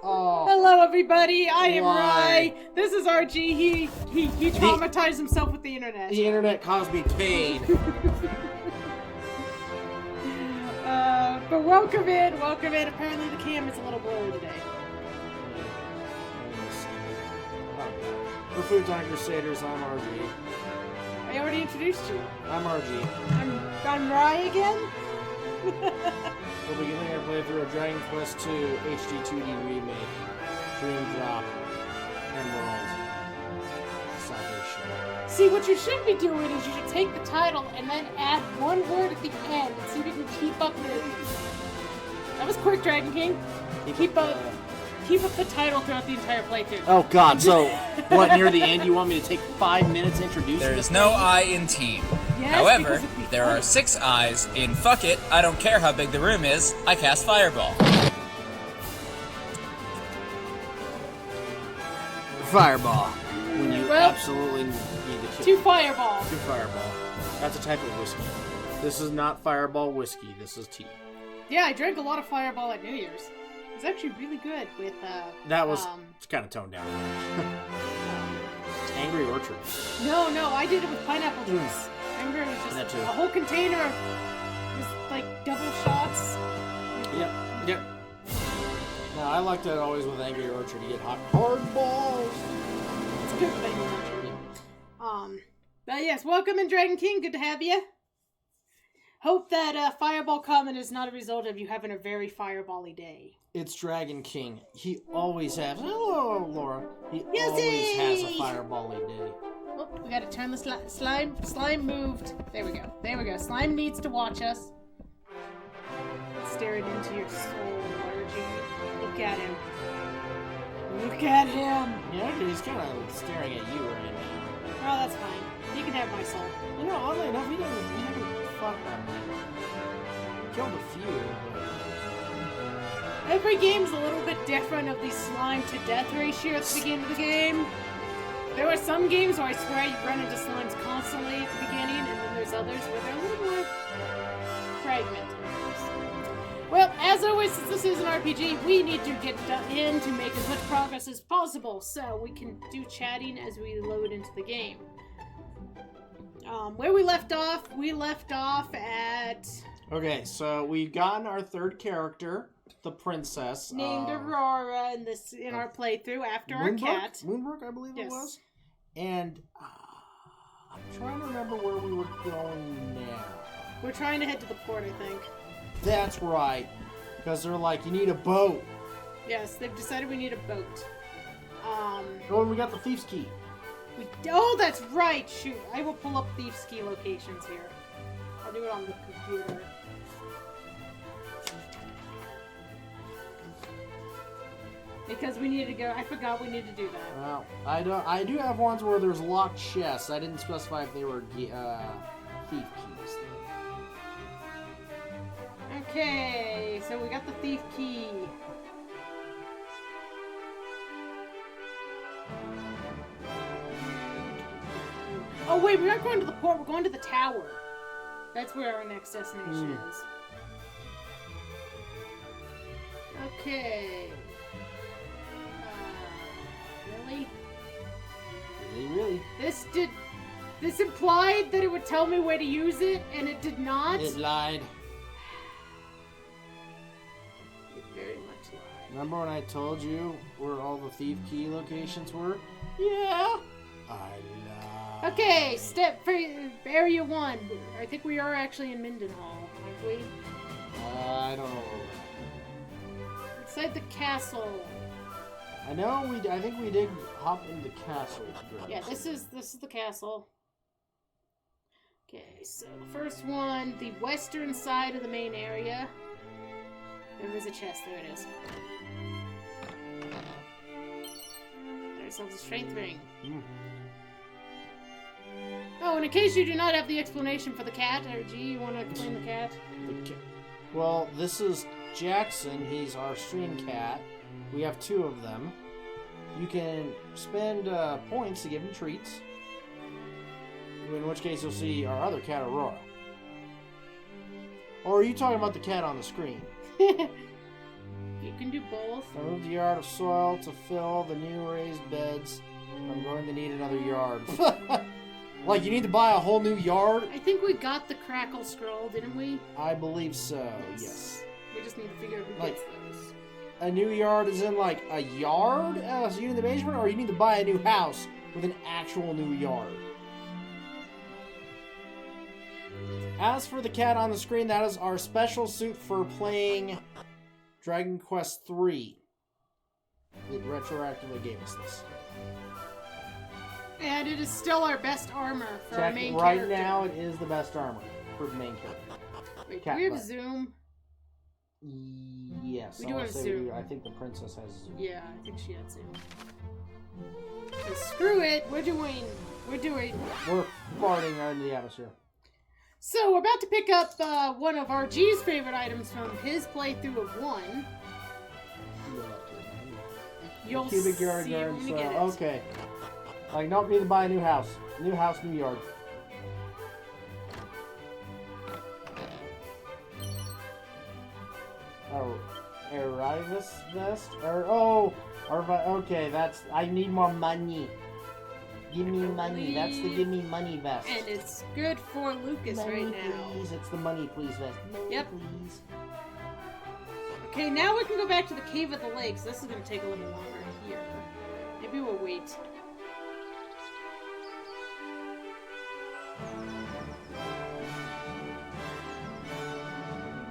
Hello, everybody. I am Rye. This is RG. He traumatized himself with the internet. The internet caused me pain. But welcome in. Apparently the cam is a little blurry today. We're Futon Crusaders. I'm RG. I already introduced you. I'm RG. I'm Rye again. We'll be giving our playthrough of Dragon Quest II HD-2D Remake, Dream Drop, Emerald, Salvation. See, what you should be doing is you should take the title and then add one word at the end and see if you can keep up the... That was quick, Dragon King. Keep up the title throughout the entire playthrough. Oh god, so what, near the end you want me to take 5 minutes to introduce There you is to no things? I in team. Yes, However, because it'd be there funny. are 6 I's in fuck it, I don't care how big the room is, I cast Fireball. Fireball. When you absolutely need to kill. Two Fireball. Two Fireball. That's a type of whiskey. This is not Fireball whiskey, this is tea. Yeah, I drank a lot of Fireball at New Year's. It was actually really good with, That was kind of toned down. Angry Orchard. No, I did it with pineapple juice. I remember it was just That too. a whole container was like double shots. Yep. No, I liked it always with Angry Orchard. You get hard balls. It's good with Angry Orchard. But yes, welcome in Dragon King. Good to have you. Hope that Fireball comment is not a result of you having a very fireball-y day. It's Dragon King. He always has. Hello, Laura. He Yes, always has a fireball-y day. Oh, we gotta turn the slime. Slime moved. There we go. Slime needs to watch us. Staring into your soul, Archie. Look at him. Yeah, he's kind of staring at you right now. Oh, that's fine. You can have my soul. You know, oddly enough, he never fucked on me. Killed a few, but... Every game's a little bit different of the slime to death ratio at the beginning of the game. There are some games where I swear you run into slimes constantly at the beginning, and then there's others where they're a little more fragmented. Well, as always, since this is an RPG, we need to get in to make as much progress as possible, so we can do chatting as we load into the game. Where we left off at... Okay, so we've gotten our third character, the princess. Named Aurora in our playthrough after our cat. Moonbrook, I believe it was. And I'm trying to remember where we were going now. We're trying to head to the port, I think. That's right. Because they're like, you need a boat. Yes, they've decided we need a boat. Oh, and we got the thief's key. Oh, that's right! Shoot, I will pull up Thief's Key locations here. I'll do it on the computer. Because we need to go. I forgot we need to do that. Well, I do have ones where there's locked chests. I didn't specify if they were thief keys. Okay, so we got the Thief Key. Oh wait, we're not going to the port, we're going to the tower. That's where our next destination is. Okay. Really? Really? This implied that it would tell me where to use it, and it did not? It lied. It very much lied. Remember when I told you where all the thief key locations were? Yeah. I lied. Okay, step for area 1. I think we are actually in Mindenhall, aren't we? I don't know. Inside the castle. I know I think we did hop into the castle. Yeah, this is the castle. Okay, so the first one, the western side of the main area. There is a chest, there it is. Get ourselves a strength ring. Oh, and in case you do not have the explanation for the cat, or G, you want to explain the cat? Well, this is Jackson. He's our stream cat. We have 2 of them. You can spend points to give him treats. In which case you'll see our other cat, Aurora. Or are you talking about the cat on the screen? You can do both. Remove the yard of soil to fill the new raised beds. I'm going to need another yard. Like, you need to buy a whole new yard? I think we got the crackle scroll, didn't we? I believe so, yes. We just need to figure out who Like, gets those. a new yard is in, like, a yard as a unit in the basement, or you need to buy a new house with an actual new yard? As for the cat on the screen, that is our special suit for playing Dragon Quest III. It retroactively gave us this. And it is still our best armor for our main Right character. now, it is the best armor for the main character. Wait, cat do we have butt. zoom? Yes. We I do wanna have say zoom. we do. I think the princess has zoom. Yeah, I think she had zoom. So screw it. We're doing. We're farting out into the atmosphere. So we're about to pick up one of RG's favorite items from his playthrough of 1. You'll Cubic see yard, when yard, you so, get it. okay. Like, don't need to buy a new house. New house, new yard. Oh, Arrivus vest? Okay, that's, I need more money. Give me money. That's the give me money vest. And it's good for Lucas Money, right now. please. It's the money, please vest. Money, Yep. please. Okay, now we can go back to the Cave of the Lakes. This is going to take a little longer here. Maybe we'll wait.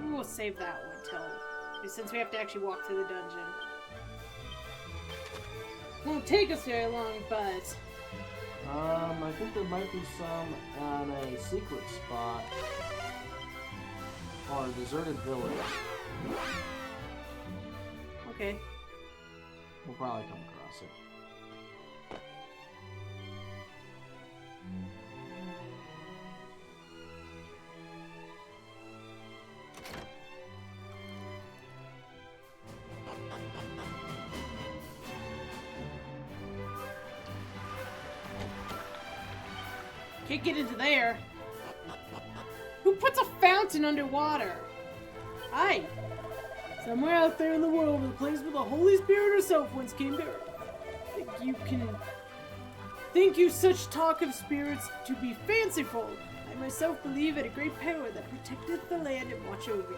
Maybe we'll save that one till... Since we have to actually walk through the dungeon. Won't take us very long, but... I think there might be some on a secret spot. Or a deserted village. Okay. We'll probably come across it. Can't get into there. Who puts a fountain underwater? Hi. Somewhere out there in the world, a place where the Holy Spirit herself once came to earth. Think you such talk of spirits to be fanciful. I myself believe in a great power that protecteth the land and watch over you.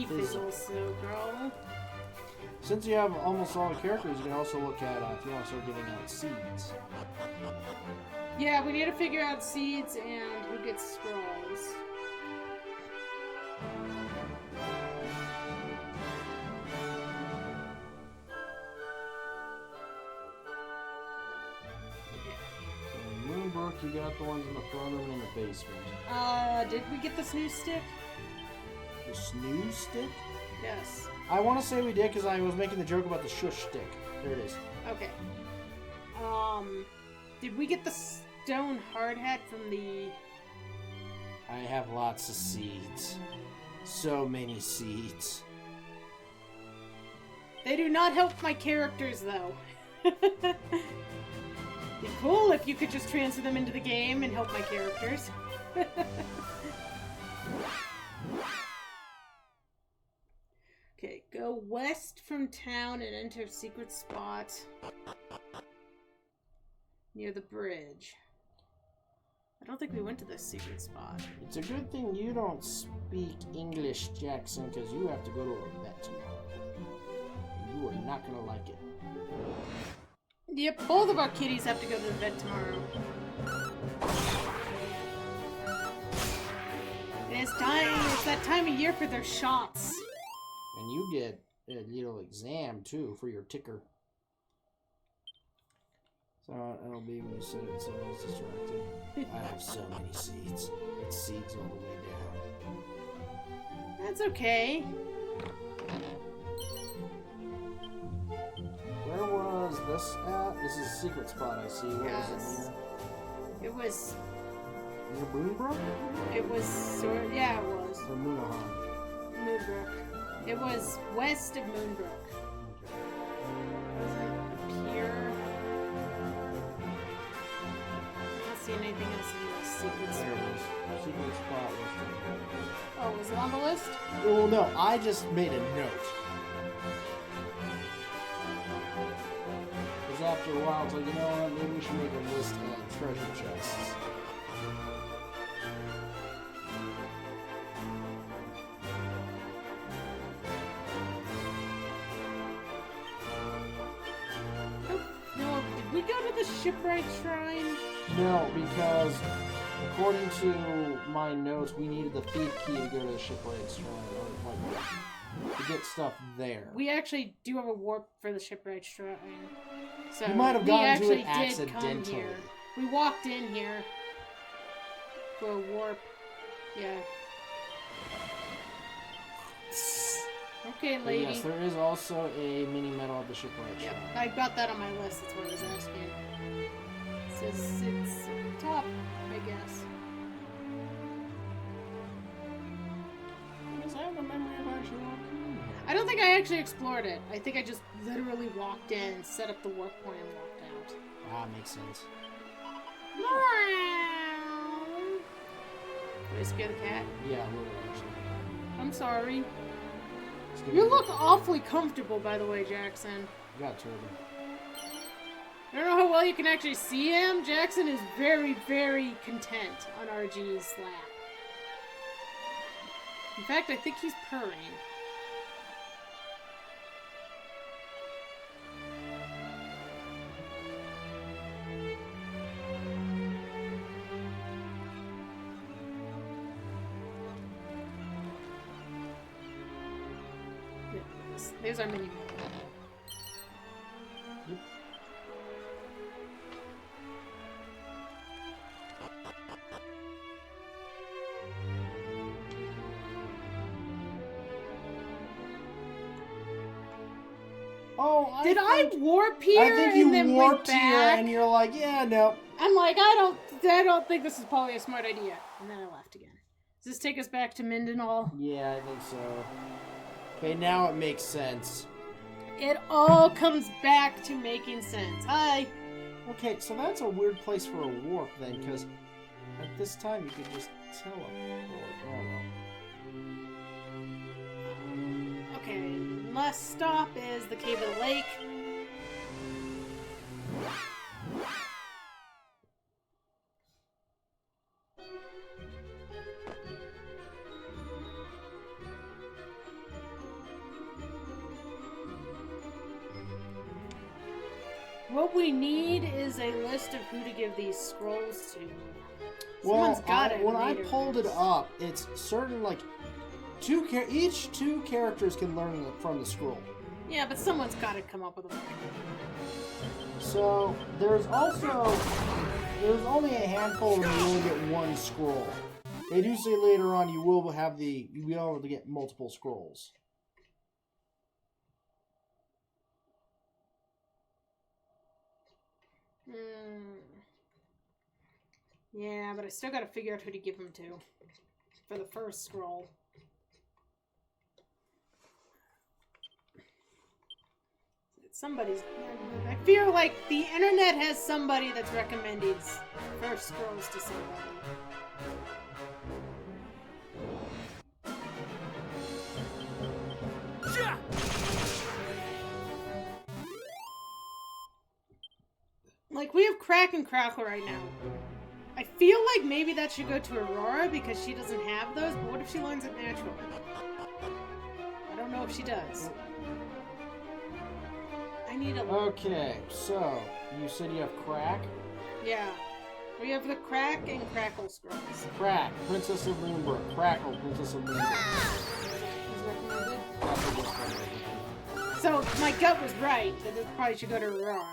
Defizzle, so girl. Since you have almost all the characters, you can also look at if you want to start giving out seeds. Yeah, we need to figure out seeds and who gets scrolls. In Moonbrook, you got the ones in the front room and in the basement. Did we get the snooze stick? The snooze stick? Yes. I want to say we did because I was making the joke about the shush stick. There it is. Okay. Did we get the stone hard hat from the... I have lots of seeds. So many seeds. They do not help my characters, though. Be cool if you could just transfer them into the game and help my characters. Okay, go west from town and enter secret spot near the bridge. I don't think we went to this secret spot. It's a good thing you don't speak English, Jackson, because you have to go to a vet tomorrow. You are not going to like it. Yep, both of our kitties have to go to the vet tomorrow. And it's that time of year for their shots. And you get a little exam, too, for your ticker. So it'll be when you set it so it's distracted. I have so many seeds. It's seeds all the way down. That's okay. Where was this at? This is a secret spot I see. What was Yes. it It was, near? Near Moonbrook? yeah, it was. Or Moonahan? Moonbrook. It was west of Moonbrook. Was it up here? Let's seeing anything else in the secrets. There it is. Secret spot listed. Oh, was it on the list? Well, no, I just made a note. Because after a while, it's like, you know what, maybe we should make a list of treasure chests. No, did we go to the shipwright shrine? No, because according to my notes, we needed the thief key to go to the shipwright shrine, or like to get stuff there. We actually do have a warp for the shipwright shrine. So You might have we gotten to actually it did come accidentally. here. We walked in here for a warp. Yeah. Okay, But lady. yes, there is also a mini medal at the shipwright Yep, shrine. I got that on my list. That's what I was asking. It says it's top, I guess. Because I have a memory of actually walking in here. I don't think I actually explored it. I think I just literally walked in, set up the warp point, and walked out. Ah, makes sense. Did I scare the cat? Yeah, a little actually. I'm sorry. Let's give You it- look awfully comfortable, by the way, Jackson. You got turban. I don't know how well you can actually see him. Jackson is very, very content on RG's lap. In fact, I think he's purring. There's our mini map. Yep. Oh, Did I warp here I think you and then warped went here, back? and you're like, yeah, no. I'm like, I don't think this is probably a smart idea. And then I left again. Does this take us back to Mindenhall? Yeah, I think so. Okay, now it makes sense. It all comes back to making sense. Hi. Okay, so that's a weird place for a warp then, because at this time you could just teleport. Oh, well. Okay, last stop is the Cave of the Lake. What we need is a list of who to give these scrolls to. Someone's got it. When I later. pulled it up, it's certain, like, each two characters can learn from the scroll. Yeah, but someone's got to come up with a way. So, there's only a handful and you only get one scroll. They do say later on you'll be able to get multiple scrolls. Yeah, but I still gotta figure out who to give them to for the first scroll. Somebody's. I feel like the internet has somebody that's recommending first scrolls to somebody. Like, we have Crack and Crackle right now. I feel like maybe that should go to Aurora because she doesn't have those, but what if she learns it naturally? I don't know if she does. I need a... Okay, so, you said you have Crack? Yeah. We have the Crack and Crackle scrolls. Crack, Princess of Moonbrook. Crackle, Princess of Moonbrook. Is recommended. That's what this one is. So, my gut was right that it probably should go to Aurora.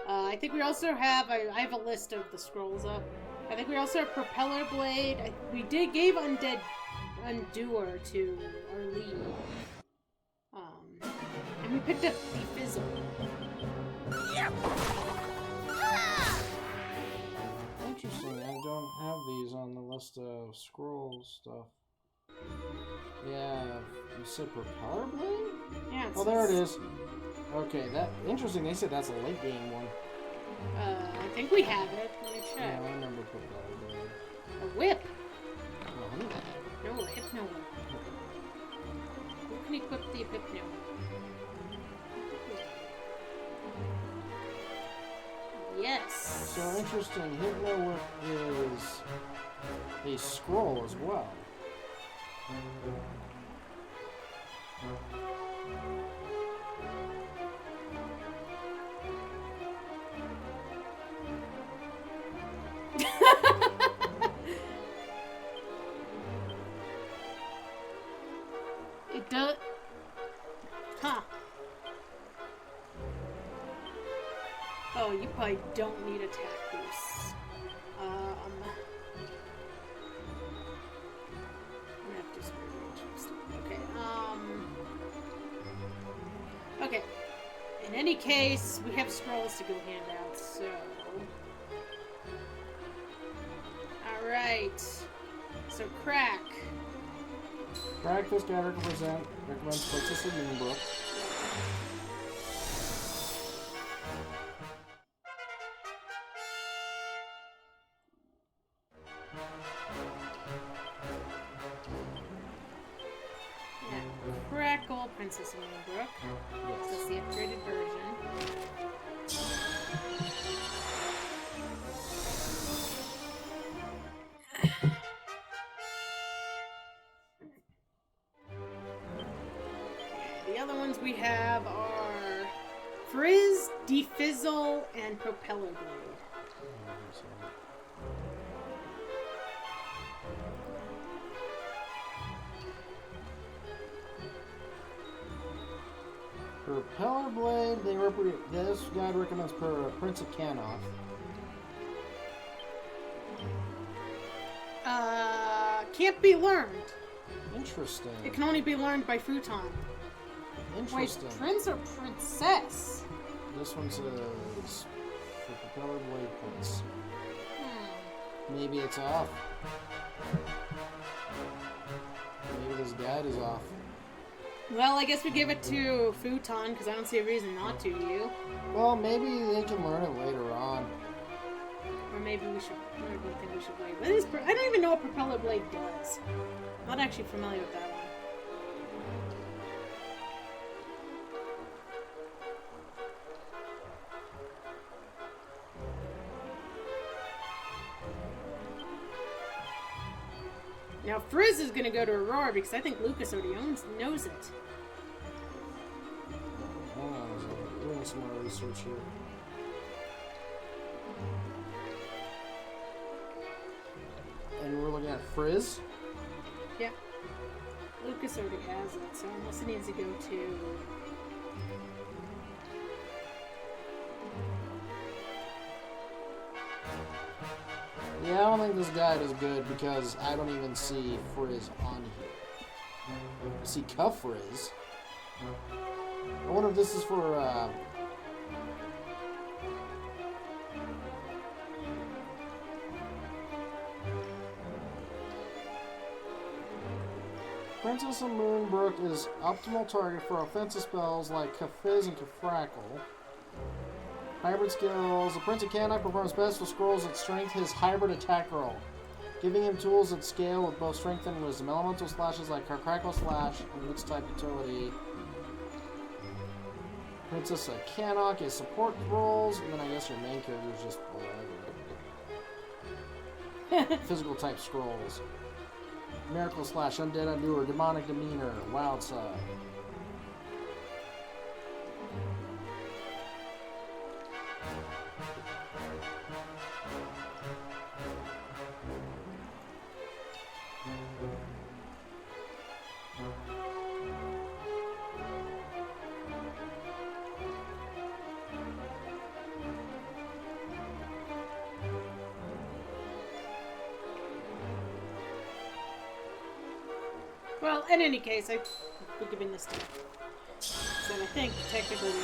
I think we also have, I have a list of the scrolls up. I think we also have Propeller Blade. We gave Undead Undoer to our lead. And we picked up Defizzle. Interesting, I don't have these on the list of scroll stuff. Yeah, you said Propeller Blade? Yeah, Oh, there it is. Okay, that interesting. They said that's a late game one. I think we have it. Let me check. Yeah, I remember Propeller Blade. A whip. Oh, No, a hypno whip. Who can equip the hypno whip? Yes. So interesting. Hypno Whip is a scroll as well. It does. Huh. Oh, you probably don't need attack boosts. I'm gonna have to do some range. Okay, okay. In any case, we have scrolls to go hand out, so... Alright. So, Crack. Crack, this guy recommends Princess of Moonbrook. Crackle, Princess of Moonbrook. Yes. That's the upgraded version. The other ones we have are Frizz, Defizzle, and Propeller Blade. Propeller Blade, this guide recommends Prince of Canoff. Can't be learned. Interesting. It can only be learned by Futon. Interesting. Wait, Prince or Princess? This one says for Propeller Blade Prince. Maybe it's off. Maybe this guide is off. Well, I guess we give it to Futon, because I don't see a reason not to, you. Well, maybe they can learn it later on. Or maybe we should, I don't think we should wait. What is, I don't even know what Propeller Blade does. I'm not actually familiar with that one. Now, Frizz is going to go to Aurora because I think Lucas already knows it. Hold on a second. Doing some more research here. And we're looking at Frizz. Yeah. Lucas already has it, so unless it needs to go to... Yeah, I don't think this guide is good because I don't even see Frizz on here. I see Cuff Frizz. I wonder if this is for, Princess of Moonbrook is optimal target for offensive spells like Kafizz and Kafrackle. Hybrid skills. The Prince of Canoff performs best with scrolls that strengthen his hybrid attack roll, giving him tools that scale with both strength and wisdom. Elemental slashes like Crackle Slash and Mixed type utility. Princess of Canoff is support rolls, and then I guess your main character is just whatever. Physical type scrolls. Miracle Slash, Undead Undoer, Demonic Demeanor, Wild Side. Well, in any case, I will give this to you. So I think technically we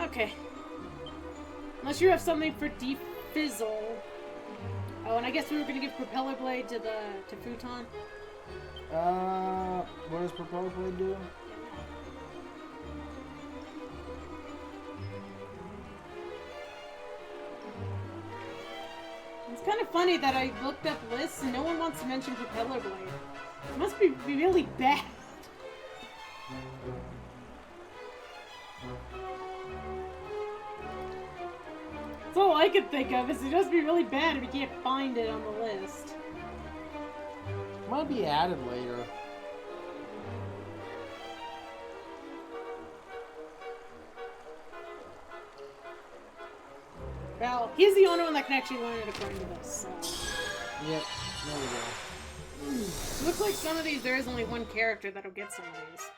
Okay. Unless you have something for defizzle. Oh, and I guess we were gonna give Propeller Blade to Futon. What does Propeller Blade do? It's kind of funny that I looked up lists and no one wants to mention Propeller Blade. It must be really bad. That's all I could think of, is it must be really bad if you can't find it on the list. Might be added later. Well, he's the only one that can actually learn it according to this, so... Yep, there we go. Looks like some of these, there is only one character that'll get some of these.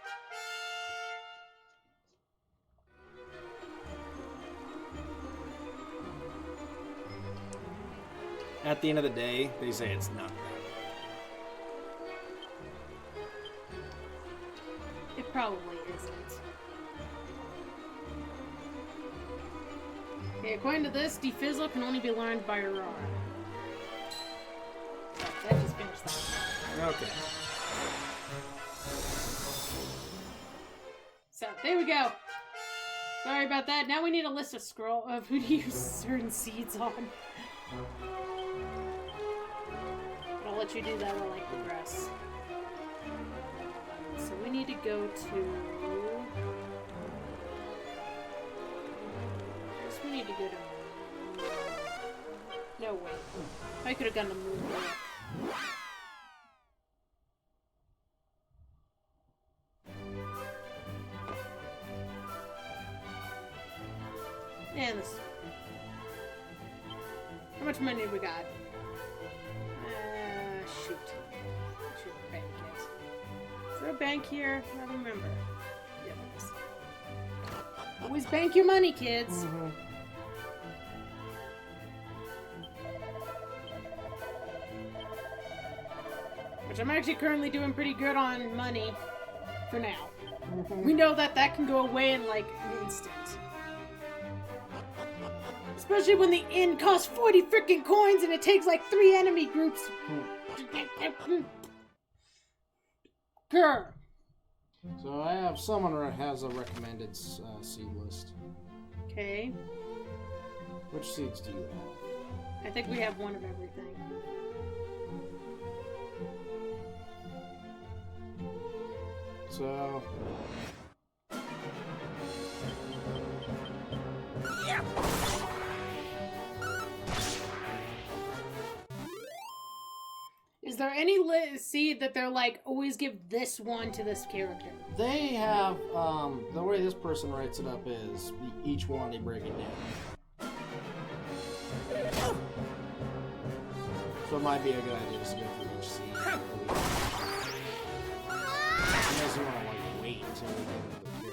At the end of the day, they say it's not. It probably isn't. Okay, according to this, Defizzle can only be learned by Aurora. That just finished that. Okay. So, there we go. Sorry about that. Now we need a list of who to use certain seeds on. I'll let you do that while I progress. So we need to go to... First we need to go to... No, wait. I could have gone to Moon. And this... How much money we got? Shoot. Should bank it. Is there a bank here? I don't remember. Yeah, there is. Always bank your money, kids. Mm-hmm. Which I'm actually currently doing pretty good on money for now. We know that that can go away in like an instant. Especially when the inn costs 40 freaking coins and it takes like 3 enemy groups. Grr. So I have someone that has a recommended seed list. Okay. Which seeds do you have? I think we have one of everything. So... Yeah. Is there any seed that they're like, always give this one to this character? They have, the way this person writes it up is, each one they break it down. So it might be a good idea just to go through each seed. Unless you want to, like, wait until we get into the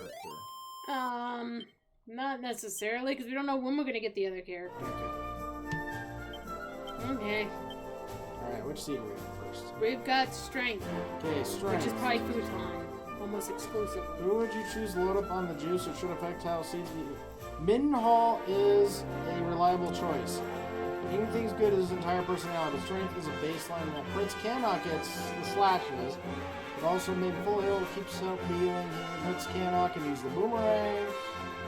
character. Not necessarily, because we don't know when we're gonna get the other character. Okay. Alright, which seed do we have first? We've got Strength, Okay, strength. which is probably Futon, almost exclusively. Who would you choose to load up on the juice? It should affect how seeds be. Mindenhall is a reliable choice. Making things good is his entire personality. Strength is a baseline that Prince Cannot gets the slashes. But also made full heal keeps up healing. Prince Cannot can use the boomerang.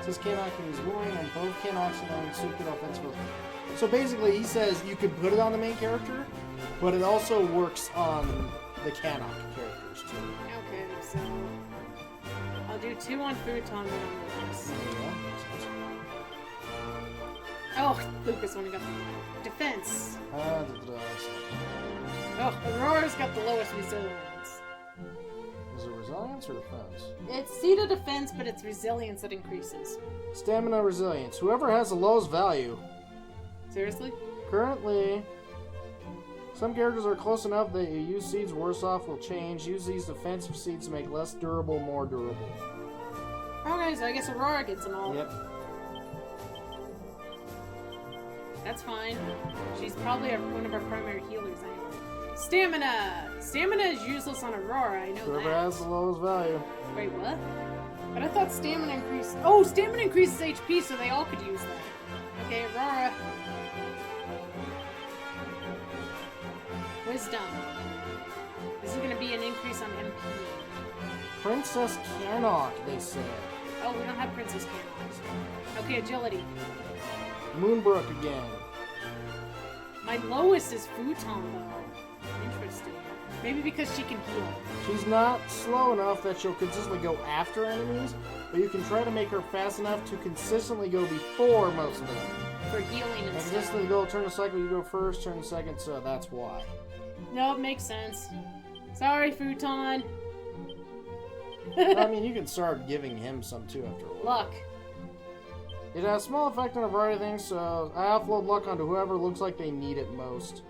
Says Cannot can use the boomerang, and both Cannocks and super offensive. So basically, he says you can put it on the main character, but it also works on the Cannock characters too. Okay, so I'll do 2 on Futon, 1 on Lucas. Oh, Lucas only got the defense. Oh, Aurora's got the lowest resilience. Is it resilience or defense? It's seed of defense, but it's resilience that increases. Stamina resilience. Whoever has the lowest value. Seriously? Currently, some characters are close enough that you use seeds worse off will change. Use these defensive seeds to make less durable more durable. Okay, so I guess Aurora gets them all. Yep. That's fine. She's probably one of our primary healers anyway. Stamina! Stamina is useless on Aurora, I know Whoever that. has the lowest value. Wait, what? But I thought stamina increased. Oh, stamina increases HP, so they all could use that. Okay, Aurora. Wisdom. This is going to be an increase on MP. Princess Cannock, they said. Oh, we don't have Princess Cannock. Okay, agility. Moonbrook again. My lowest is Futon, though. Interesting. Maybe because she can heal. She's not slow enough that she'll consistently go after enemies, but you can try to make her fast enough to consistently go before most of them. For healing and stuff. Consistently go, turn a cycle, you go first, turn second, so that's why. No, it makes sense. Sorry, Futon. I mean, you can start giving him some too after a while. Luck. It has a small effect on a variety of things, so I offload luck onto whoever looks like they need it most.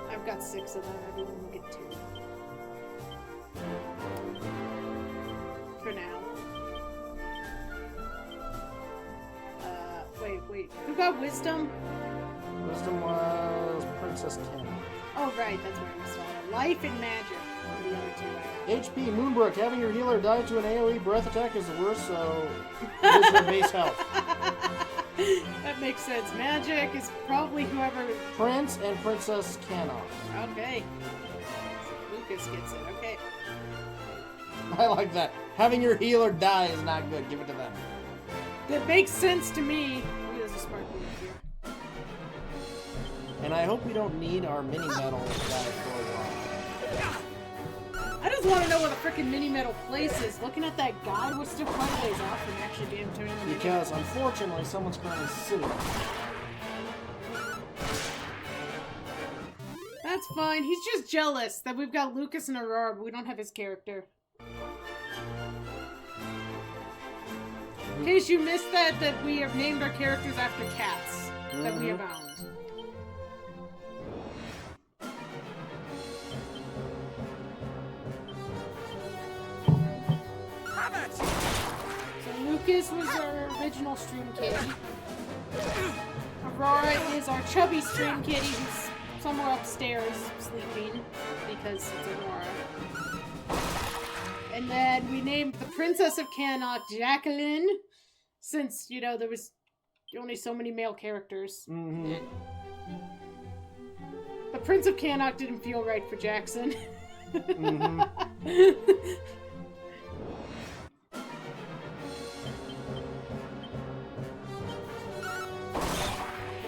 I've got 6 of them. Everyone will get 2. For now. Wait. Who got wisdom? Wisdom was Princess Kim. Oh, right. That's where I saw it. Life and magic are the other 2 I have. HP, Moonbrook, having your healer die to an AoE breath attack is the worst, so use her base health. That makes sense. Magic is probably whoever... Prince and Princess Cannock. Okay. Lucas gets it. Okay. I like that. Having your healer die is not good. Give it to them. That makes sense to me. Ooh, there's a sparkle here. And I hope we don't need our mini metal guy for a while. I just want to know where the frickin' mini metal place is. Looking at that guide, we're still quite a ways off from actually being turned into mini Because, metal. unfortunately, someone's currently sitting. That's fine. He's just jealous that we've got Lucas and Aurora, but we don't have his character. In case you missed that we have named our characters after cats that we have owned. So Lucas was our original stream kitty. Aurora is our chubby stream kitty who's somewhere upstairs sleeping because it's Aurora. And then we named the Princess of Cannock Jacqueline, since, you know, there was only so many male characters. Mm-hmm. The Prince of Cannock didn't feel right for Jackson. Mm-hmm.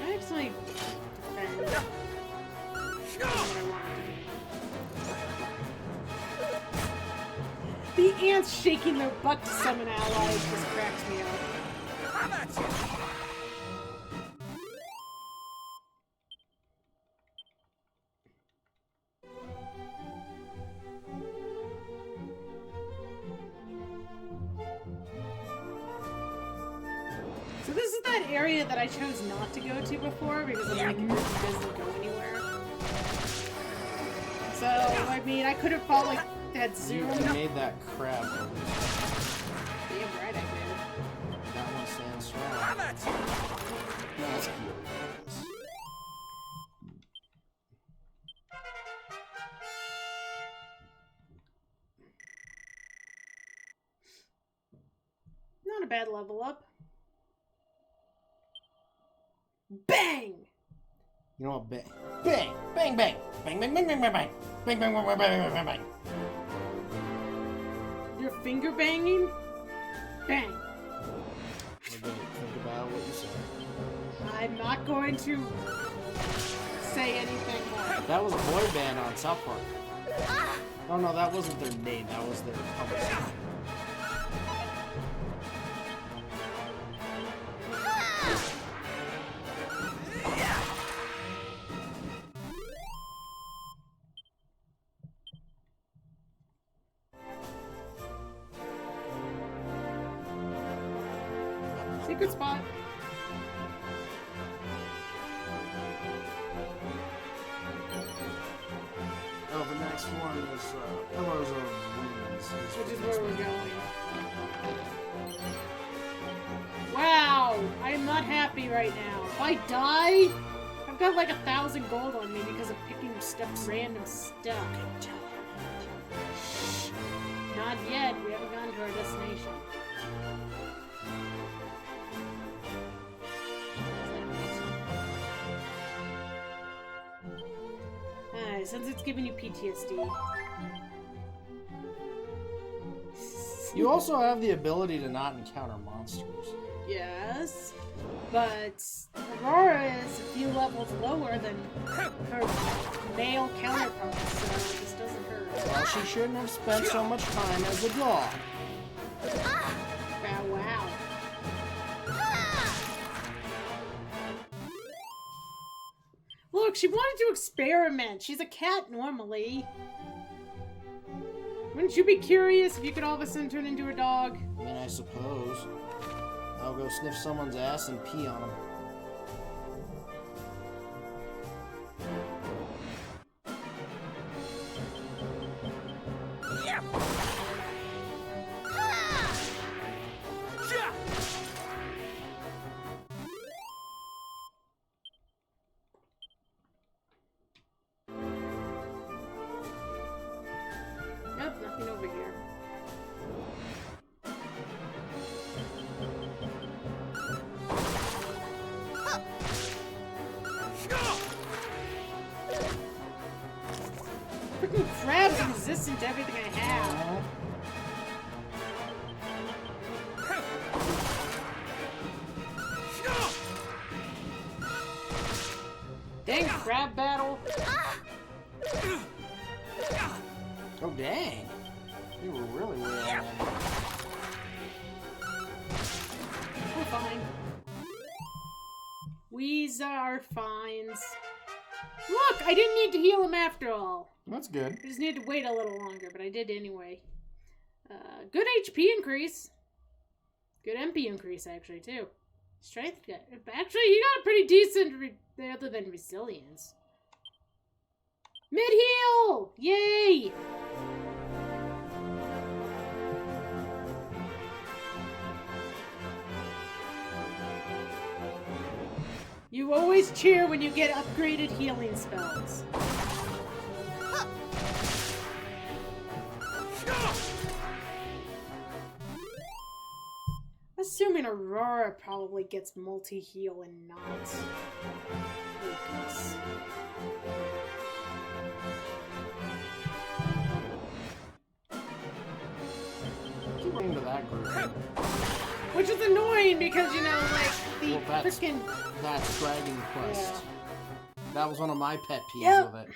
I actually defend what I wanted to do. The ants shaking their butt to summon allies just cracks me up. So this is that area that I chose not to go to before because I'm like, it doesn't go anywhere. So, I mean, I could have fought like that Zoom. You made that crab. Damn right I did. That one stands strong. That's cute. Not a bad level up. Bang! You know what? Bang. Bang! Bang! Bang! Bang! Bang! Bang! Bang! Bang! Bang! Bang! Bang! Bang! Bang! Bang! Bang! You're finger banging? Bang! Think about what you said. I'm not going to say anything more. That was a boy band on South Park. Oh no, that wasn't their name. That was their public. Secret spot. Oh, the next one is Pillars of Winds. Which is where we're going. Wow! I am not happy right now. If I die, I've got like 1,000 gold on me because of picking stuff, random stuff. Not yet. We haven't gotten to our destination. Alright, since it's giving you PTSD. You also have the ability to not encounter monsters. Yes, but Aurora is a few levels lower than her male counterparts, so this doesn't hurt. Well, she shouldn't have spent so much time as a dog. Wow, wow. Look, she wanted to experiment. She's a cat normally. Wouldn't you be curious if you could all of a sudden turn into a dog? I mean, I suppose. I'll go sniff someone's ass and pee on them. Nope, nothing over here. Freaking crab's resistant to everything I have. Dang crab battle. Oh, dang. You were really way out. We're fine. We's are fines. Look, I didn't need to heal him after all. That's good. I just needed to wait a little longer, but I did anyway. Good HP increase. Good MP increase, actually, too. Strength, actually, he got a pretty decent, other than resilience. Mid-heal! Yay! You always cheer when you get upgraded healing spells. Assuming Aurora probably gets multi-heal and not Lucas. Keep running to that group. Which is annoying because, you know, like, the freaking... That's Dragon Quest. Yeah. That was one of my pet peeves Yep. with it.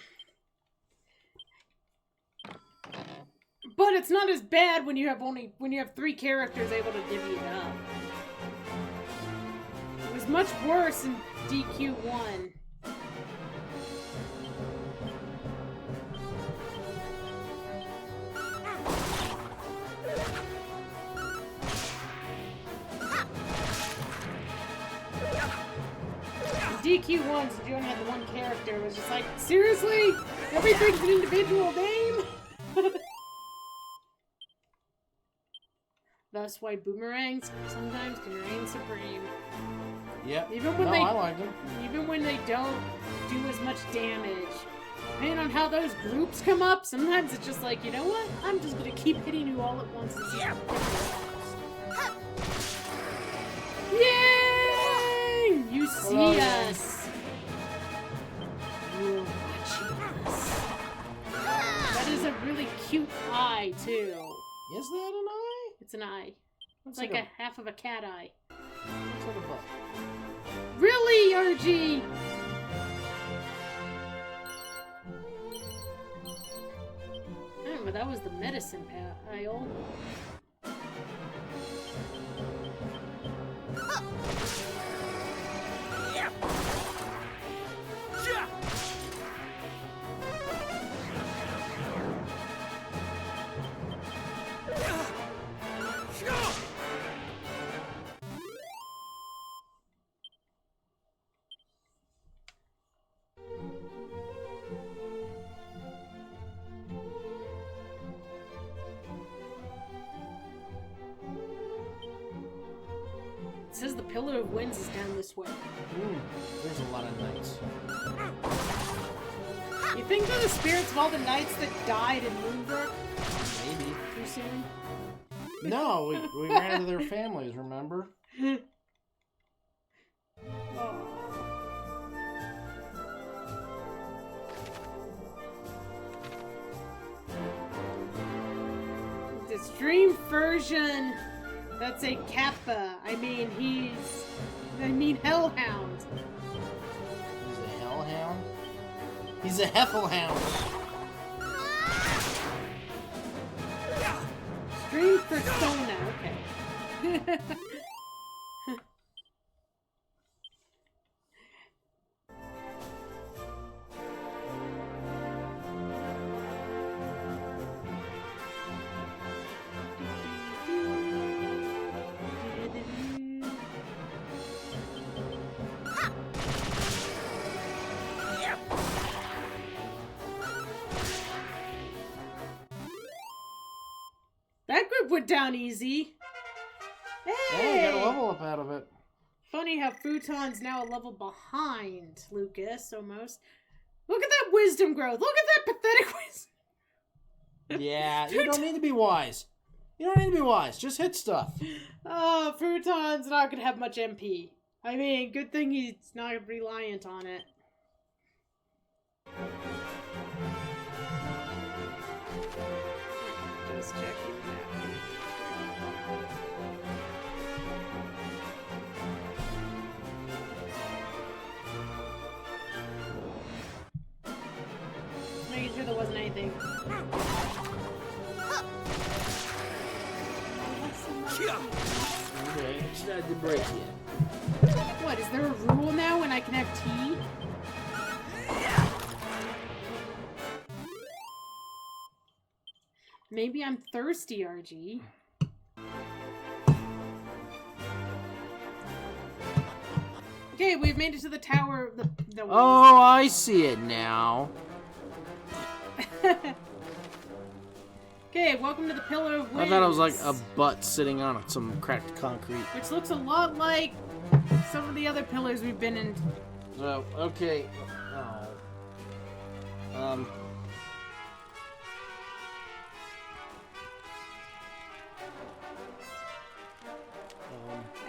But it's not as bad when you have when you have 3 characters able to divvy it up. It was much worse in DQ1. DQ1, since you only had the one character, it was just like, seriously? Everything's an individual name? That's why boomerangs sometimes can reign supreme. Yep. Even when I liked them. Even when they don't do as much damage. Depending on how those groups come up, sometimes it's just like, you know what? I'm just gonna keep hitting you all at once and see how Yay! You see us. You're watching us. That is a really cute eye, too. Is that an eye? It's an eye. It's Looks like a half of a cat eye. Looks like a butt. Really, RG? But that was the medicine aisle. It says the Pillar of Winds is down this way. There's a lot of knights. You think they're the spirits of all the knights that died in Moonbrook? Maybe. Through soon? No, we ran into their families, remember? Oh. The stream version. That's a Kappa. I mean, Hellhound. He's a hellhound? He's a Heffelhound. Stream persona. Okay. That group went down easy. Oh, Hey! we got a level up out of it. Funny how Futon's now a level behind Lucas, almost. Look at that wisdom growth. Look at that pathetic wisdom. Yeah, you don't need to be wise. You don't need to be wise. Just hit stuff. Oh, Futon's not going to have much MP. I mean, good thing he's not reliant on it. Just checking that. Making sure there wasn't anything. Okay, it's not the break yet. What, is there a rule now when I can have tea? Maybe I'm thirsty, RG. Okay, we've made it to the tower. The Oh, I see it now. Okay, welcome to the Pillar of Winds. I thought it was like a butt sitting on some cracked concrete. Which looks a lot like some of the other pillars we've been in. So, okay. I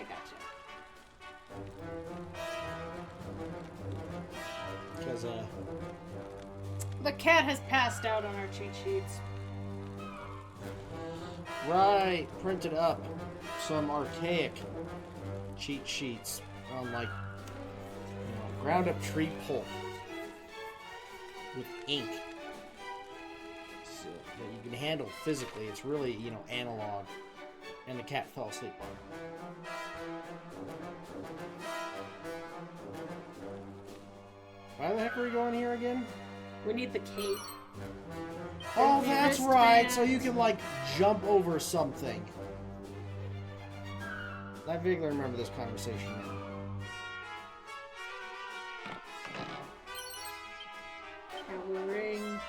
gotcha. Because, The cat has passed out on our cheat sheets. right, printed up some archaic cheat sheets on, like, ground up tree pulp with ink. So that you can handle physically. It's really, analog. And the cat fell asleep on it. Why the heck are we going here again? We need the cape. Oh, the that's right. wristband. So you can, like, jump over something. I vaguely remember this conversation now. Power ring.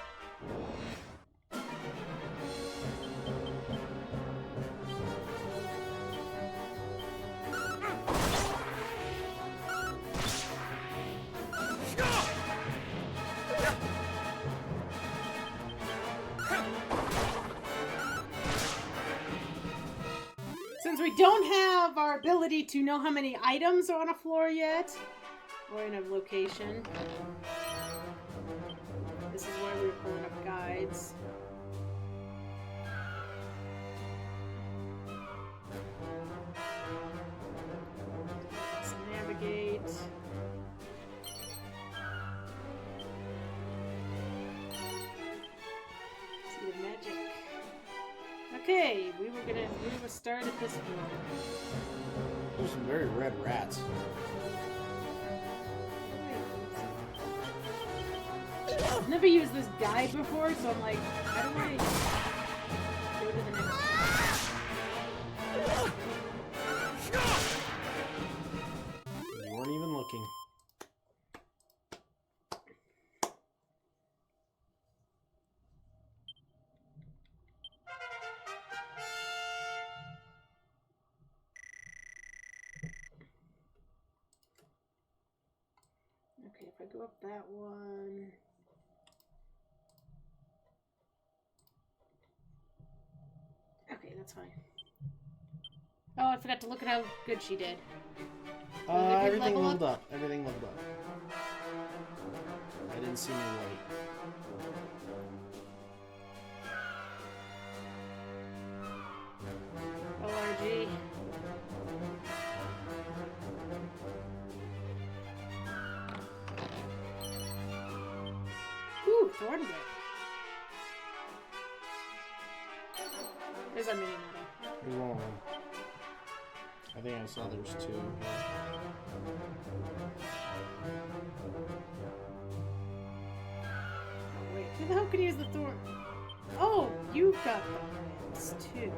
Since we don't have our ability to know how many items are on a floor yet, or in a location, this is why we're pulling up guides. Let's navigate. See the magic. Okay, we will start at this floor. There's some very red rats. I've never used this guide before, so I'm like, how do I go to the next one? You weren't even looking. Okay, if I go up that one... that's fine. Oh, I forgot to look at how good she did. Everything leveled up. Everything leveled up. I didn't see any white. LRG. Ooh, Thorn Whip. There's our mini medal. There's one more. I think I saw there's two. Oh, wait. Who the hell can use the Thorn? Oh, you got the whips too.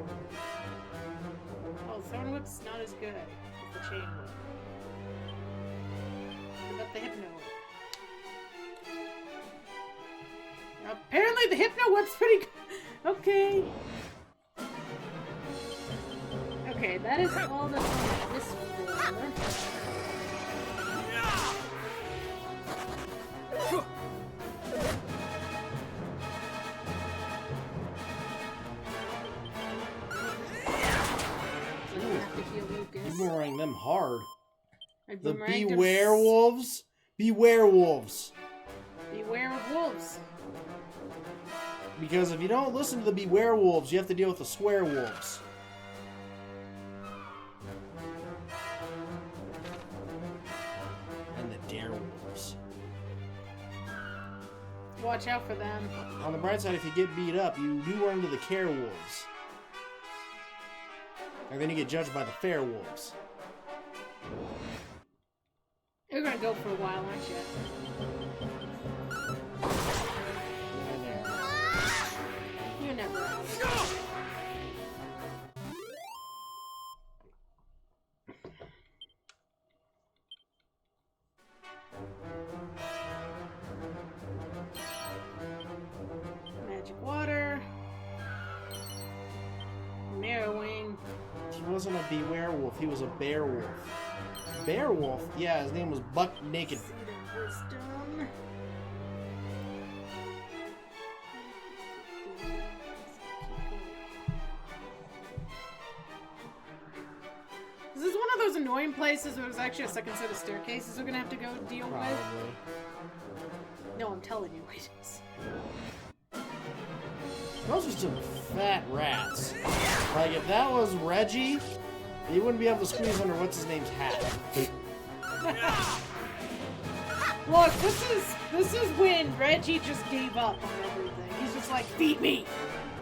Oh, Thorn Whip's not as good as the Chain Whip. What about the Hypno Whip? Apparently the Hypno Whip's pretty good. Okay. Okay, that is all that's on this floor. You boomerang them hard. The Beware Be-werewolves? Be-werewolves. Beware of wolves. Because if you don't listen to the Be-werewolves, you have to deal with the Swear-wolves. And the Dare-wolves. Watch out for them. On the bright side, if you get beat up, you do run into the Care-wolves. And then you get judged by the Fair-wolves. You're gonna go for a while, aren't you? And there. You're never out. Magic water. Marrowing. He wasn't a Be-werewolf, he was a Bear-wolf. Bear-wolf? Yeah, his name was Buck Naked. Seed of wisdom. This is one of those annoying places where there's actually a second set of staircases we're gonna have to go deal with. Probably. No, I'm telling you it is. Those are some fat rats. Like, if that was Reggie, he wouldn't be able to squeeze under what's-his-name's hat. Look, this is when Reggie just gave up on everything. He's just like, feed me!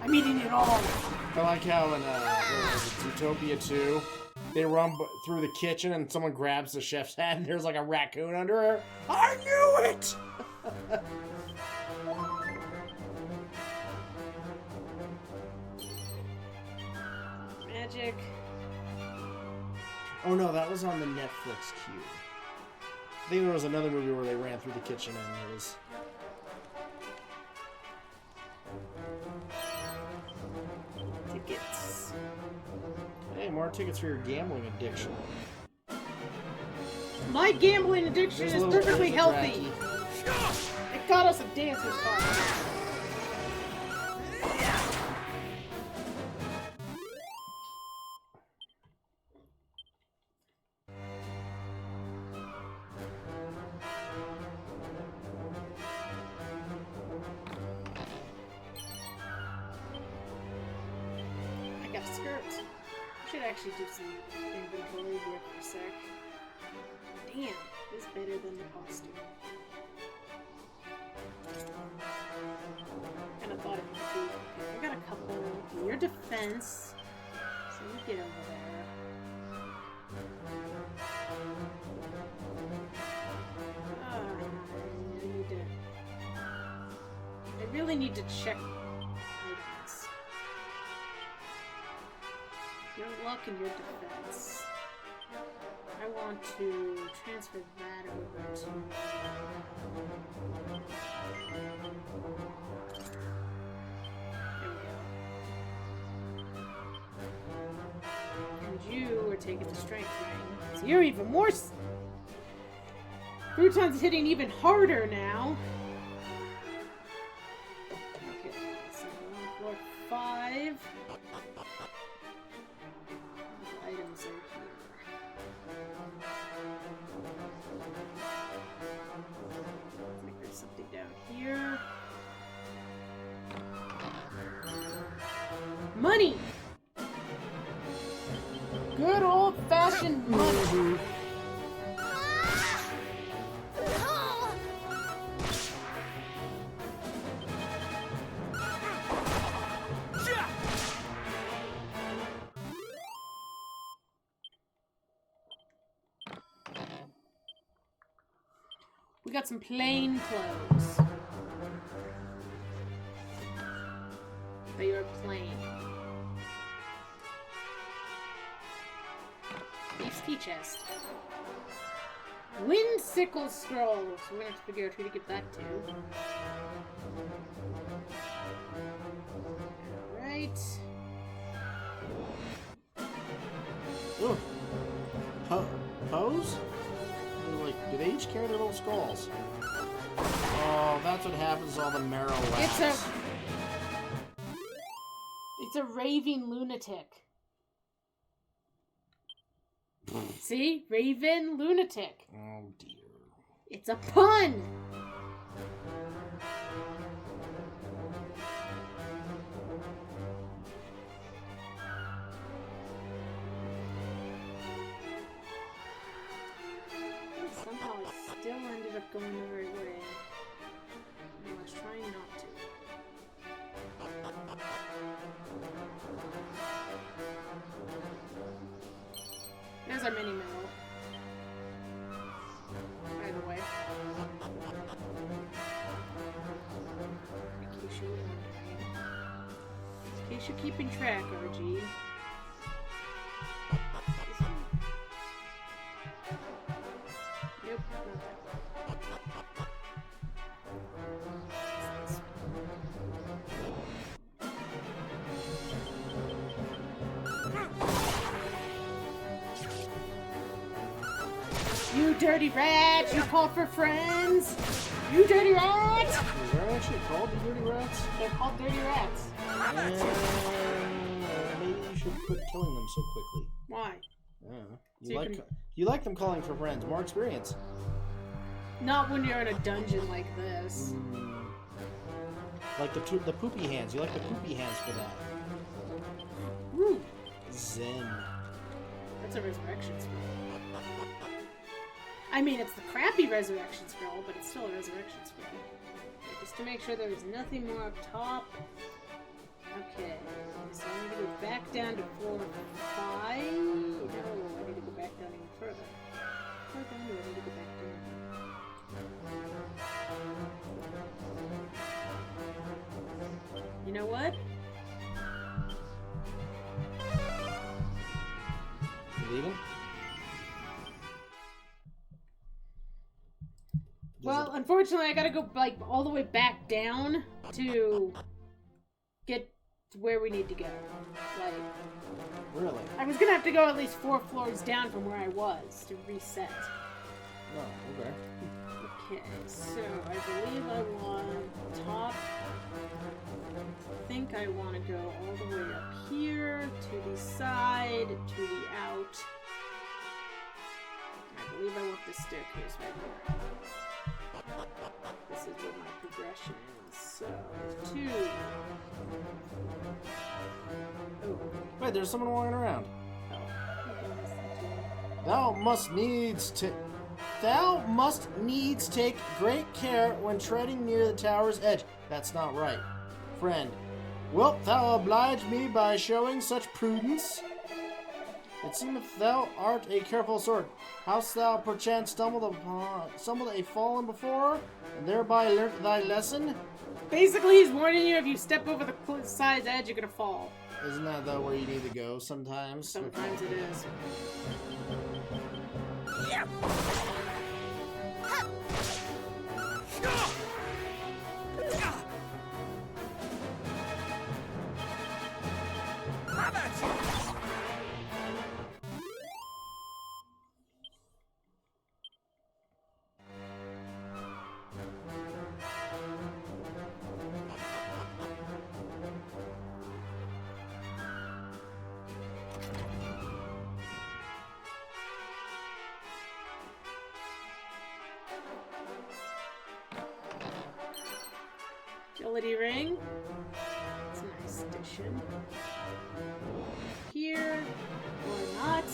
I'm eating it all! I like how in Zootopia 2, they run through the kitchen and someone grabs the chef's hat and there's like a raccoon under her. I knew it! Magic. Oh no, that was on the Netflix queue. I think there was another movie where they ran through the kitchen and it was... Tickets. Hey, more tickets for your gambling addiction. My gambling addiction There's is a little perfectly bit healthy. Dracky. It got us a dancer's card. I got a skirt. I should actually do some inventory here for a sec. Damn, it's better than the costume. Kinda thought it would be. Okay, I got a couple. Your defense. So you get over there. I really need to check items. Your luck and your defense. I want to transfer that over to... There we go. And you are taking the strength ring. So you're even more... Futon's hitting even harder now. Okay, so 1, 4, 5. Money! Good old-fashioned money. We got some plain clothes. They are plain. Beef's tea chest. Windsickle scroll. So we're gonna have to figure out who to give that to. Alright. Ooh. Pose? Like, do they each carry their little skulls? Oh, that's what happens to all the marrow rats. It's a raving lunatic. See? Raven lunatic. Oh dear. It's a pun! Somehow it still ended up going the right way. I was trying not to. There's our mini medal. By the way. In case you're wondering. In case you're keeping track, RG. Nope, not that. You dirty rat! You called for friends! You dirty rat! They're actually called the dirty rats? They're called dirty rats. Maybe you should quit killing them so quickly. Why? Yeah. You like them calling for friends. More experience. Not when you're in a dungeon like this. Like the poopy hands. You like the poopy hands for that. Woo! Zen. That's a resurrection spell. I mean, it's the crappy resurrection scroll, but it's still a resurrection scroll. Okay, just to make sure there's nothing more up top. Okay, so I need to go back down to 4, 5. No, I need to go back down even further. How far down do I need to go back down? You know what? You leaving? Well, unfortunately, I gotta go, like, all the way back down to get to where we need to go. Like, Really? I was gonna have to go at least 4 floors down from where I was to reset. Oh, okay. Okay, so I believe I want top. I think I want to go all the way up here, to the side, to the out. I believe I want this staircase right here. This is where my progression is. So, 2. Oh. Wait, there's someone walking around. Oh. Thou must needs take great care when treading near the tower's edge. That's not right. Friend, wilt thou oblige me by showing such prudence? It seemeth thou art a careful sort. Hast thou perchance stumbled a fallen before, and thereby learnt thy lesson? Basically, he's warning you if you step over the side's edge, you're gonna fall. Isn't that though where you need to go sometimes? Sometimes it is. Yeah. How about you? Agility ring. It's a nice addition. Here or not.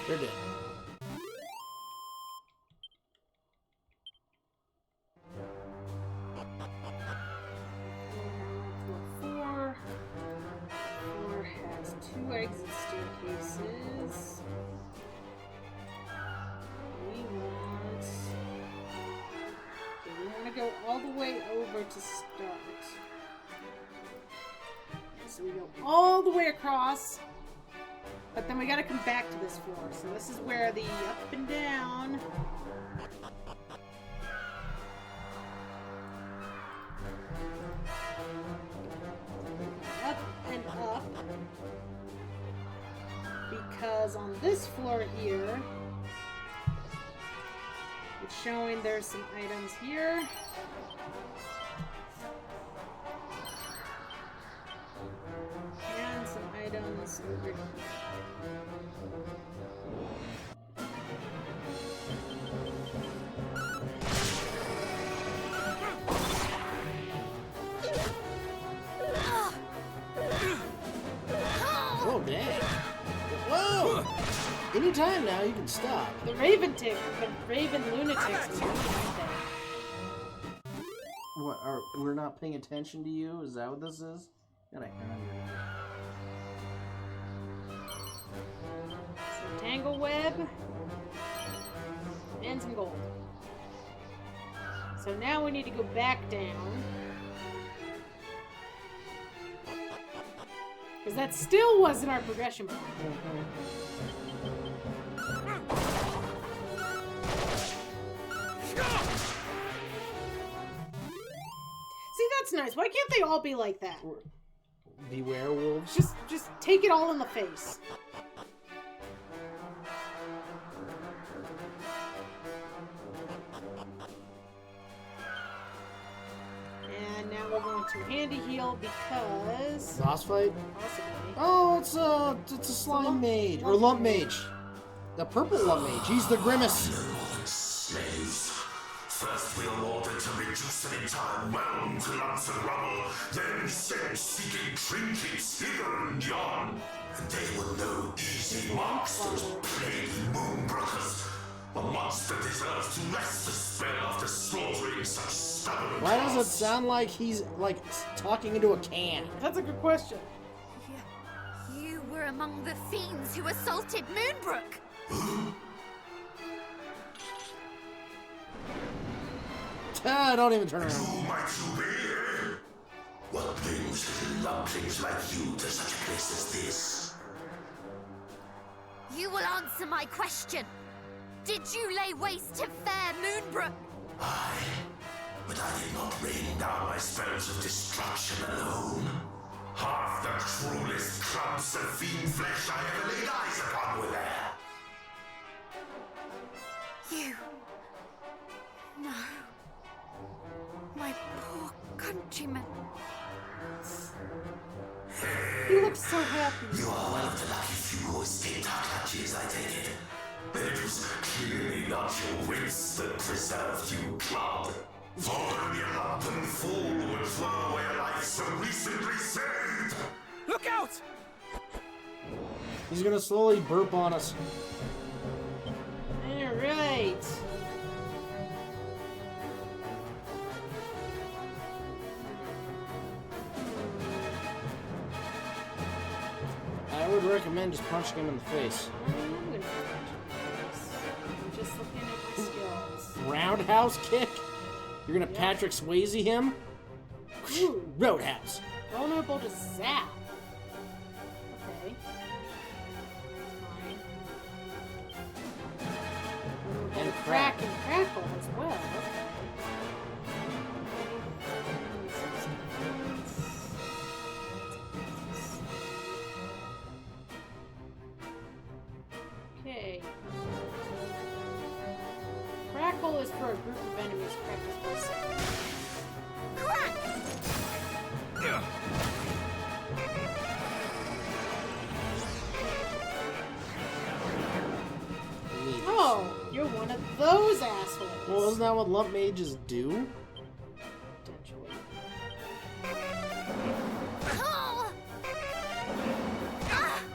They're dead. Floor 4 has 2 exit staircases. We want to go all the way over to start. So we go all the way across. But then we gotta come back to this floor. So this is where the up and down. Up and up. Because on this floor here, it's showing there's some items here. And some items over here. Oh, dang. Whoa! Anytime now, you can stop. The Raven lunatics are doing What, we're not paying attention to you? Is that what this is? Gotta have some tangle web and some gold. So now we need to go back down. Because that still wasn't our progression point. See, that's nice. Why can't they all be like that? The werewolves? Just take it all in the face. And now we're going to handy heal because Boss fight? possibly. Oh, it's a slime mage. Or lump mage. The purple lump mage. He's the grimace. Slaves. First we are ordered to reduce an entire realm to lumps and rubble, then sent seeking trinkets hither and yon. And they were no easy monsters, plaguey moonbrokers. A monster deserves to rest the spell after slaughtering such stubborn. Why does it sound like he's, like, talking into a can? That's a good question. You were among the fiends who assaulted Moonbrook. Don't even turn around. Who might you be? What brings little lumplings like you to such a place as this? You will answer my question. Did you lay waste to fair Moonbrook? Aye, but I did not rain down my spells of destruction alone. Half the cruelest clumps of fiend flesh I ever laid eyes upon were there. You... No. My poor countrymen. He looks so happy. You are one of the lucky few who escaped our clutches, I take it. It was clearly not your wits that preserved you, Cloud. For only a lumpen fool would throw away a life so recently saved. Look out! He's gonna slowly burp on us. Alright. I would recommend just punching him in the face. I'm just looking at my skills. Roundhouse kick? You're gonna Patrick Swayze him? Ooh, Roadhouse. vulnerable to zap. Okay. Fine. And Crack crack. and crackle as well. Okay. Crackle is for a group of enemies. Crack is for a second. Crack! those assholes. Well, isn't that what lump mages do? Potentially. Oh!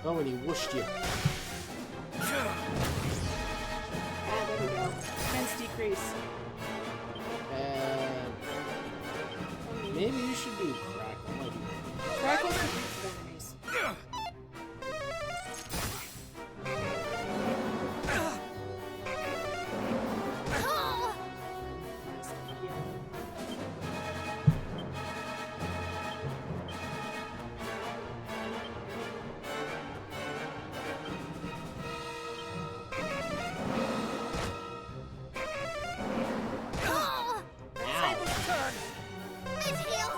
Oh, and he whooshed you. Ah, there we go. Defense decrease. And maybe you should do crackle. Might be- Crackles for groups of enemies. Oh! Oh! Ow. Let's heal.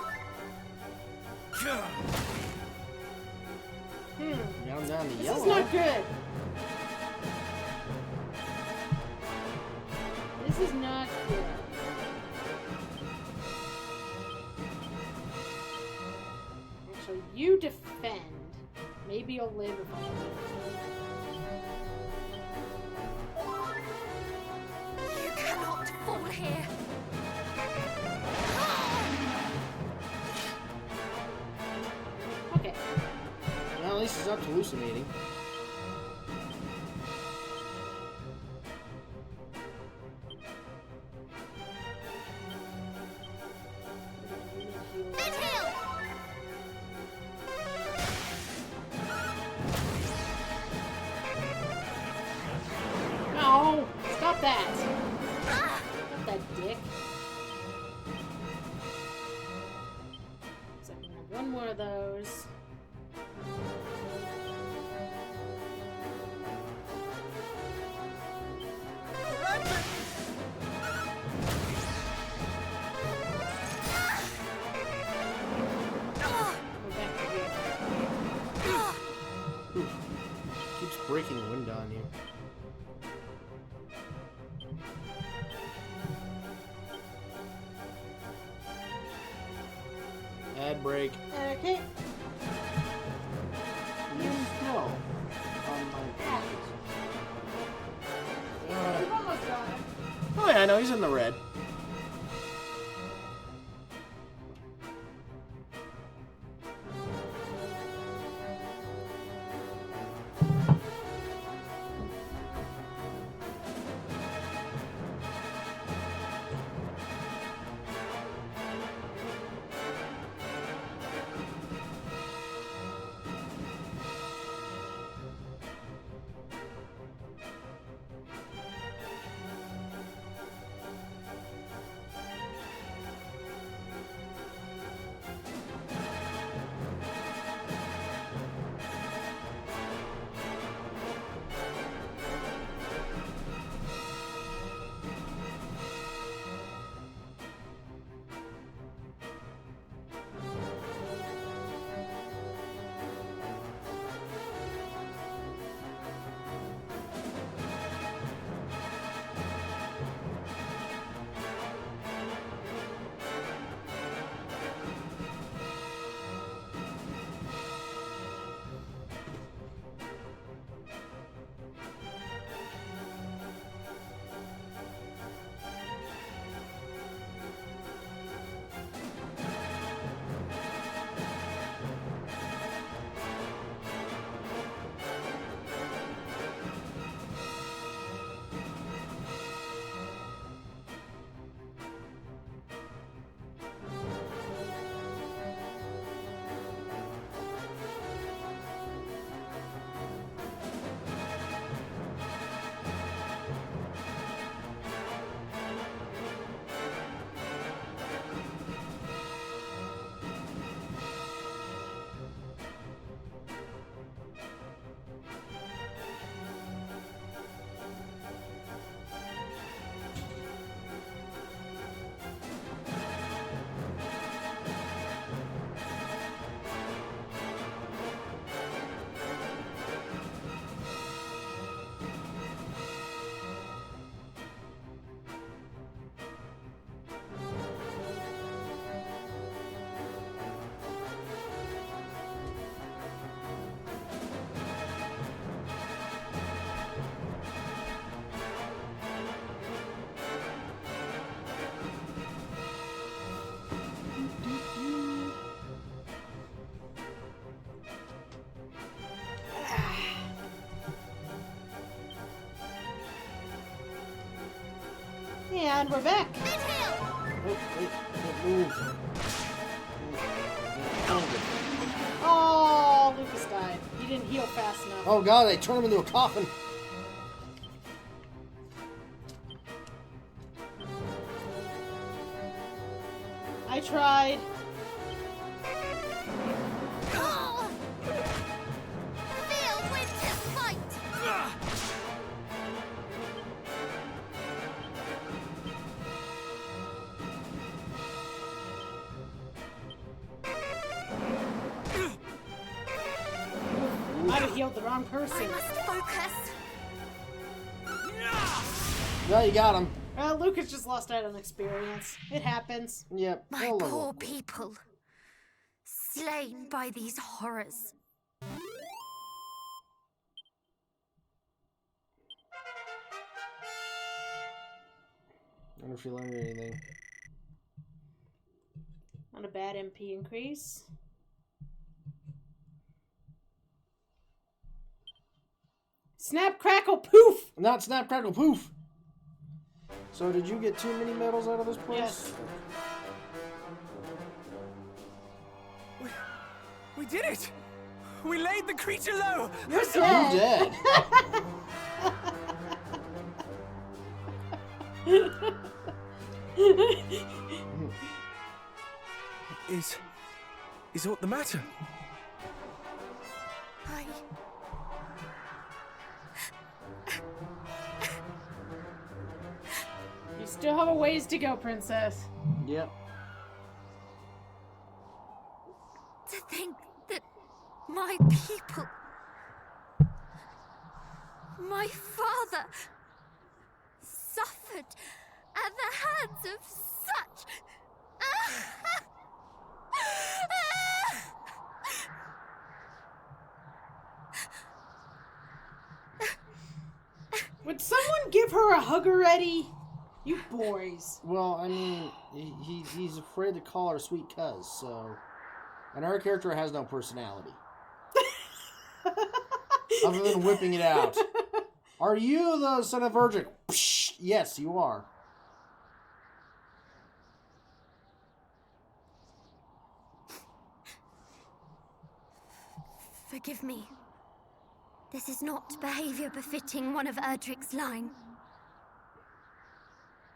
Hmm. Now I'm down to This yellow. is not good. This is not good. Actually, you defend. Maybe you'll live if I live. You cannot fall here. Okay. Well, at least he's not hallucinating. Let's heal. No! Stop that! Ah! Stop that dick. So I'm gonna have one more of those. Ah! Go back to here. Ah! Keeps breaking the window on you. Ad break. Okay. You still on my package. We've almost got him. Oh yeah, I know he's in the red. And we're back. Move. Oh, Lucas died. He didn't heal fast enough. Oh god, they turned him into a coffin. I tried. Oh! Feel Winter's fight! Might have healed the wrong person. I must focus. Yeah, you got him. Well, Lucas just lost out on experience. It happens. Yep. My they'll level poor up. people, slain by these horrors. I wonder if you learned anything. Not a bad MP increase. Snap, crackle, poof! Not snap, crackle, poof! So did you get too many medals out of this place? Yes. We did it! We laid the creature low! You're You dead. dead. Is aught the matter? You still have a ways to go, Princess. Yep. To think that my people, my father, suffered at the hands of such. Would someone give her a hug already? You boys. Well, I mean, he's afraid to call her sweet cuz, so... And our character has no personality. Other than whipping it out. Are you the son of Virgin? Psh, yes, you are. Forgive me. This is not behavior befitting one of Erdrick's line.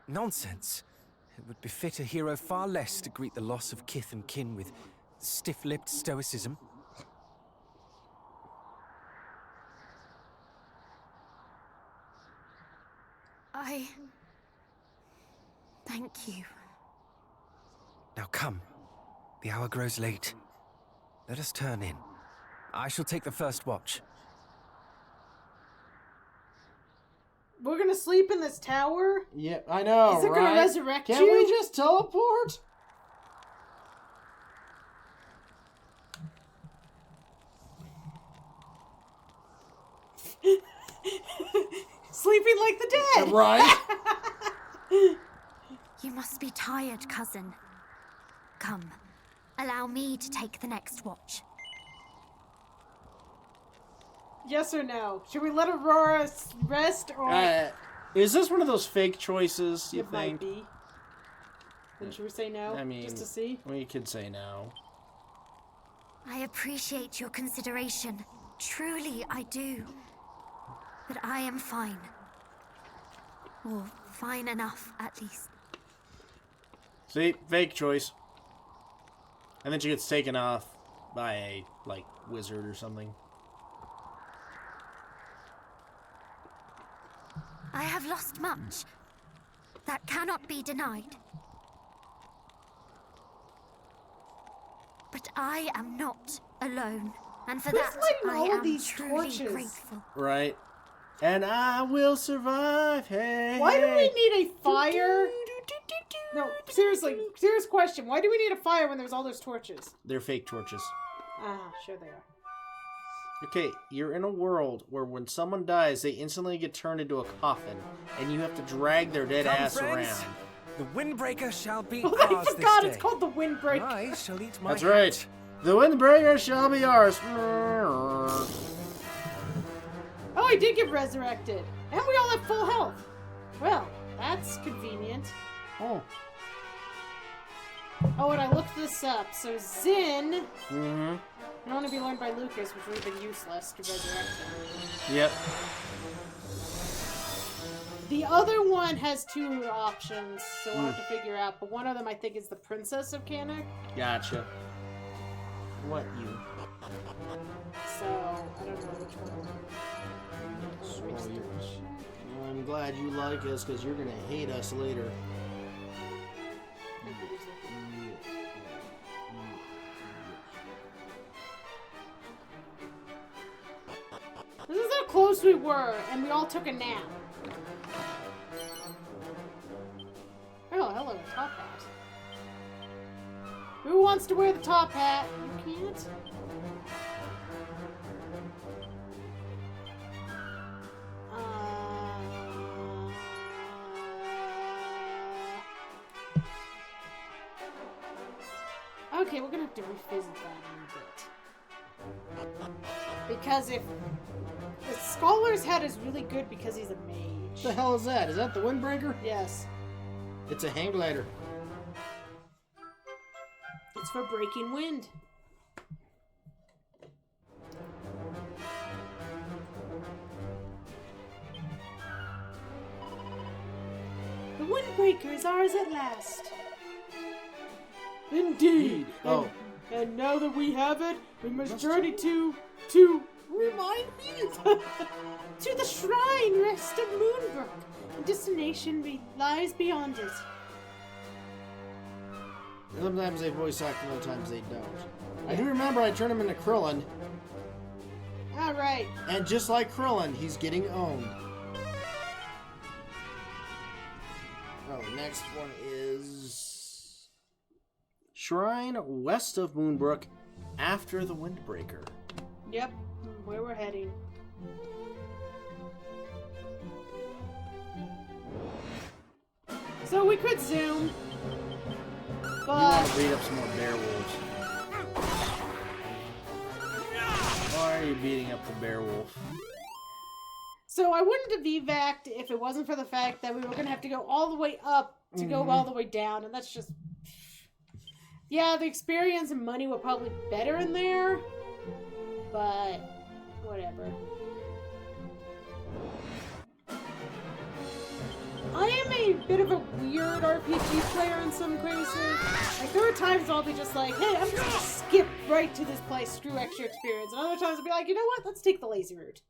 Nonsense. It would befit a hero far less to greet the loss of kith and kin with stiff-lipped stoicism. Thank you. Now come. The hour grows late. Let us turn in. I shall take the first watch. We're gonna sleep in this tower? Yep, I know, Is it right? gonna resurrect Can't you? we just teleport? Sleeping like the dead! Right? You must be tired, cousin. Come, allow me to take the next watch. Yes or no? Should we let Aurora rest or... Is this one of those fake choices, you it might think? be. Then should we say no? I mean, just to see? we could say no. I appreciate your consideration. Truly, I do. But I am fine. Or fine enough, at least. See? Fake choice. And then she gets taken off by a, like, wizard or something. I have lost much. That cannot be denied. But I am not alone. And for Who's that, lighting I all of am these truly torches? grateful. Right. And I will survive. Hey. Why do we hey. need a fire? No, seriously, serious question. Why do we need a fire when there's all those torches? They're fake torches. Ah, sure they are. Okay, you're in a world where when someone dies, they instantly get turned into a coffin, and you have to drag their dead Come, ass friends. around. The Windbreaker shall be Oh, I ours forgot this it's day. called the Windbreak. I shall eat my That's hat. right. The Windbreaker shall be ours. Oh, he did get resurrected. And we all have full health. Well, That's convenient. Oh. Oh, and I looked this up. So Zin Mm-hmm. can only be learned by Lucas, which would have been useless to resurrect him. Yep. The other one has 2 options, so we'll have to figure out. But one of them, I think, is the Princess of Kanak. Gotcha. What you? So, I don't know which one. Well, I'm glad you like us because you're gonna hate us later. This is how close we were, and we all took a nap. Oh, hello, top hat. Who wants to wear the top hat? You can't? Okay, we're gonna have to revisit that in a bit. Because if the Scholar's hat is really good because he's a mage. What the hell is that? Is that the Windbreaker? Yes. It's a hang glider. It's for breaking wind. The Windbreaker is ours at last. Indeed. Oh. And now that we have it, we must journey to remind me to the shrine rest of Moonbrook. The destination lies beyond it. Sometimes they voice act, and other times they don't. I do remember I turned him into Krillin, All right. and just like Krillin, he's getting owned. Oh, the next one is Shrine west of Moonbrook after the Windbreaker. Yep. Where we're heading. So we could zoom, You want but to beat up some more bear wolves. Why are you beating up the bear wolf? so I wouldn't have evac'd if it wasn't for the fact that we were gonna have to go all the way up to go all the way down, and that's just yeah. The experience and money were probably better in there, but whatever. I am a bit of a weird RPG player in some cases. Like, there are times I'll be just like, hey, I'm just gonna skip right to this place, screw extra experience. And other times I'll be like, you know what, let's take the lazy route.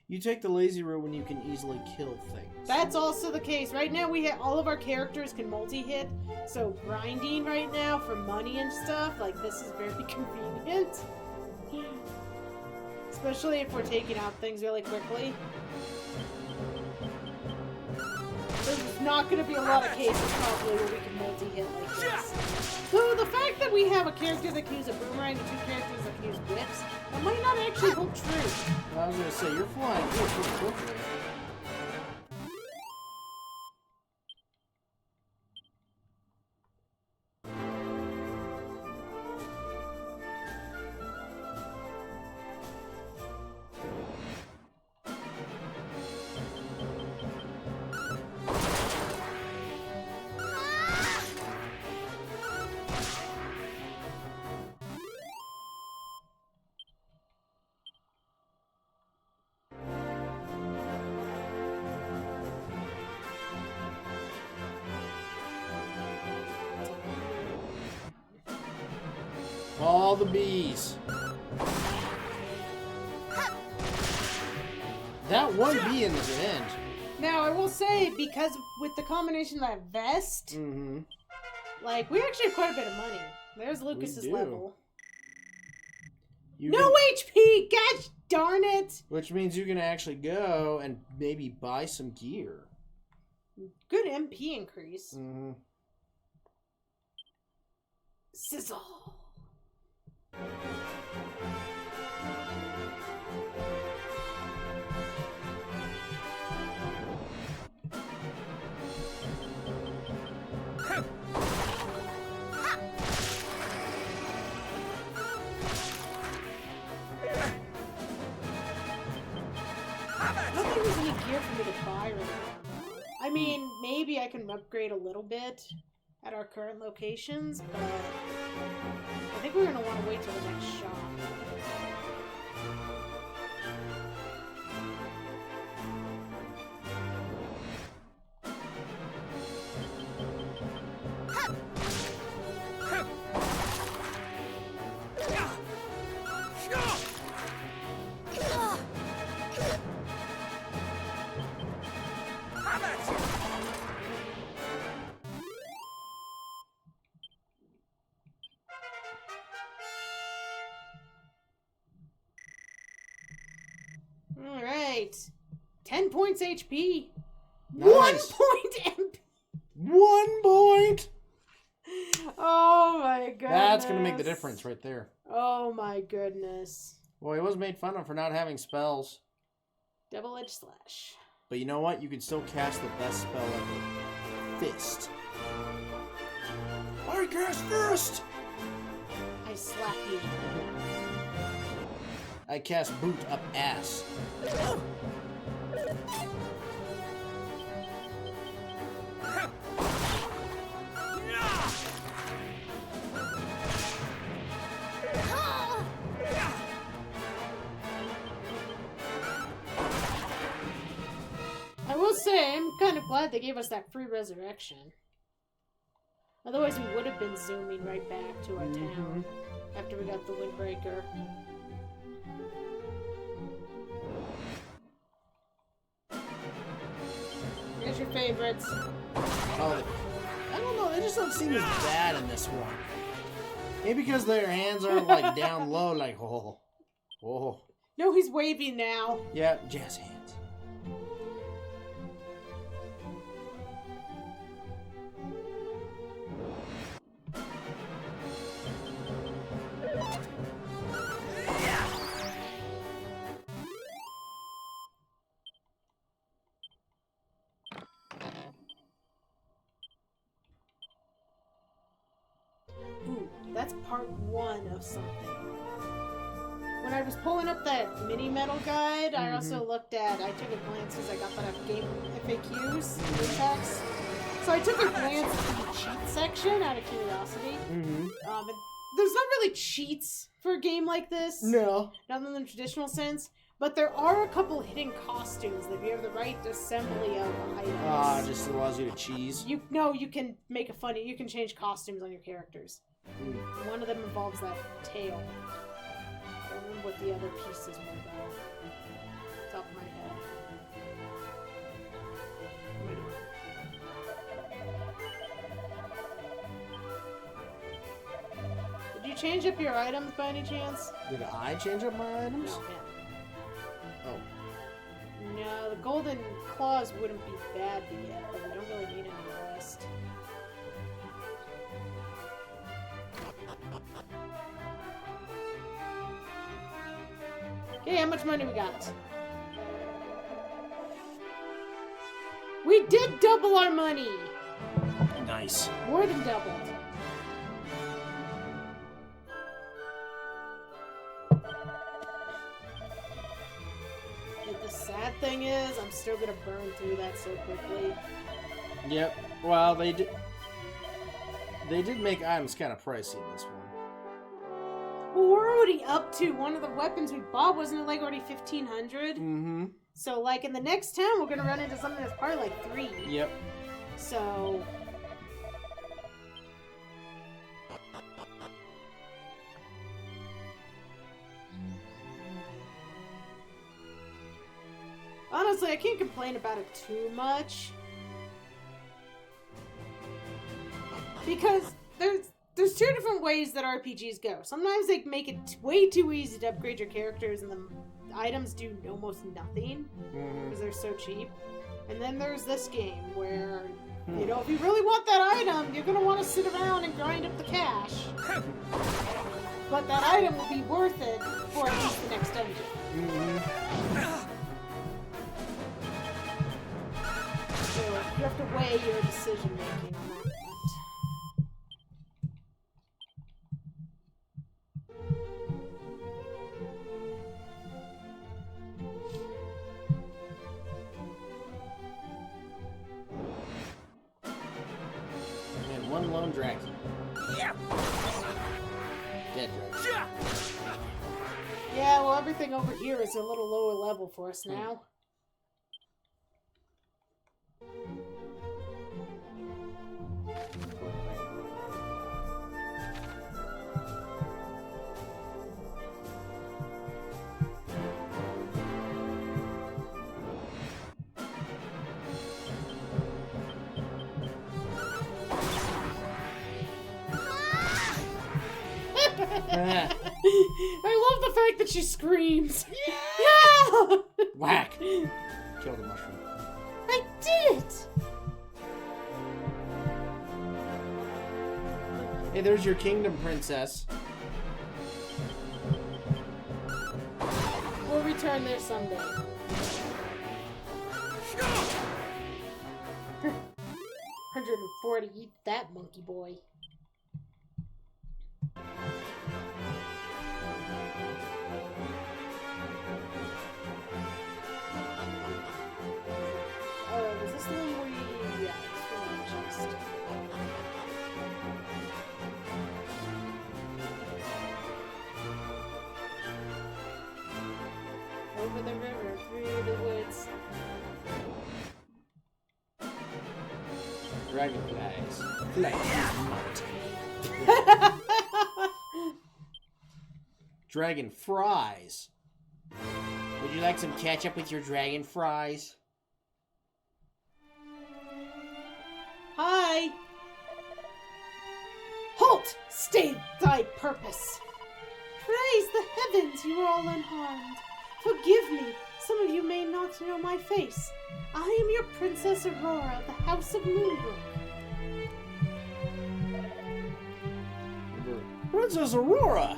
You take the lazy route when you can easily kill things. That's also the case. Right now, we all of our characters can multi-hit, so grinding right now for money and stuff, like, this is very convenient. Especially if we're taking out things really quickly. There's not going to be a lot of cases probably where we can multi-hit like this. So the fact that we have a character that can use a boomerang and 2 characters that can use whips, that might not actually hold true. I was gonna say, you're flying good pretty quickly. All the bees. That one bee in the end. Now, I will say, because with the combination of that vest, Mm-hmm. like, we actually have quite a bit of money. There's Lucas's do. level. You No can- HP! Gosh darn it! Which means you can actually go and maybe buy some gear. Good MP increase. Mm-hmm. Sizzle. I don't think there's any gear for me to buy right now. I mean, maybe I can upgrade a little bit at our current locations, but I think we're gonna want to wait till the next shop. Alright. 10 points HP. Nice. 1 point MP. 1 point! Oh my goodness. That's gonna make the difference right there. Oh my goodness. Well, he was made fun of for not having spells. Double-edged slash. But you know what? You can still cast the best spell ever. Fist. I cast Fist! I slap you. I cast Boot up ass. I will say, I'm kind of glad they gave us that free resurrection. Otherwise, we would have been zooming right back to our town after we got the Windbreaker. Here's your favorites. Oh, I don't know. They just don't seem as bad in this one. Maybe because their hands aren't like down low, like oh. No, he's waving now. Yeah, jazz hands. Ooh, that's part 1 of something. When I was pulling up that mini metal guide, I also looked at, I took a glance as I got that up game FAQs, game text. So I took a glance at the cheat section out of curiosity. And there's not really cheats for a game like this. No. Not in the traditional sense. But there are a couple hidden costumes that if you have the right assembly of items. Just allows you to cheese. You can make you can change costumes on your characters. One of them involves that tail. I don't remember what the other pieces were though. Top of my head. Did you change up your items by any chance? Did I change up my items? No, man. Oh. No, the golden claws wouldn't be bad to get, but we don't really need any of the rest. Okay, how much money we got? We did double our money! Nice. More than doubled. And the sad thing is, I'm still gonna burn through that so quickly. Yep. Well, they did make items kind of pricey in this one. Well, we're already up to one of the weapons we bought. Wasn't it like already 1,500? Mm-hmm. So, like, in the next town, we're gonna run into something that's probably like 3. Yep. So... honestly, I can't complain about it too much. Because there's 2 different ways that RPGs go. Sometimes they make it way too easy to upgrade your characters and the items do almost nothing because they're so cheap. And then there's this game where, you know, if you really want that item, you're going to want to sit around and grind up the cash. But that item will be worth it for at least the next dungeon. So you have to weigh your decision making on that front. everything over here is a little lower level for us now. I love the fact that she screams. Yeah! Whack! Kill the mushroom. I did it! Hey, there's your kingdom, princess. We'll return there someday. 140, eat that, monkey boy. Oh, was this the one where you... Yeah, it's the one chest. Over the river, through the woods. Dragonflies. Dragon fries. Would you like some ketchup with your dragon fries? Hi! Halt! Stay thy purpose! Praise the heavens, you are all unharmed. Forgive me, some of you may not know my face. I am your Princess Aurora of the House of Moonbrook. Princess Aurora!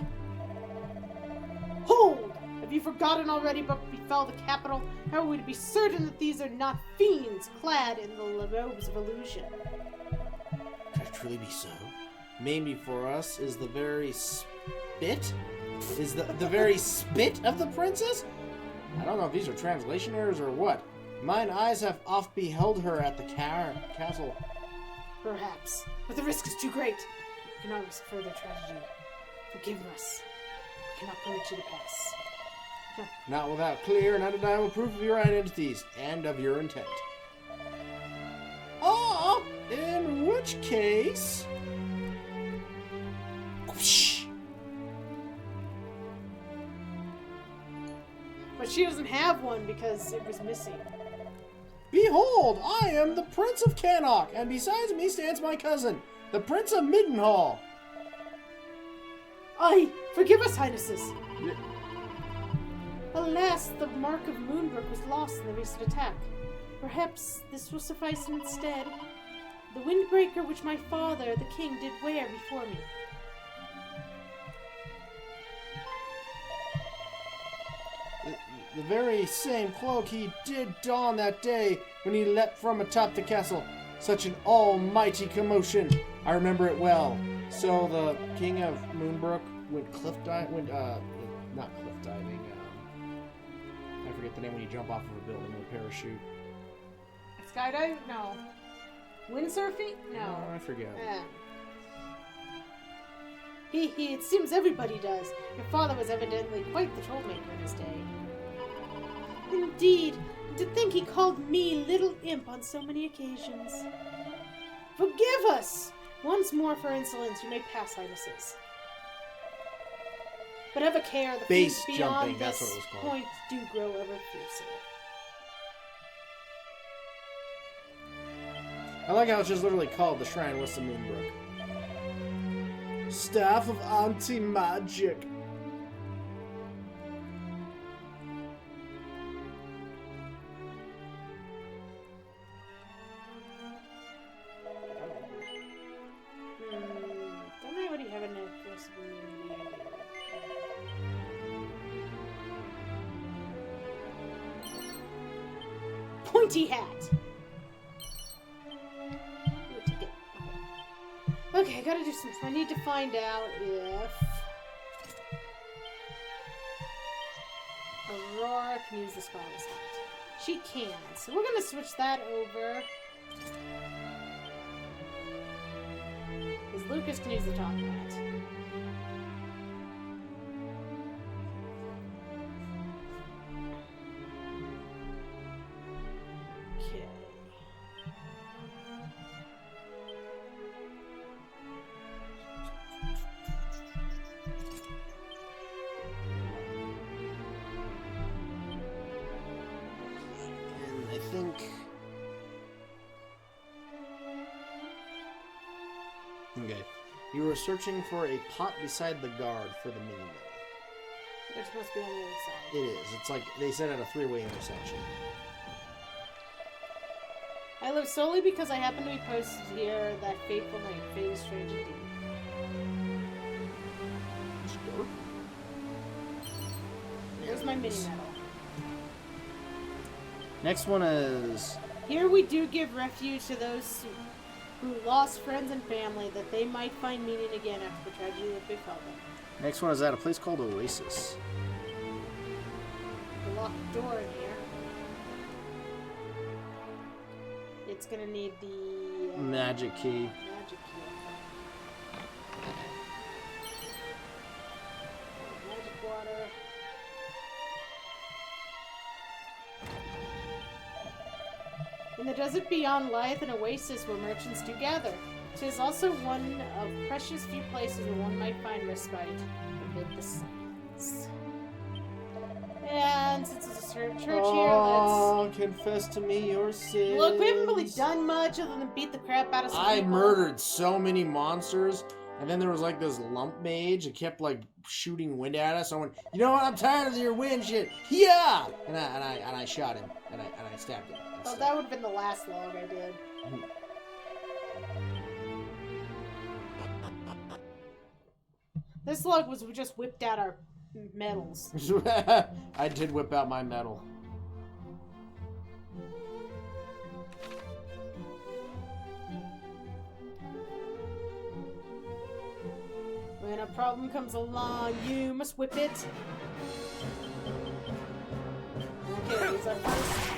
Hold! Have you forgotten already what befell the capital? How are we to be certain that these are not fiends clad in the robes of illusion? Could it truly be so? Named before us is the very spit? Is the very spit of the princess? I don't know if these are translation errors or what. Mine eyes have oft beheld her at the castle. Perhaps, but the risk is too great. We cannot risk further tragedy. Forgive us. We cannot permit you to pass. Not without clear and undeniable proof of your identities and of your intent. In which case... Whoosh. But she doesn't have one because it was missing. Behold, I am the Prince of Cannock, and besides me stands my cousin, the Prince of Middenhall. Aye, forgive us, Highnesses. Alas, the mark of Moonbrook was lost in the recent attack. Perhaps this will suffice instead. The windbreaker which my father, the king, did wear before me. The very same cloak he did don that day when he leapt from atop the castle. Such an almighty commotion. I remember it well. So the king of Moonbrook went not cliff diving. I forget the name when you jump off of a building with a parachute. Skydive? No. Windsurfing? No. I forget. It seems everybody does. Your father was evidently quite the troublemaker in his day. Indeed, to think he called me little imp on so many occasions. Forgive us! Once more for insolence, you may pass, Highnesses. But have a care, the Base fiends jumping, beyond that's this what it was called. point do grow ever fiercer. I like how it's just literally called the Shrine West of Moonbrook. Staff of Anti-Magic. Don't I already have a necklace of immunity? Pointy hat! Okay, I gotta do some. I need to find out if Aurora can use the Spider's hat. She can, so we're gonna switch that over. Because Lucas can use the top hat. think... Okay. You were searching for a pot beside the guard for the mini medal. They're supposed to be on the other side. It is. It's like they said at a three-way intersection. I live solely because I happen to be posted here that fateful night. Fate is strange indeed. Sure. There's my mini medal. Next one is... Here we do give refuge to those who lost friends and family, that they might find meaning again after the tragedy that befell them. Next one is at a place called Oasis. The locked door in here. It's gonna need the... Magic key. Magic key. Magic water. In the desert beyond lieth an oasis where merchants do gather. 'Tis also one of precious few places where one might find respite amid the silence. And since it's a church here, let's... confess to me your sins. Look, we haven't really done much other than beat the crap out of some I people. murdered so many monsters, and then there was like this lump mage that kept like shooting wind at us. I went, you know what? I'm tired of your wind shit. Yeah, and I shot him, and I stabbed him. Oh, that would have been the last log I did. This log was we just whipped out our medals. I did whip out my medal. When a problem comes along, you must whip it. Okay, these are first.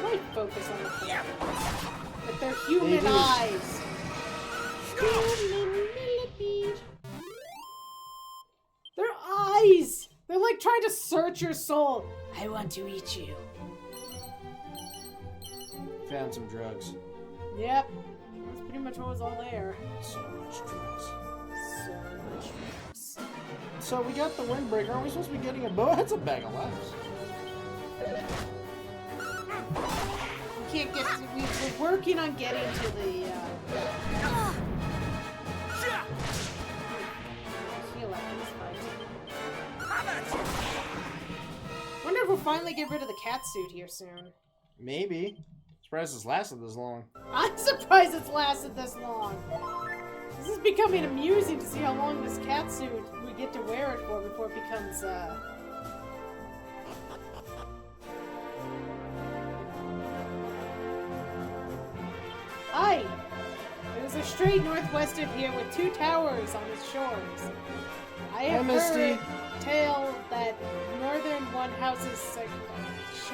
Might focus on the flowers. But they're human eyes. Human millipede. Their eyes! They're like trying to search your soul. I want to eat you. Found some drugs. Yep. That's pretty much what was all there. So much drugs. So much drugs. So we got the windbreaker. Are we supposed to be getting a bow? That's a bag of laughs. We can't get to, we're working on getting to the, heal after this fight. Wonder if we'll finally get rid of the cat suit here soon. Maybe. Surprised it's lasted this long. I'm surprised it's lasted this long. This is becoming amusing to see how long this cat suit we get to wear it for before it becomes, Hi! There's a strait northwest of here with 2 towers on its shores. I have heard tale that northern one houses...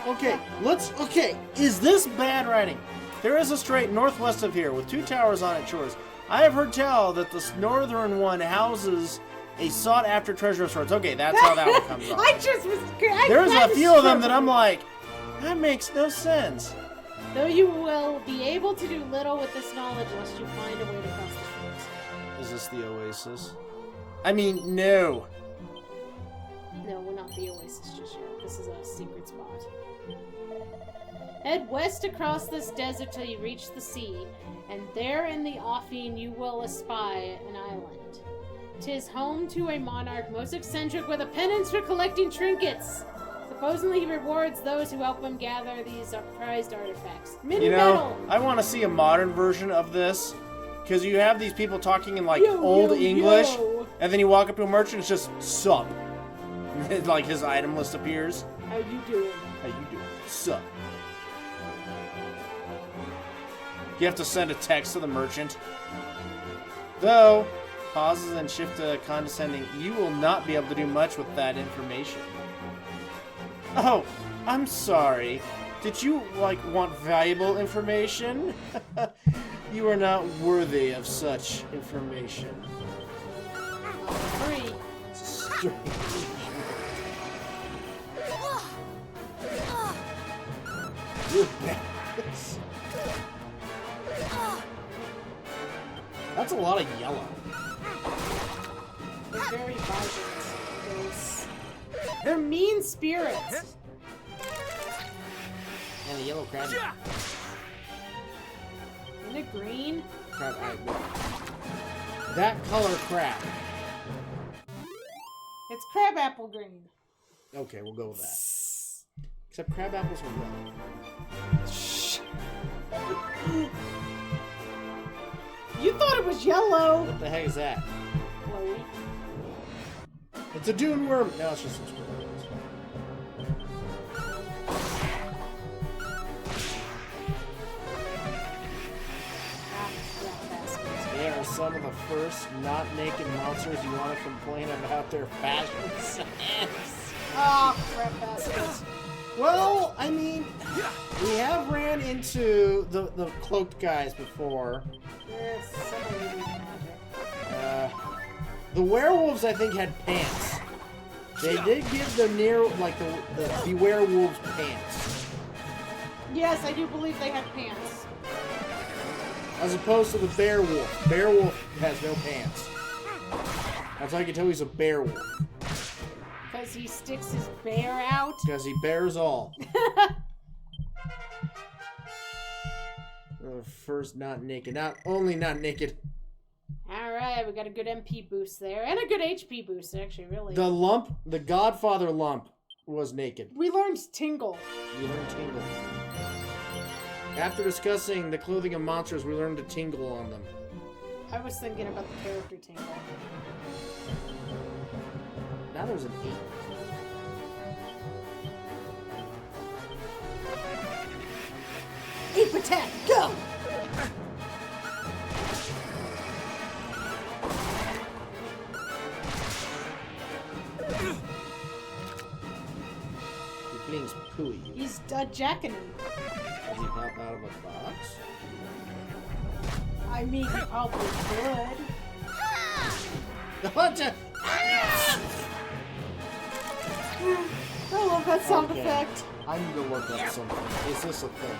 Okay, okay, is this bad writing? There is a strait northwest of here with 2 towers on its shores. I have heard tell that this northern one houses a sought-after treasure of sorts. Okay, that's how that one comes off. I just was... There's a few of them that I'm like, that makes no sense. Though you will be able to do little with this knowledge unless you find a way to cross the streets. Is this the Oasis? I mean, no. No, we're not the Oasis just yet. This is a secret spot. Head west across this desert till you reach the sea, and there in the offing you will espy an island. 'Tis home to a monarch most eccentric with a penance for collecting trinkets. Supposedly he rewards those who help him gather these prized artifacts. You know, I want to see a modern version of this, because you have these people talking in like old English, and then you walk up to a merchant, it's just sup. Like his item list appears. How you doing? How you doing? Sup. You have to send a text to the merchant. Though, pauses and shift to condescending, you will not be able to do much with that information. Oh, I'm sorry. Did you, like, want valuable information? You are not worthy of such information. Free. Strange. That's a lot of yellow. They're very vibrant. They're mean spirits. And a yellow crab. Isn't it green? Crab. That color crab. It's crabapple green. Okay, we'll go with that. Except crab apples are yellow. You thought it was yellow. What the heck is that? Chloe. It's a dune worm. No, it's just some squirrels. They are some of the first not naked monsters you want to complain about their fashion sense. Oh, crap baskets. Well, I mean, we have ran into the cloaked guys before. Yes, somebody needs magic. The werewolves, I think, had pants. They did give the the werewolves pants. Yes, I do believe they had pants. As opposed to the bear wolf. Bear wolf has no pants. That's how you can tell he's a bear wolf. Because he sticks his bear out. Because he bears all. First not naked. Not only not naked. Alright, we got a good MP boost there. And a good HP boost, actually, really. The Godfather lump was naked. We learned Tingle. We learned tingle. After discussing the clothing of monsters, we learned to tingle on them. I was thinking about the character Tingle. Now there's an 8. Ape attack, go! He flings pooey. He's jacking him. Does he pop out of a box? I mean, he probably could. What the? I love that sound Okay. effect. I need to look up something. Is this a thing?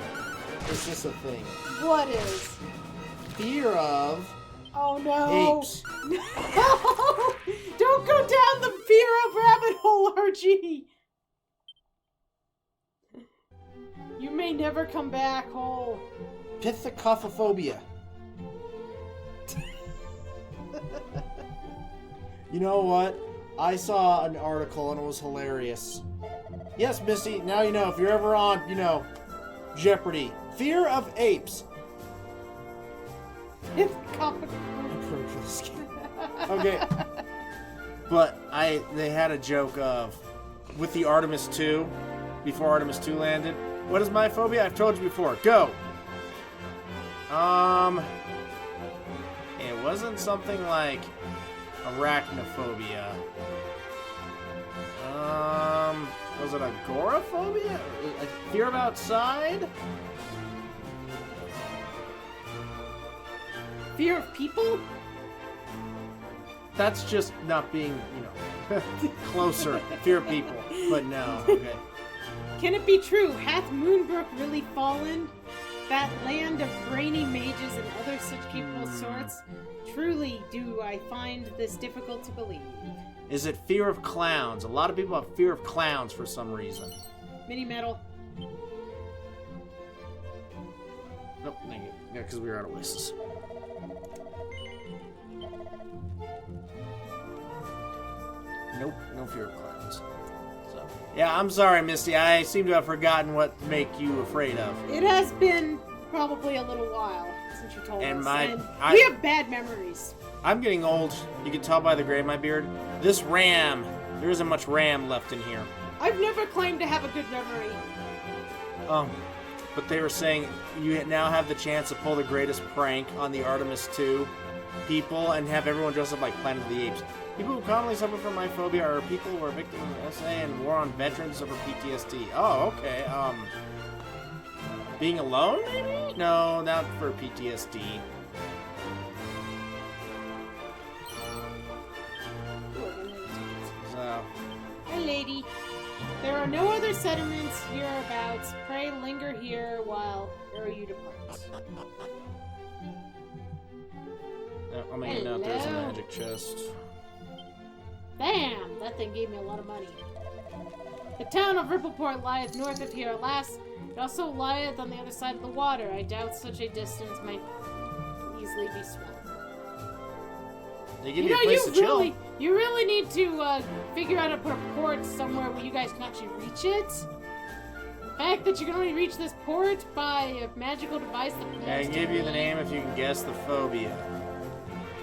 Is this a thing? What is? Fear of Oh no! apes. No! Don't go down the fear of rabbit hole, RG! You may never come back whole. Pithecophobia. You know what? I saw an article and it was hilarious. Yes, Misty, now you know. If you're ever on, Jeopardy. Fear of apes. It's comic. I'm pretty for this game. Okay. But they had a joke of, with the Artemis 2, before Artemis 2 landed, what is my phobia? I've told you before. Go! It wasn't something like arachnophobia. Was it agoraphobia? Fear of outside? Fear of people? That's just not being, closer. Fear of people. But no, okay. Can it be true? Hath Moonbrook really fallen? That land of brainy mages and other such capable sorts? Truly do I find this difficult to believe. Is it fear of clowns? A lot of people have fear of clowns for some reason. Mini metal. Nope, thank you. Yeah, because we were out of Oasis. Nope, no fear of clowns. So, yeah, I'm sorry, Misty. I seem to have forgotten what to make you afraid of. It has been probably a little while since you told And us. I- we have bad memories. I'm getting old. You can tell by the gray in my beard. This RAM, there isn't much RAM left in here. I've never claimed to have a good memory. But they were saying you now have the chance to pull the greatest prank on the Artemis 2 people and have everyone dress up like Planet of the Apes. People who commonly suffer from my phobia are people who are victims of SA and war on veterans suffer PTSD. Oh, okay. Being alone, maybe? No, not for PTSD. So, Hi, lady. There are no other settlements hereabouts. Pray linger here while ere you depart. no, I'll make a note there's a Hello. magic chest. Bam! That thing gave me a lot of money. The town of Rippleport lieth north of here. Alas, it also lieth on the other side of the water. I doubt such a distance might easily be swum. They give you a place to chill. You really need to figure out how to put a port somewhere where you guys can actually reach it. The fact that you can only reach this port by a magical device that I can give you the name if you can guess the phobia.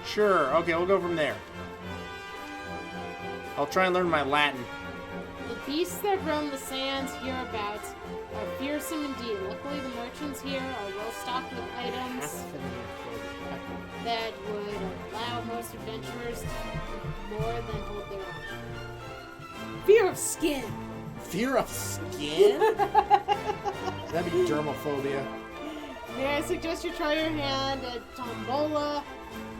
Sure, okay, we'll go from there. I'll try and learn my Latin. The beasts that roam the sands hereabouts are fearsome indeed. Luckily, the merchants here are well stocked with items that would allow most adventurers to more than hold their own. Fear of skin. Fear of skin? That'd be dermophobia. May I suggest you try your hand at Tombola?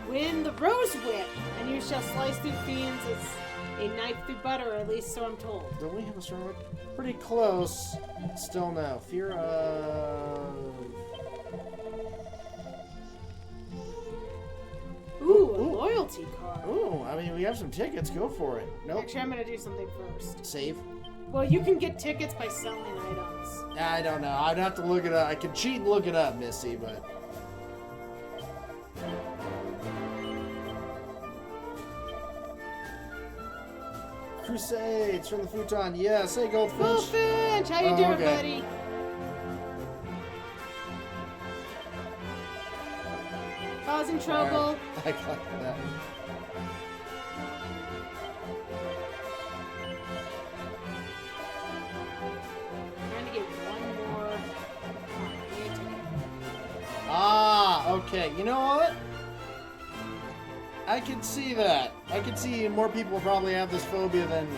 Win the Rose Whip, and you shall slice through fiends as a knife through butter, or at least so I'm told. Don't we have a certain pretty close? Still no. Fear of... Ooh, a loyalty card. Ooh, I mean, we have some tickets. Go for it. Nope. Actually, I'm gonna do something first. Save. Well, you can get tickets by selling items. I don't know. I'd have to look it up. I could cheat and look it up, Missy, but... Crusades from the Futon. Yes, hey, Goldfinch. Goldfinch, how you doing, okay. buddy? Causing trouble. I like that. Trying to get one more. Ah, okay. You know what? I can see that. I can see more people probably have this phobia than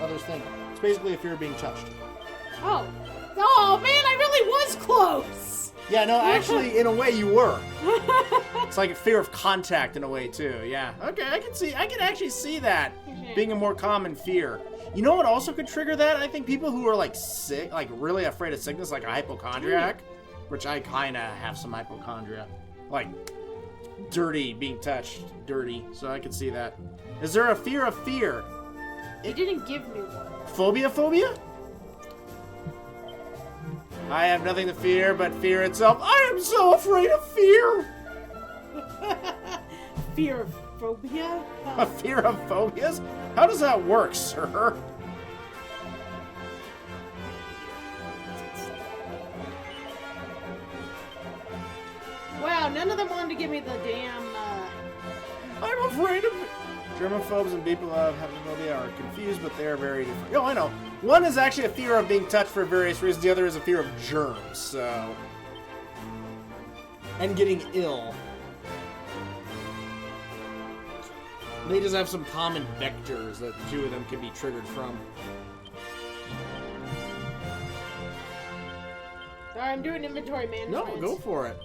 others think. It's basically a fear of being touched. Oh. Oh, man, I really was close. Yeah, no, actually, in a way, you were. It's like a fear of contact in a way too, yeah. Okay, I can actually see that being a more common fear. You know what also could trigger that? I think people who are like sick, like really afraid of sickness, like a hypochondriac, which I kind of have some hypochondria. Like, dirty, being touched, dirty, so I can see that. Is there a fear of fear? You didn't give me one. Phobia? I have nothing to fear but fear itself. I am so afraid of fear! Fear of phobia? A fear of phobias? How does that work, sir? Wow, none of them wanted to give me the damn, I'm afraid of it. Germophobes and people who have hepatophobia are confused, but they are very different. Oh, I know. One is actually a fear of being touched for various reasons. The other is a fear of germs, so... And getting ill. They just have some common vectors that the two of them can be triggered from. Sorry, I'm doing inventory management. No, go for it.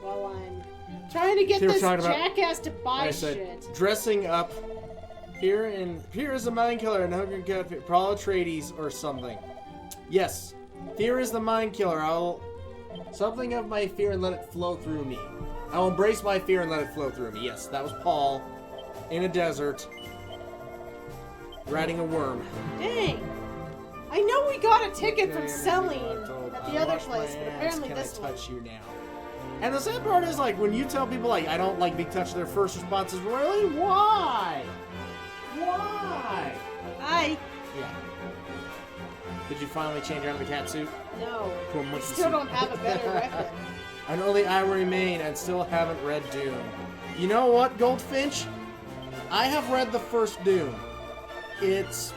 While I'm trying to get They were this talking about- jackass to buy I said, shit. dressing up. Here is the mind killer and Hungry Cat, Paul Atreides or something. Yes, fear is the mind killer. I'll something of my fear and let it flow through me. I'll embrace my fear and let it flow through me. Yes, that was Paul in a desert riding a worm. Dang. I know we got a ticket from Okay, selling I'm told, at I the other wash my place, but hands, apparently can this I one. touch you now? And the sad part is, like, when you tell people, like, I don't like being touched, their first response is, really? Why? Why? Hi. Yeah. Did you finally change out of the cat suit? No. To a I monkey still suit? don't have a better weapon. And only I remain and still haven't read Dune. You know what, Goldfinch? I have read the first Dune. It's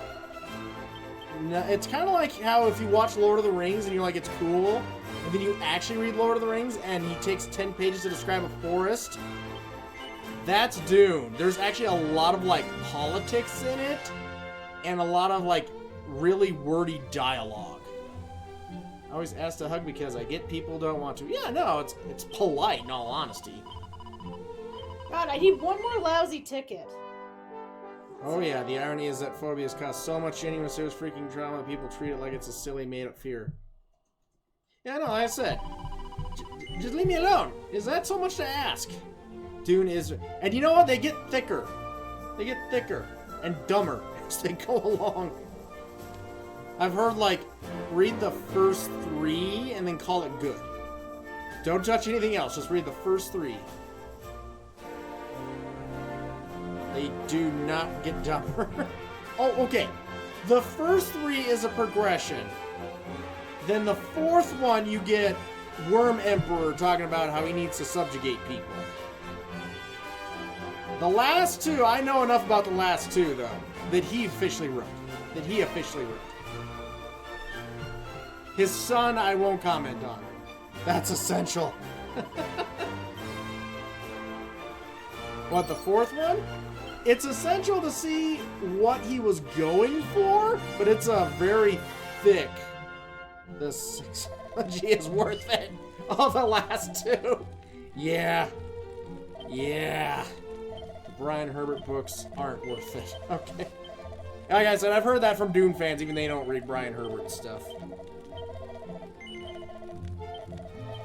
kind of like how if you watch Lord of the Rings and you're like, it's cool, and then you actually read Lord of the Rings and he takes 10 pages to describe a forest. That's Dune. There's actually a lot of, like, politics in it and a lot of, like, really wordy dialogue. I always ask to hug because I get people don't want to. Yeah, no, it's polite in all honesty. God, I need one more lousy ticket. Oh yeah, the irony is that phobias cause so much genuine serious freaking trauma that people treat it like it's a silly made-up fear. Yeah, no, like I said, just leave me alone. Is that so much to ask? Dune is... And you know what? They get thicker. They get thicker and dumber as they go along. I've heard, like, read the first 3 and then call it good. Don't touch anything else. Just read the first 3. They do not get dumber. Oh, okay. The first 3 is a progression. Then the 4th one, you get Worm Emperor talking about how he needs to subjugate people. The last 2, I know enough about the last 2, though, that he officially wrote. His son, I won't comment on. That's essential. What, the 4th one? It's essential to see what he was going for, but it's a very thick... The Trilogy is worth it. Oh, the last 2. Yeah. Yeah. The Brian Herbert books aren't worth it. Okay. Like I said, I've heard that from Dune fans, even they don't read Brian Herbert stuff.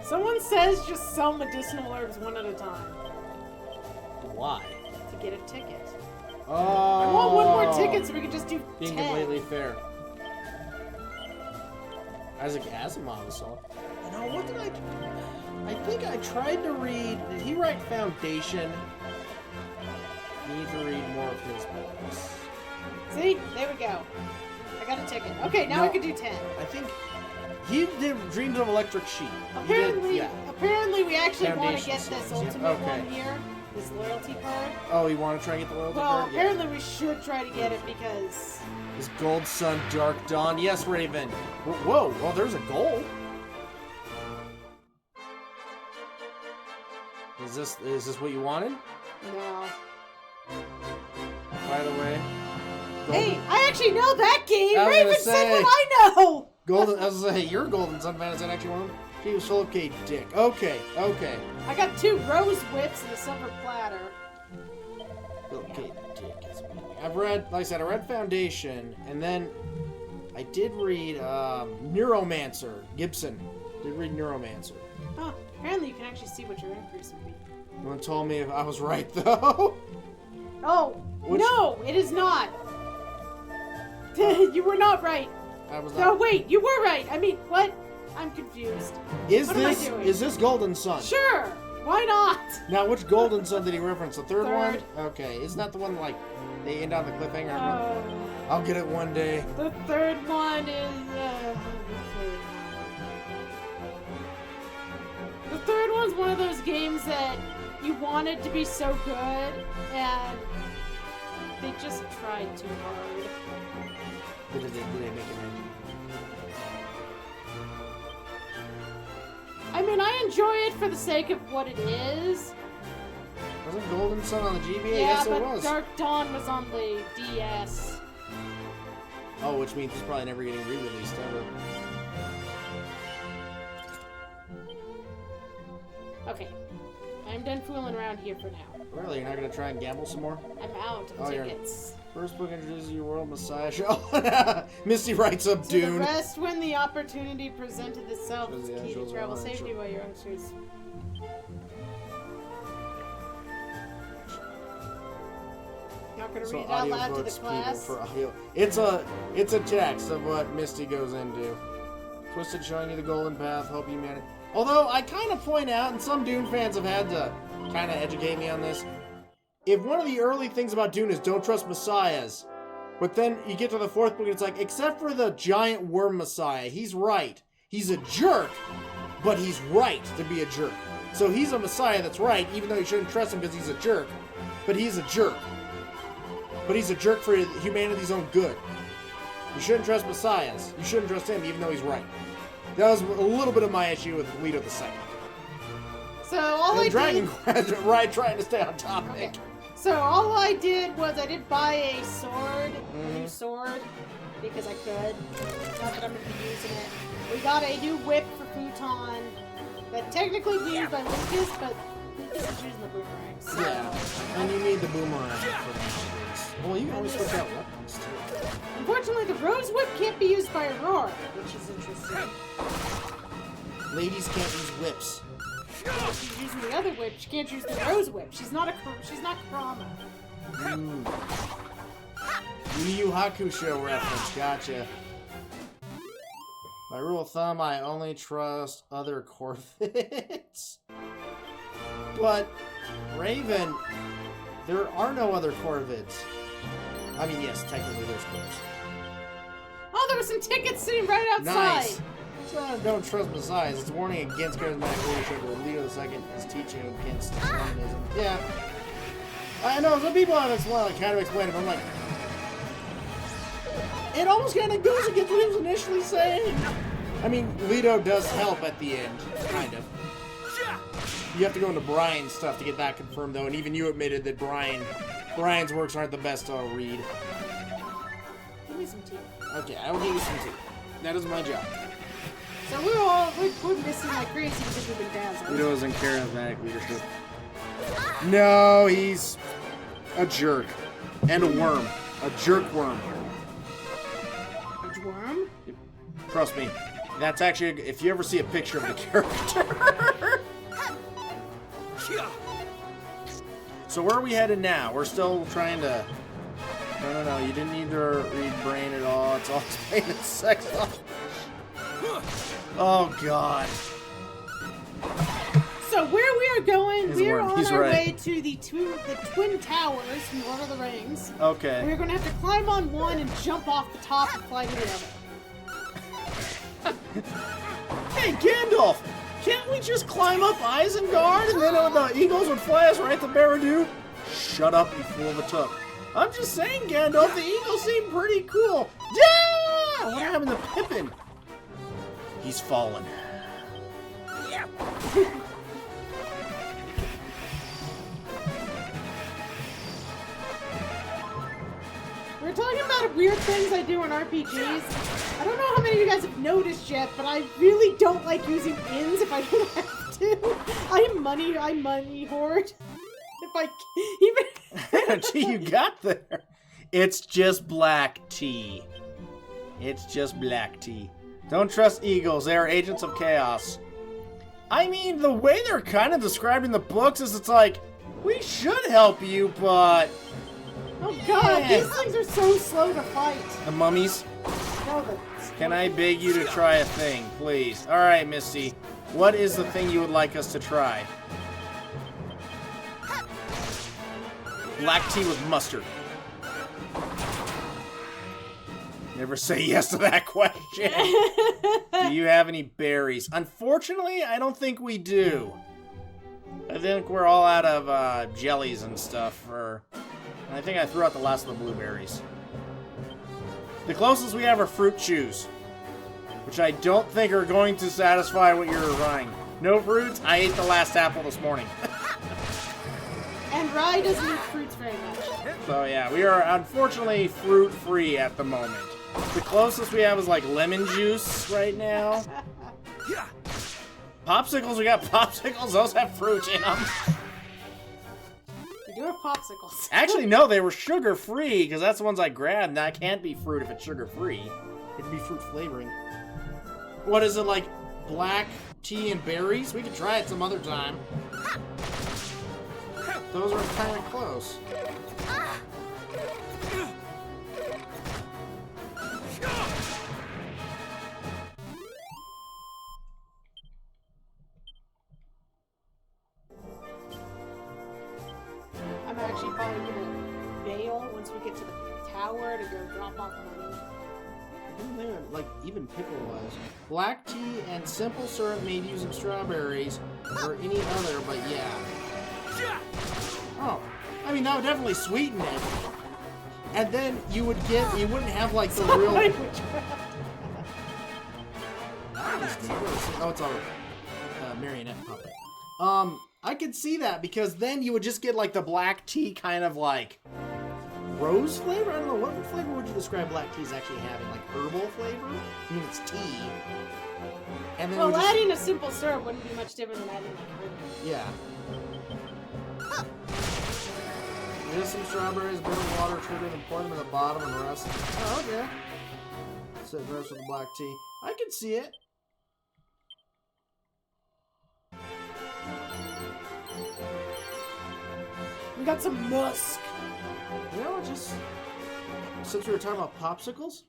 Someone says just sell medicinal herbs one at a time. Why? To get a ticket. Oh. I want one more ticket so we can just do 10. Being completely fair. Isaac Asimov was all. You know, what did I think I tried to read... Did he write Foundation? Need to read more of his books. See? There we go. I got a ticket. Okay, now I can do 10. I think he did Dreams of Electric Sheep. Apparently we actually want to get Foundation this series, ultimate okay. one here. This loyalty card. Oh, you want to try and get the loyalty Well, card? apparently we should try to get it because... Is Gold Sun Dark Dawn? Yes, Raven. Whoa, well, there's a gold. Is this what you wanted? No. By the way. Hey, I actually know that game! I was Raven gonna said say- what I know! Golden, I was gonna say, your Golden Sun fan, is that actually one of them? She was Philip K. Dick. Okay. I got 2 rose whips and a silver platter. Philip K. Dick is amazing. I've read, like I said, I read Foundation, and then I did read Neuromancer. Gibson. Did read Neuromancer. Oh, apparently you can actually see what your increase would be. No one told me if I was right, though. Oh, no, it is not. You were not right. I was No, not. wait, you were right. I mean, what? I'm confused. Is What am I this doing? is this Golden Sun? Sure, why not? Now, which Golden Sun did he reference? The third one? Third. Okay, isn't that the one like they end on the cliffhanger? Oh, I'll get it one day. the third one is... The third one's one of those games that you wanted to be so good, and they just tried too hard. Did they make it? I mean, I enjoy it for the sake of what it is. Wasn't Golden Sun on the GBA? Yeah, Yes, but it was. Dark Dawn was on the DS. Oh, which means it's probably never getting re-released ever. Okay, I'm done fooling around here for now. Really? You're not gonna try and gamble some more? I'm out of Oh, you're- tickets. First book introduces you World Messiah show. Misty writes up To the Dune. rest, when the opportunity presented itself, Shows it's the key to angels travel are safely sure. while your youngsters. Not gonna So read it out loud to the audiobooks, people class. for audio. It's a text of what Misty goes into. Twisted showing you the golden path. Hope you manage. Although I kind of point out, and some Dune fans have had to kind of educate me on this. If one of the early things about Dune is don't trust messiahs, but then you get to the 4th book and it's like, except for the giant worm messiah, he's right. He's a jerk, but he's right to be a jerk. So he's a messiah that's right, even though you shouldn't trust him because he's a jerk. But he's a jerk. But he's a jerk for humanity's own good. You shouldn't trust messiahs. You shouldn't trust him, even though he's right. That was a little bit of my issue with Leto II. So all I And Dragon did. Quest, right, trying to stay on topic. Okay. So all I did was I did buy a sword, a new sword, because I could. Not that I'm gonna be using it. We got a new whip for Futon that technically be used by Lucas, but Lucas is using the boomerang. So. Yeah, and you need the boomerang for that. Well, you can always switch out weapons too. Unfortunately, the rose whip can't be used by Aurora, which is interesting. Ladies can't use whips. She's using the other whip. She can't use the rose whip. She's not Kurama. Yu Yu Hakusho reference. Gotcha. By rule of thumb, I only trust other Corvids. But, Raven, there are no other Corvids. I mean, yes, technically there's Corvids. Oh, there were some tickets sitting right outside. Nice. So, don't trust besides. It's a warning against charismatic leadership, where Leo II is teaching against communism. Yeah. I know, some people have kind of explained it, but I'm like, it almost kind of goes against what he was initially saying. I mean, Leto does help at the end, kind of. You have to go into Brian's stuff to get that confirmed, though, and even you admitted that Brian's works aren't the best to read. Give me some tea. Okay, I will give you some tea. That is my job. So we're missing like crazy because we've been dazzled. Leto is in charismatic leadership. No, he's a jerk. And a worm. A jerk worm. A worm? Trust me. That's actually, if you ever see a picture of the character. So where are we headed now? We're still trying to... No, you didn't need to read Brain at all. It's all explained in sex. Oh, God. So where we are going, He's we're worm. on He's our right. way to the Twin Towers from Lord of the Rings. Okay. We're going to have to climb on one and jump off the top and fly to the other. Hey, Gandalf! Can't we just climb up Isengard and then the eagles would fly us right to Barad-dûr? Shut up, you fool of a took. I'm just saying, Gandalf, the eagles seem pretty cool. Yeah! What happened to Pippin? He's fallen. We're talking about weird things I do in RPGs. I don't know how many of you guys have noticed yet, but I really don't like using inns if I don't have to. I money hoard. If I even... Gee, you got there. It's just black tea. It's just black tea. Don't trust eagles. They are agents of chaos. I mean, the way they're kind of described in the books is it's like, we should help you, but... Oh god, these things are so slow to fight. The mummies? No, Can I beg you to try a thing, please? Alright, Misty. What is the thing you would like us to try? Black tea with mustard. Never say yes to that question. Do you have any berries? Unfortunately, I don't think we do. I think we're all out of jellies and stuff. I think I threw out the last of the blueberries. The closest we have are fruit chews, which I don't think are going to satisfy what you're trying. No fruits? I ate the last apple this morning. And Rye doesn't eat fruits very much. So yeah, we are unfortunately fruit-free at the moment. The closest we have is like lemon juice right now. Popsicles, we got popsicles. Those have fruit in them. We do have popsicles. Actually, no, they were sugar-free because that's the ones I grabbed. Now, it can't be fruit if it's sugar-free. It'd be fruit flavoring. What is it, like black tea and berries? We could try it some other time. Those are kind of close. I'm actually probably gonna bail once we get to the tower to go drop off money. There, like even pickle-wise, black tea and simple syrup made using strawberries or any other, but yeah. Oh, I mean that would definitely sweeten it, and then you wouldn't have like the real. Oh, it's a marionette puppet. I could see that because then you would just get like the black tea kind of like rose flavor? I don't know, what flavor would you describe black tea as actually having? Like herbal flavor? I mean, it's tea. And then Well, just... adding a simple syrup wouldn't be much different than adding like herbal. Yeah. There's some strawberries, bit of water, sugar, and pour them in the bottom and the rest. Oh, okay. Sit the rest with the black tea. I can see it. We got some musk. You know, just since we were talking about popsicles,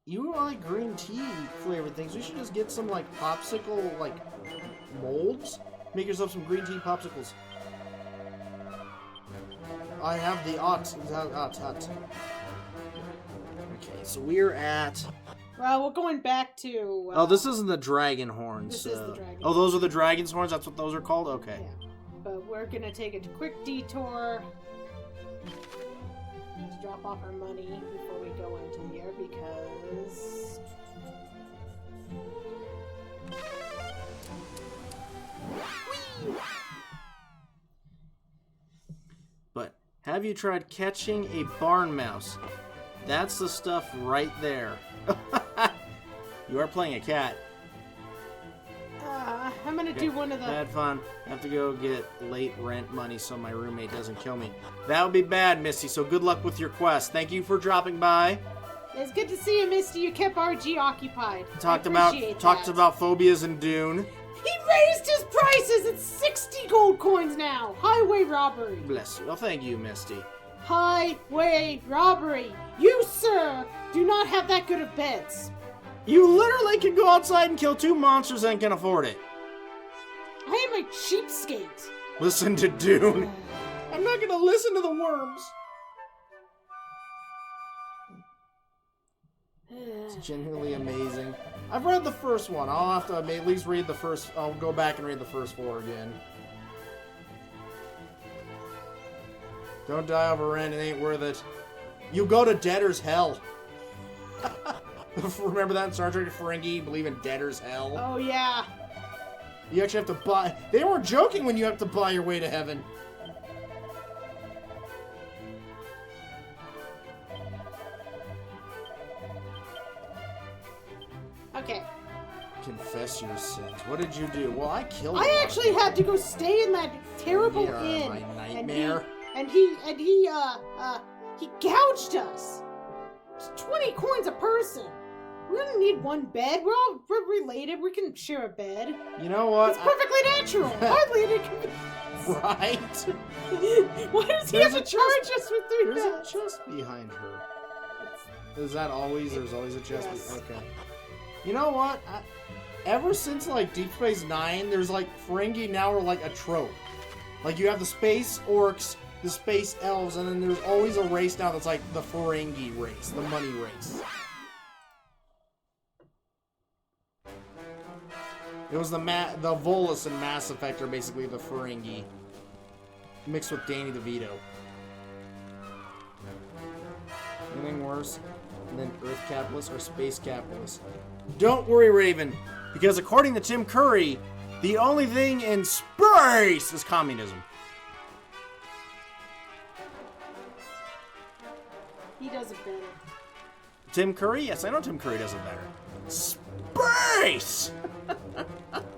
you like green tea flavored things. We should just get some like popsicle like molds. Make yourself some green tea popsicles. I have the hot. Okay, so we're at. Well, we're going back to. Oh, this isn't the dragon horns. This is the dragon. Oh, those are the dragon's horns. That's what those are called. Okay. Yeah, but we're gonna take a quick detour to drop off our money before we go into here because. Whee! But have you tried catching a barn mouse? That's the stuff right there. You are playing a cat. I'm gonna do one of the. Bad fun. I have to go get late rent money so my roommate doesn't kill me. That would be bad, Misty, so good luck with your quest. Thank you for dropping by. It's good to see you, Misty. You kept RG occupied. Talked about phobias in Dune. He raised his prices! It's 60 gold coins now! Highway robbery! Bless you. Well, thank you, Misty. Highway robbery! You, sir, do not have that good of beds. You literally can go outside and kill 2 monsters and can afford it. I am a cheapskate. Listen to Dune. I'm not gonna listen to the worms. It's genuinely amazing. I've read the first one. I'll have to at least read the first. I'll go back and read the first 4 again. Don't die over rent. It ain't worth it. You go to debtor's hell. Remember that in Star Trek Ferengi? Believe in debtor's hell? Oh, yeah. You actually have to buy. They weren't joking when you have to buy your way to heaven. Okay. Confess your sins. What did you do? Well, I killed. I actually had to go stay in that terrible You are inn. my nightmare. And he gouged us. It's 20 coins a person. We don't need one bed. We're related. We can share a bed. You know what? It's perfectly natural. Hardly an inconvenience. Right? Why does he have to charge us for 3 There's beds? a chest behind her. Is that always? There's always a chest. Yes. Okay. You know what? Ever since like Deep Space Nine, there's like Ferengi now are like a trope. Like you have the space orcs, the space elves, and then there's always a race now that's like the Ferengi race, the money race. It was the Volus and Mass Effect are basically the Ferengi mixed with Danny DeVito. Anything worse than Earth capitalists or space capitalists? Don't worry, Raven, because according to Tim Curry, the only thing in space is communism. He does it better. Tim Curry? Yes, I know Tim Curry does it better. Space!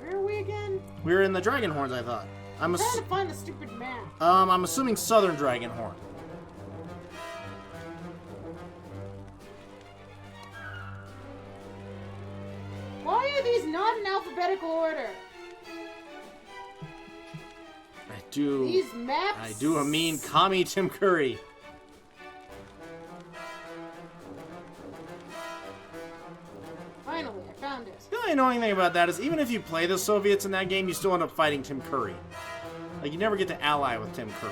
Where are we again? We're in the Dragon Horns, I thought. I'm trying to find the stupid map. I'm assuming Southern Dragon Horn. Why are these not in alphabetical order? These maps. I do mean commie Tim Curry. Finally, I found it. The only annoying thing about that is even if you play the Soviets in that game, you still end up fighting Tim Curry. Like, you never get to ally with Tim Curry.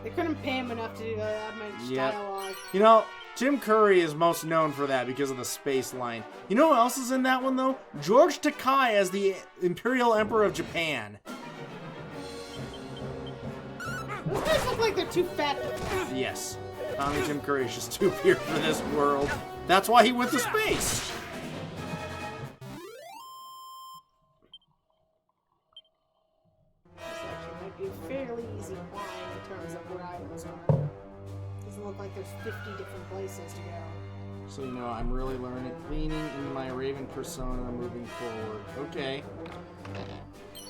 They couldn't pay him enough to do that much dialogue. You know, Tim Curry is most known for that because of the space line. You know who else is in that one, though? George Takei as the Imperial Emperor of Japan. Those guys look like they're too fat. Yes. Tommy Tim Curry is just too weird for this world. That's why he went to space. This actually might be a fairly easy climb in terms of where items are. Doesn't look like there's 50 different places to go. So, you know, I'm really leaning into my Raven persona moving forward. Okay.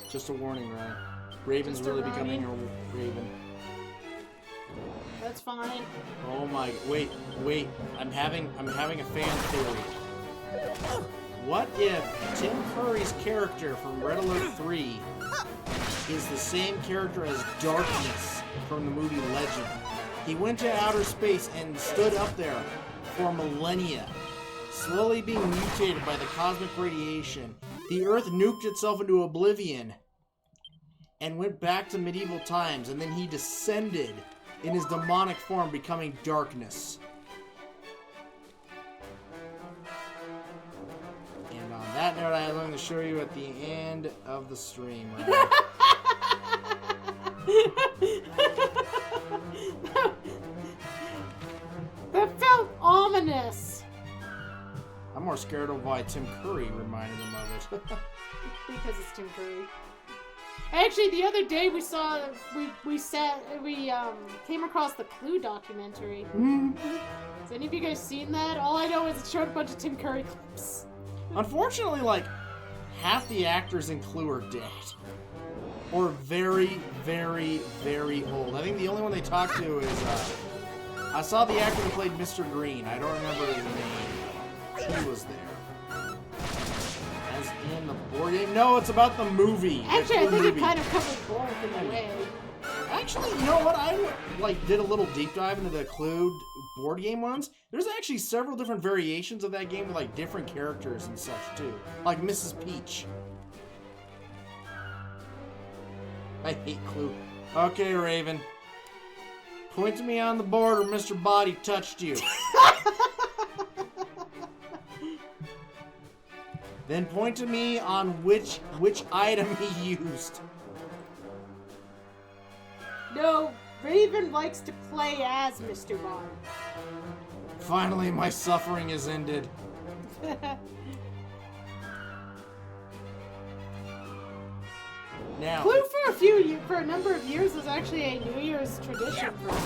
Just a warning, right? Raven's Just a really warning. becoming a Raven. That's fine. Oh my, wait. I'm having a fan theory. What if Tim Curry's character from Red Alert 3 is the same character as Darkness from the movie Legend? He went to outer space and stood up there for millennia, slowly being mutated by the cosmic radiation. The Earth nuked itself into oblivion and went back to medieval times, and then he descended in his demonic form, becoming Darkness. And on that note, I'm going to show you at the end of the stream. Right? That felt ominous. I'm more scared of why Tim Curry reminded him of it. Because it's Tim Curry. Actually, the other day we came across the Clue documentary. Has any of you guys seen that? All I know is it showed a bunch of Tim Curry clips. Unfortunately, like, half the actors in Clue are dead. Or very, very, very old. I think the only one they talked to is, I saw the actor who played Mr. Green. I don't remember his name. He was there. As in the board game? No, it's about the movie. Actually, I think it kind of covered both in a way. Actually, you know what? I did a little deep dive into the Clue board game ones. There's actually several different variations of that game with like different characters and such too. Like Mrs. Peach. I hate Clue. Okay, Raven. Point to me on the board or Mr. Body touched you. Then point to me on which item he used. No, Raven likes to play as Mr. Bond. Finally, my suffering is ended. Now, Clue for a number of years was actually a New Year's tradition for us.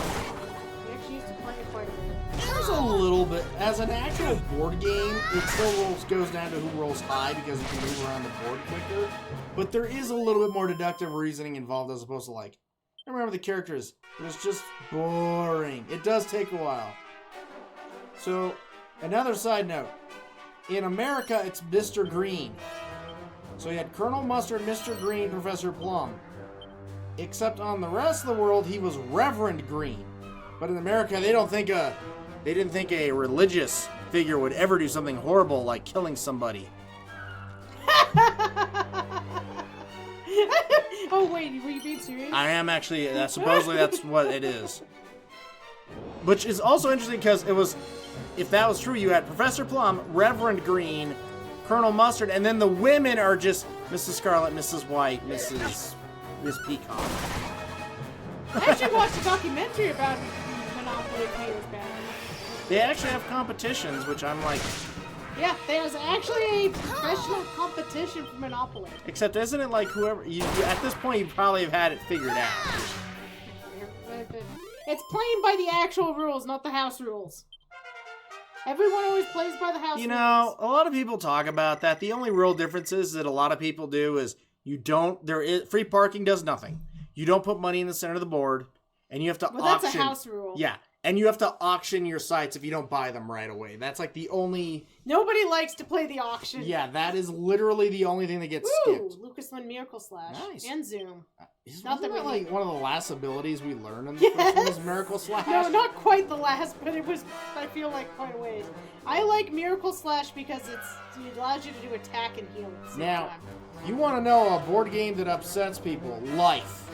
We actually used to play it quite a bit. there's a little bit. As an actual board game, it still goes down to who rolls high because you can move around the board quicker. But there is a little bit more deductive reasoning involved as opposed to like, I remember the characters. It was just boring. It does take a while. So, another side note. In America, it's Mr. Green. So you had Colonel Mustard, Mr. Green, Professor Plum. Except on the rest of the world, he was Reverend Green. But in America, they didn't think a religious figure would ever do something horrible like killing somebody. Oh wait, were you being serious? I am actually. Supposedly that's what it is. Which is also interesting because it was, if that was true, you had Professor Plum, Reverend Green, Colonel Mustard, and then the women are just Mrs. Scarlet, Mrs. White, Miss Peacock. I actually watched a documentary about Monopoly a few years back. They actually have competitions, which I'm like... Yeah, there's actually a professional competition for Monopoly. Except isn't it like whoever... You, at this point, you probably have had it figured out. It's playing by the actual rules, not the house rules. Everyone always plays by the house rules. You know, a lot of people talk about that. The only real difference is that a lot of people do is you don't... free parking does nothing. You don't put money in the center of the board, and you have to auction... Well, that's a house rule. Yeah, and you have to auction your sites if you don't buy them right away. That's like the only... Nobody likes to play the auction. Yeah, that is literally the only thing that gets skipped. Lucas Lynn Miracle Slash. Nice. And Zoom. Not that like one of the last abilities we learned in the first one is Miracle Slash? No, not quite the last, but it was, I feel like, quite a ways. I like Miracle Slash because it allows you to do attack and heal at the same now, time. you want to know a board game that upsets people? Life.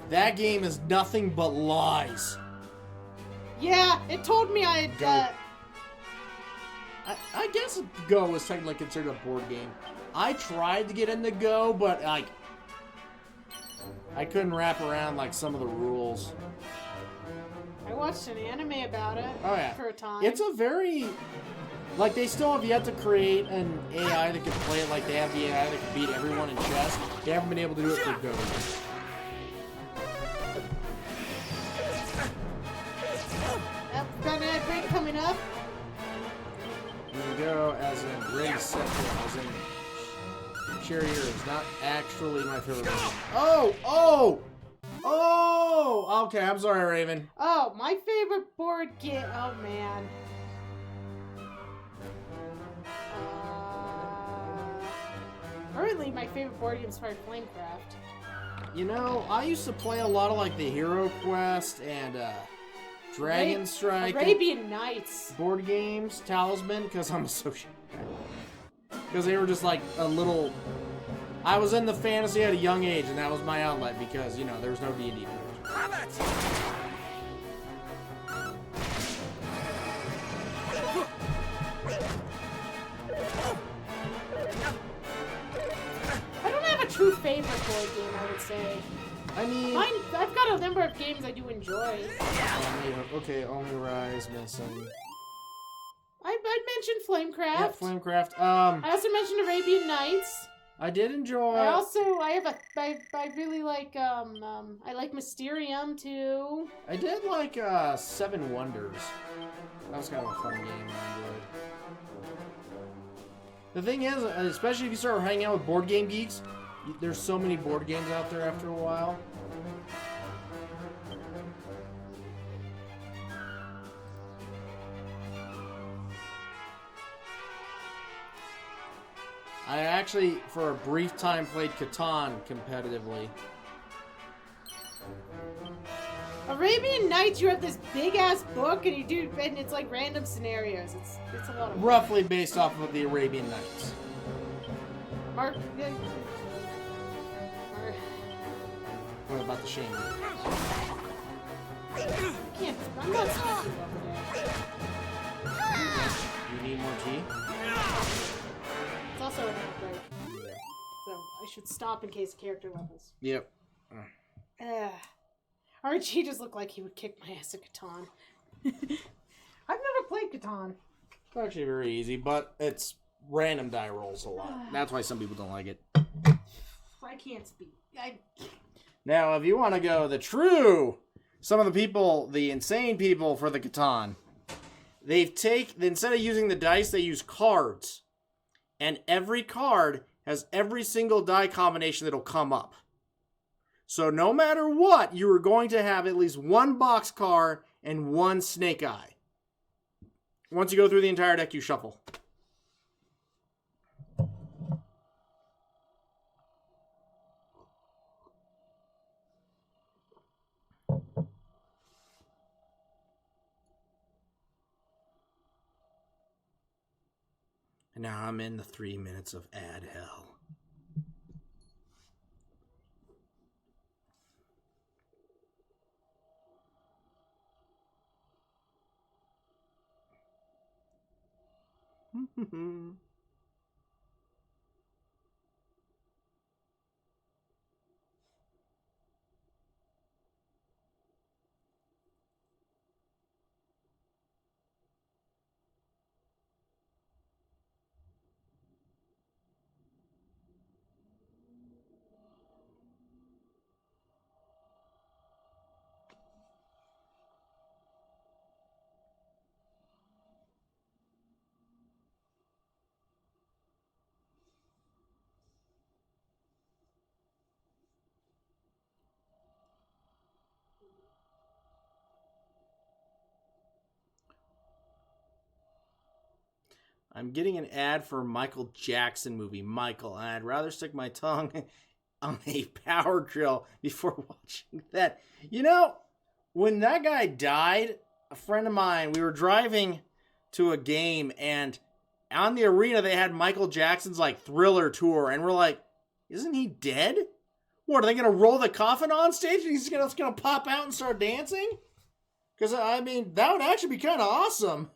That game is nothing but lies. Yeah, it told me I had... Go. I guess Go is technically considered a board game. I tried to get into Go, but like I couldn't wrap around like some of the rules. I watched an anime about it for a time. It's a very... Like, they still have yet to create an AI that can play it like they have the AI that can beat everyone in chess. They haven't been able to do it for Go. Got an ad break coming up. You can go as in Ready Set Go, as in Charioteer is not actually my favorite game. Oh! Okay, I'm sorry, Raven. Oh, my favorite board game. Oh, man. Currently, my favorite board game is probably Flamecraft. You know, I used to play a lot of like the Hero Quest and Dragon Strike. Arabian Nights. Board games, Talisman, because I'm a social because they were just like a little. I was in the fantasy at a young age, and that was my outlet because, you know, there was no D&D. I don't have a true favorite board game, I would say. I mean... I've got a number of games I do enjoy. Okay, Only Rise, missing. I mentioned Flamecraft. Yeah, Flamecraft. I also mentioned Arabian Nights. I did enjoy... I really like, I like Mysterium, too. I did like, Seven Wonders. That was kind of a fun game I enjoyed. The thing is, especially if you start hanging out with board game geeks, there's so many board games out there after a while. I actually, for a brief time, played Catan competitively. Arabian Nights, you have this big-ass book, and it's like random scenarios. It's a lot of... Roughly based off of the Arabian Nights. Mark... What about the shame? I'm not speaking over there. You need more tea? It's also an outbreak. Yeah. So I should stop in case of character levels. Yep. RG just looked like he would kick my ass at Catan. I've never played Catan. It's actually very easy, but it's random die rolls a lot. That's why some people don't like it. I can't speak. Now, if you want to go some of the people, the insane people for the Catan, instead of using the dice, they use cards. And every card has every single die combination that'll come up. So no matter what, you are going to have at least one boxcar and one snake eye. Once you go through the entire deck, you shuffle. And now I'm in the 3 minutes of ad hell. I'm getting an ad for a Michael Jackson movie. Michael, and I'd rather stick my tongue on a power drill before watching that. You know, when that guy died, a friend of mine, we were driving to a game, and on the arena they had Michael Jackson's like Thriller tour, and we're like, isn't he dead? What, are they gonna roll the coffin on stage and he's gonna pop out and start dancing? Because I mean, that would actually be kind of awesome.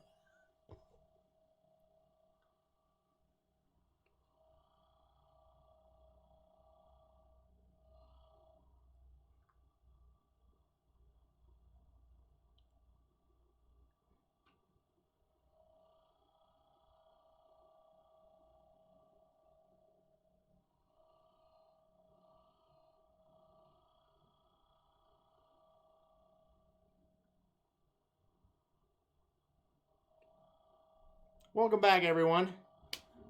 Welcome back, everyone.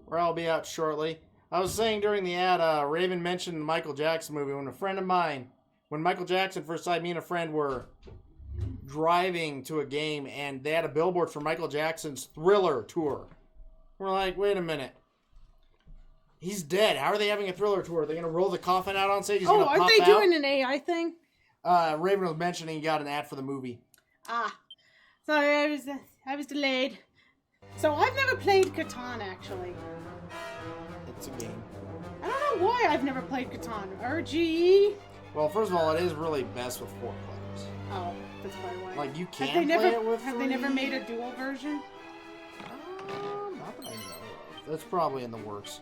Where I'll be out shortly. I was saying during the ad, Raven mentioned the Michael Jackson movie. When Michael Jackson first died, me and a friend were driving to a game, and they had a billboard for Michael Jackson's Thriller tour. We're like, wait a minute. He's dead. How are they having a thriller tour? Are they going to roll the coffin out on stage? He's Oh, gonna aren't pop they out? doing an AI thing? Raven was mentioning he got an ad for the movie. Ah, sorry, I was delayed. So I've never played Catan actually. It's a game. I don't know why I've never played Catan. RGE? Well, first of all, it is really best with 4 players. Oh, that's probably why. Like, you Have can they play never it with have they never 3. made a dual version? Not that I know of. That's probably in the works.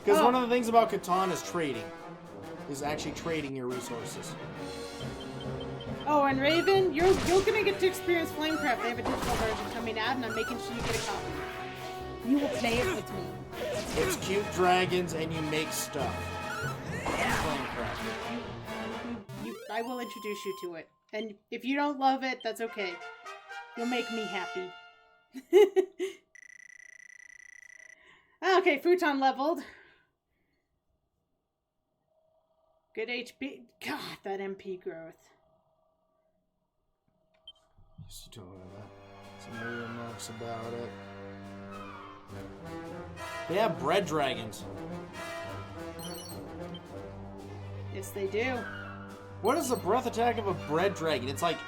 Because one of the things about Catan is trading. Is actually trading your resources. Oh, and Raven, you're gonna get to experience Flamecraft. They have a digital version coming out, and I'm making sure you get a copy. You will play it with me. It's cute dragons and you make stuff. I will introduce you to it. And if you don't love it, that's okay. You'll make me happy. Okay, Futon leveled. Good HP. God, that MP growth. Yes, you told me that. Somebody remarks about it. They have bread dragons. Yes, they do. What is the breath attack of a bread dragon? It's like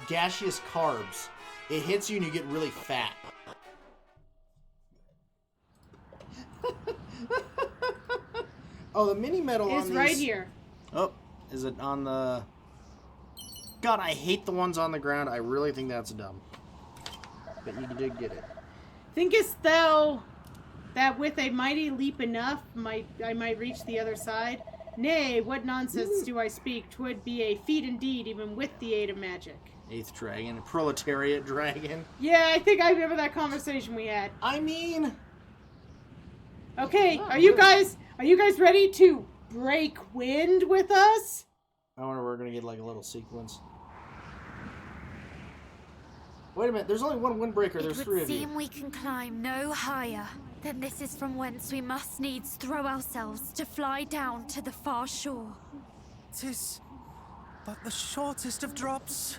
gaseous carbs. It hits you and you get really fat. Oh, the mini medal on It's these... right here. Oh, is it on the... God, I hate the ones on the ground. I really think that's dumb. But you did get it. Thinkest thou that with a mighty leap enough I might reach the other side? Nay, what nonsense do I speak? 'Twould be a feat indeed, even with the aid of magic. 8th dragon, proletariat dragon. Yeah, I think I remember that conversation we had. I mean... Okay, are you guys ready to break wind with us? I wonder if we're going to get like a little sequence. Wait a minute, there's only one windbreaker, there's 3 It would of you. seem we can climb no higher. Then this is from whence we must needs throw ourselves to fly down to the far shore. 'Tis but the shortest of drops.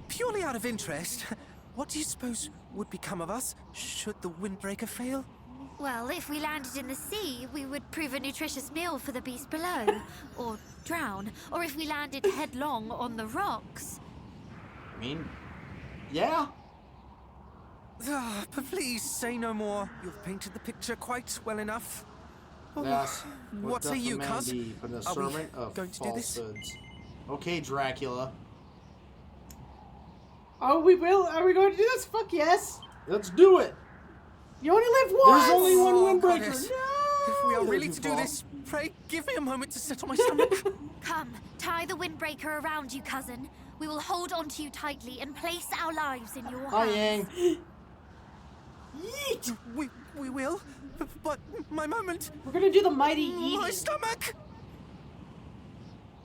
Purely out of interest, what do you suppose would become of us should the windbreaker fail? Well, if we landed in the sea, we would prove a nutritious meal for the beast below, or drown. Or if we landed headlong on the rocks. I mean, yeah. But please say no more. You've painted the picture quite well enough. Yes. What say you, cuz? But the Are we servant of going to do this? falsehoods. Okay, Dracula. Oh, we will? Are we going to do this? Fuck yes. Let's do it. You only live once. There's only one Oh, windbreaker. goddess. No! If we are really There's to do your this, pray give me a moment to settle my stomach. Come, tie the windbreaker around you, cousin. We will hold onto you tightly and place our lives in your Hi, hands. Yang. Yeet. we will, but my moment, We're gonna do the mighty my eating. stomach.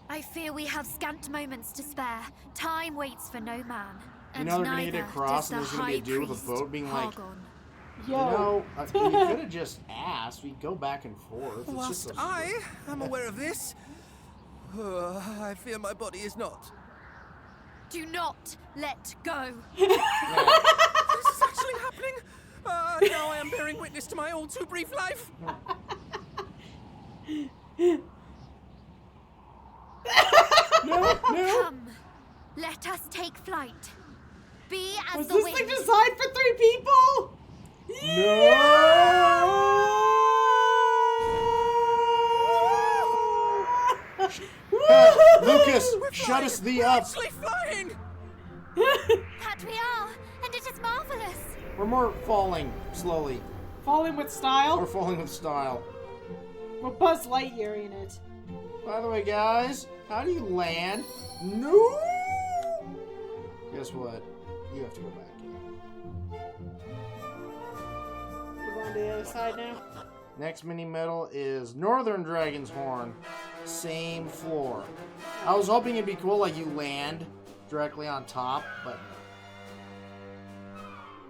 I fear we have scant moments to spare. Time waits for no man. You And know they're gonna neither get across does and the there's gonna be a high dude with a priest, boat being like, Hargon. Yo. You know, you could have just asked. We go back and forth. It's just Whilst so I am aware of this, I fear my body is not. Do not let go. This is actually happening. Now I am bearing witness to my all too brief life. No. Come, let us take flight. Be as Was the this wind. thing designed for 3 people? Lucas, shut us thee up. Actually flying. That we are, and it is marvelous. We're more falling slowly. Falling with We're style. falling with style. We're Buzz Lightyear in it. By the way, guys, how do you land? No. Guess what? You have to go back in. We're going to the other side now. Next mini medal is Northern Dragon's Horn. Same floor. I was hoping it'd be cool, like you land directly on top, but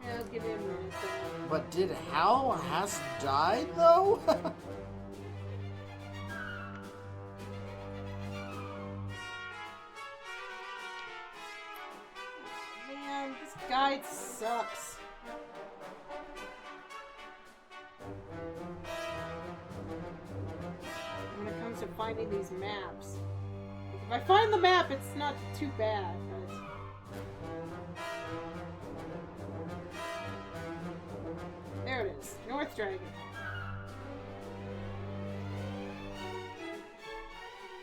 Yeah, I'll give you a minute. but did Hal has died though? fight sucks. When it comes to finding these maps. If I find the map, it's not too bad, but... There it is. North Dragon.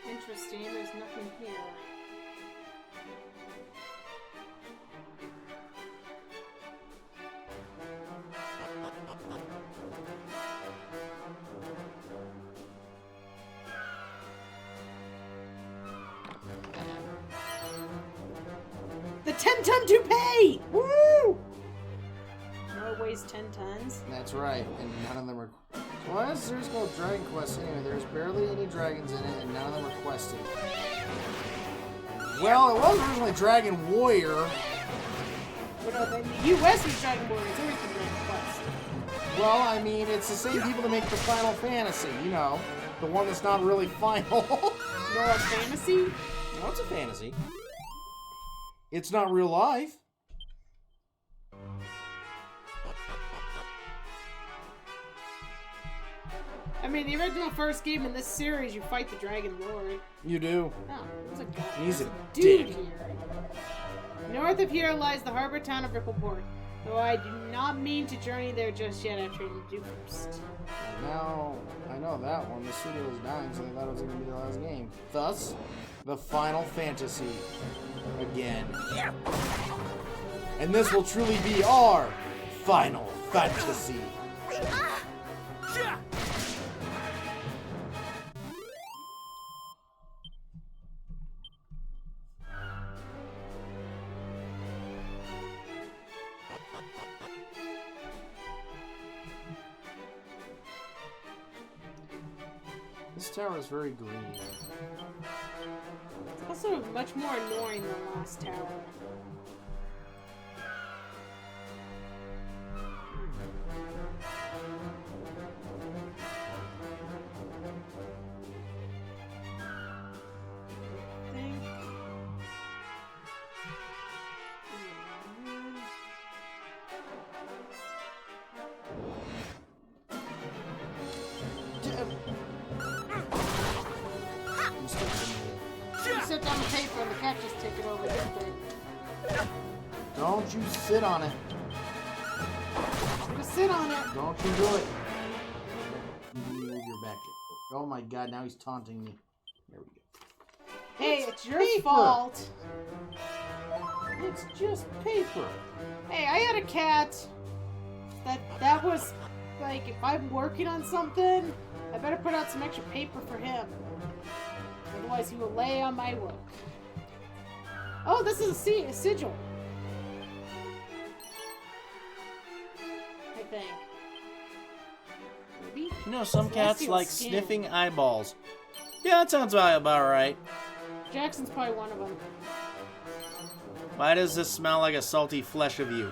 Interesting, there's nothing here. The 10-ton toupee! Woo! No, it weighs 10 tons. That's right, and none of them are... Why is there's no Dragon Quest anyway? There's barely any dragons in it, and none of them are quested. Well, it was originally Dragon Warrior. But in the US, it's Dragon Warrior. It's always been Dragon Quest. Well, I mean, it's the same people that make the Final Fantasy, you know. The one that's not really final. No, a fantasy? No, it's a fantasy. It's not real life. I mean, the original first game in this series, you fight the Dragon Lord. You do. Oh, there's a guy. He's a dude dick. here. North of here lies the harbor town of Rippleport, though I do not mean to journey there just yet after the do first. Now, I know that one. The studio was dying, so they thought it was going to be the last game. Thus, the Final Fantasy. Again. And this will truly be our Final Fantasy. This tower is very green. It's also much more annoying than the last tower. Sit down the paper and the cat just take it over, didn't they? Don't you sit on it. Just sit on it. Don't you do it. You move your back. Oh my god, now he's taunting me. There we go. Hey, it's your fault. It's just paper. Hey, I had a cat that was like, if I'm working on something, I better put out some extra paper for him. Otherwise, he will lay on my work. Oh, this is a sigil. I think. Maybe? You know, some cats Celestial like skin. sniffing eyeballs. Yeah, that sounds about right. Jackson's probably one of them. Why does this smell like a salty flesh of you?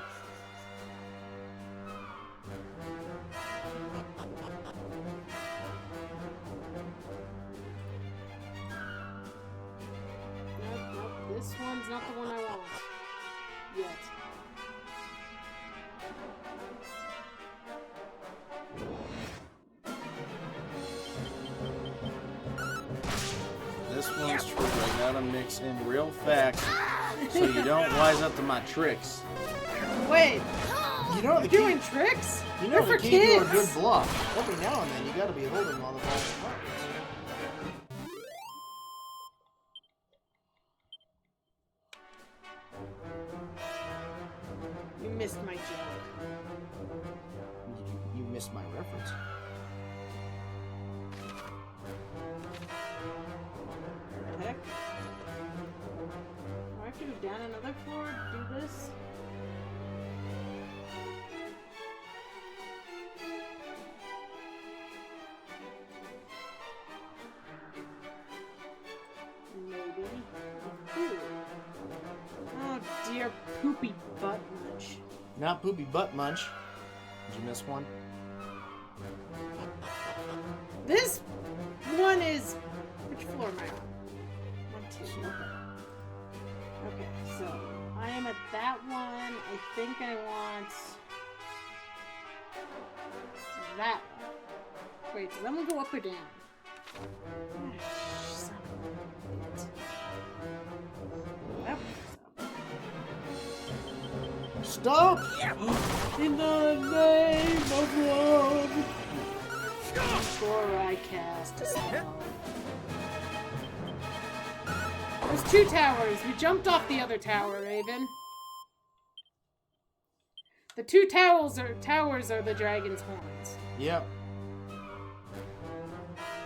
Nope, this one's not the one I want. Yet. This one's true. I gotta mix in real facts so you don't wise up to my tricks. Wait, You know the you're key. doing tricks? You They're know for the key to a kids. good bluff. Every now and then, you gotta be holding all the balls and buttons. You missed my joke. You missed my reference. What the heck? Do I have to go down another floor to do this? Maybe. Ooh. Oh dear, poopy butt munch. Not poopy butt munch. Did you miss one? This one is... Which floor am I on? 1, 2. Okay, so I I am at that one. I think I want that one. Wait, does that one go up or down? Son of a bitch. That one's up. Stop! In the name of love! Before I cast a spell. There's 2 towers. We jumped off the other tower, Raven. The 2 towers are the dragon's horns. Yep.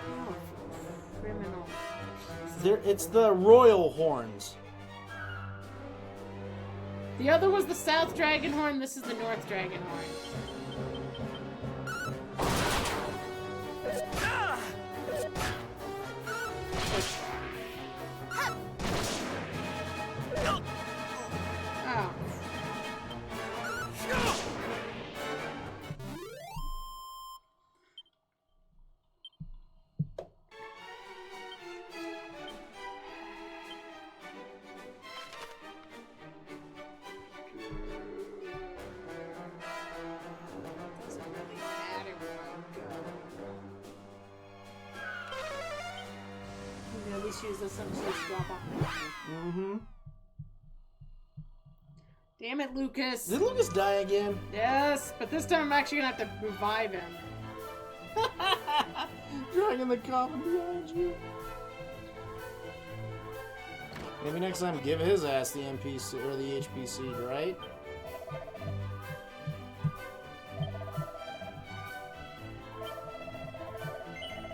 Oh, criminal. It's the royal horns. The other was the south dragon horn. This is the north dragon horn. Oh. Doesn't really matter where I go. You can at least use this to drop off. Mm-hmm. Damn it, Lucas. Did Lucas die again? Yes, but this time I'm actually gonna have to revive him. Dragging the coffin behind you. Maybe next time give his ass the NPC or the HPC, right?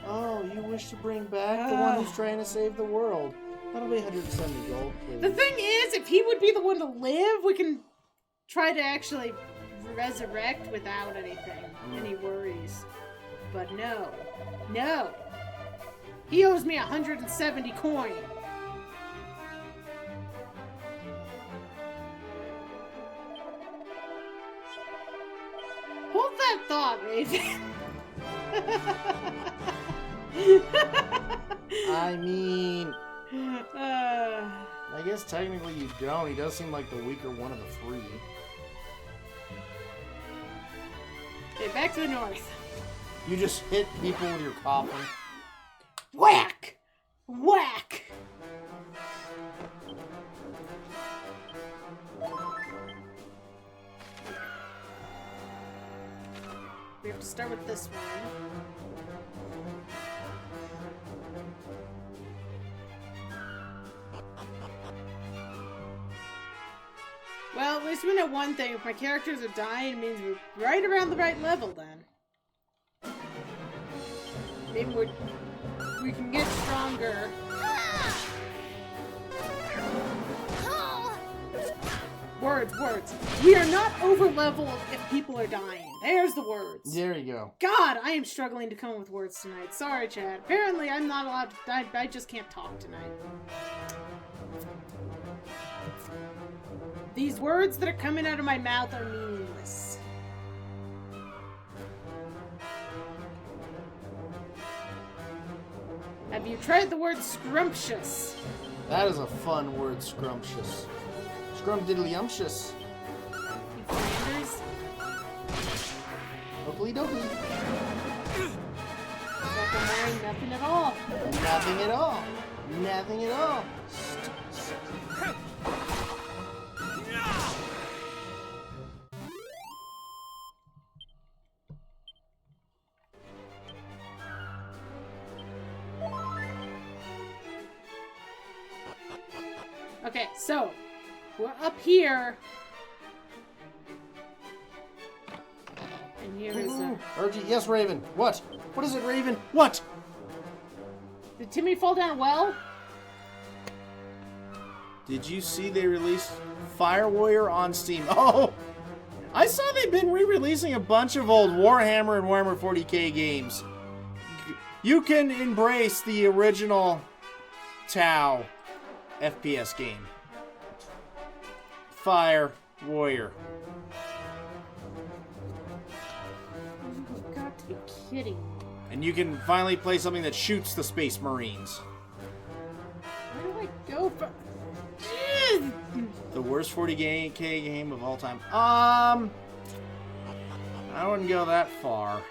Oh, you wish to bring back the one who's trying to save the world. That'll be 170 gold, please. The thing is, if he would be the one to live, we can try to actually resurrect without any worries. But no. No! He owes me 170 coin. Hold that thought, Raven. I mean... I guess technically you don't. He does seem like the weaker one of the 3. Okay, back to the north. You just hit people with your coffin. Whack! Whack! We have to start with this one. Well, at least we know one thing. If my characters are dying, it means we're right around the right level then. Maybe we can get stronger. Words. We are not over level if people are dying. There's the words. There you go. God, I am struggling to come up with words tonight. Sorry, Chad. Apparently, I'm not allowed to. I just can't talk tonight. These words that are coming out of my mouth are meaningless. Have you tried the word scrumptious? That is a fun word, scrumptious. Scrumdiddlyumptious. You Flanders? Oakley dokley. Like I'm wearing nothing at all. Nothing at all. Nothing at all. Okay, so we're up here. And here is Urgy, yes, Raven. What? What is it, Raven? What? Did Timmy fall down a well? Did you see they released Fire Warrior on Steam? Oh! I saw they've been re-releasing a bunch of old Warhammer and Warhammer 40k games. You can embrace the original Tau FPS game. Fire Warrior. You've got to be kidding me. And you can finally play something that shoots the Space Marines. Where do I go from? The worst 40K game of all time. I wouldn't go that far.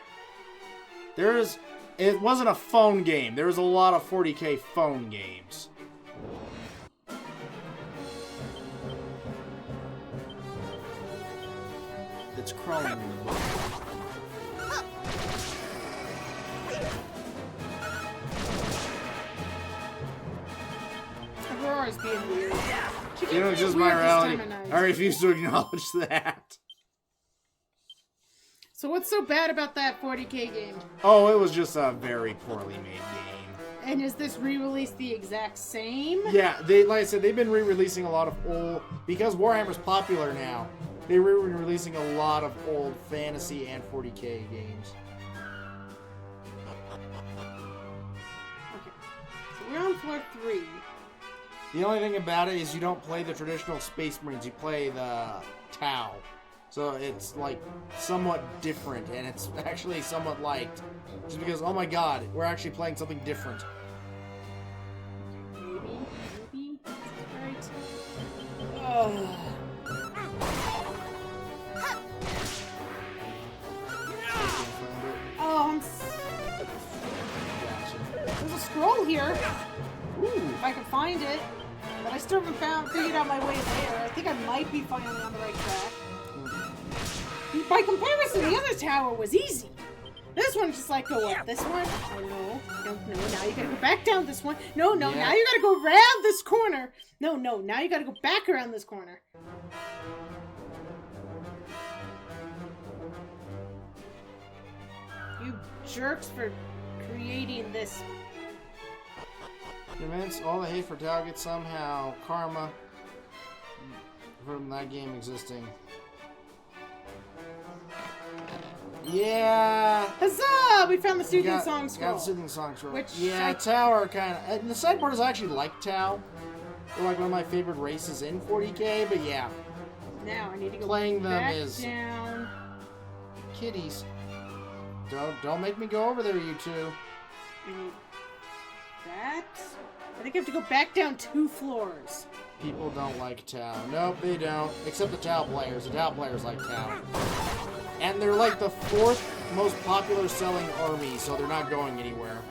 It wasn't a phone game. There was a lot of 40K phone games. It's crawling in the book. Aurora's being weird. You know, it's just my reality. I refuse to acknowledge that. So what's so bad about that 40K game? Oh, it was just a very poorly made game. And is this re-release the exact same? Yeah, like I said, they've been re-releasing a lot of old... Because Warhammer's popular now, they're re-releasing a lot of old fantasy and 40K games. Okay. So we're on floor 3. The only thing about it is you don't play the traditional Space Marines, you play the Tau. So it's like somewhat different, and it's actually somewhat liked. Just because, oh my god, we're actually playing something different. Maybe. Right. Oh, there's a scroll here. Ooh. If I can find it. But I still haven't figured out my way there. I think I might be finally on the right track. By comparison, the other tower was easy. This one's just like, go up this one. Oh, no. No, now you gotta go back down this one. No, now you gotta go around this corner. No, now you gotta go back around this corner. You jerks for creating this. Convince all the hate for Tau gets somehow karma from that game existing. Yeah. Huzzah! We found the soothing song scroll. Got the soothing song scroll. Which Tower kind of. And the sideboard is actually like Tau. They're like one of my favorite races in 40K, but yeah. Now I need to go playing them back is down. Kitties. Don't make me go over there, you two. I need that. I think I have to go back down 2 floors. People don't like Tau. Nope, they don't. Except the Tau players. The Tau players like Tau. And they're like the 4th most popular selling army, so they're not going anywhere.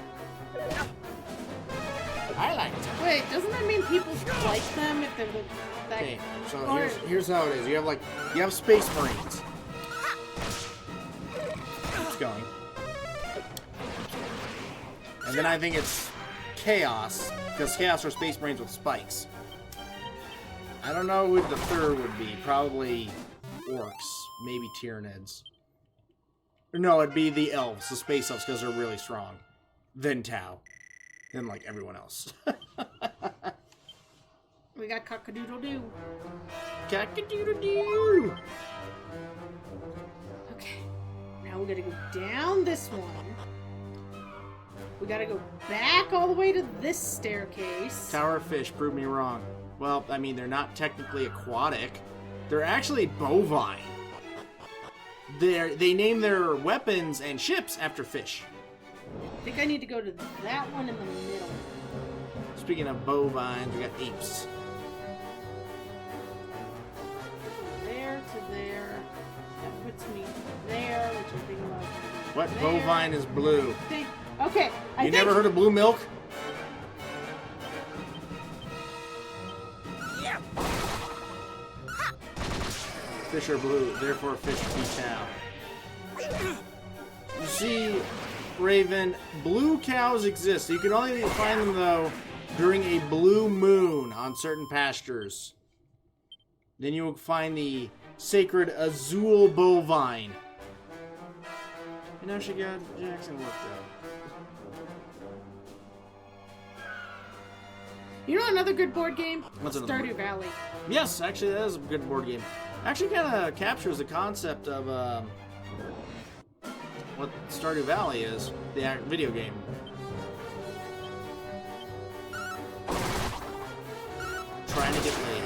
I like Tau. Wait, doesn't that mean people like them if they're that? Okay, so here's how it is. You have Space Marines. Keeps going. And then I think it's Chaos, because Chaos are Space Marines with spikes. I don't know who the third would be. Probably Orcs. Maybe Tyranids. No, it'd be the Elves, the Space Elves, because they're really strong. Then Tau. Then, like, everyone else. We got cock-a-doodle-doo. Cock-a-doodle-doo! Okay. Now we gotta go down this one. We gotta go back all the way to this staircase. Tower of Fish, prove me wrong. Well, I mean, they're not technically aquatic. They're actually bovine. They name their weapons and ships after fish. I think I need to go to that one in the middle. Speaking of bovines, we got apes. There to there. That puts me there, which I think allows me to go What there. bovine is blue? Okay, You never heard of blue milk? Fish are blue, therefore fish be Tau. You see, Raven, blue cows exist. You can only find them, though, during a blue moon on certain pastures. Then you will find the sacred Azul bovine. And now she got Jackson worked out. You know another good board game? What's another Stardew Valley. Yes, actually, that is a good board game. Actually, kind of captures the concept of what Stardew Valley is, the video game. Trying to get laid.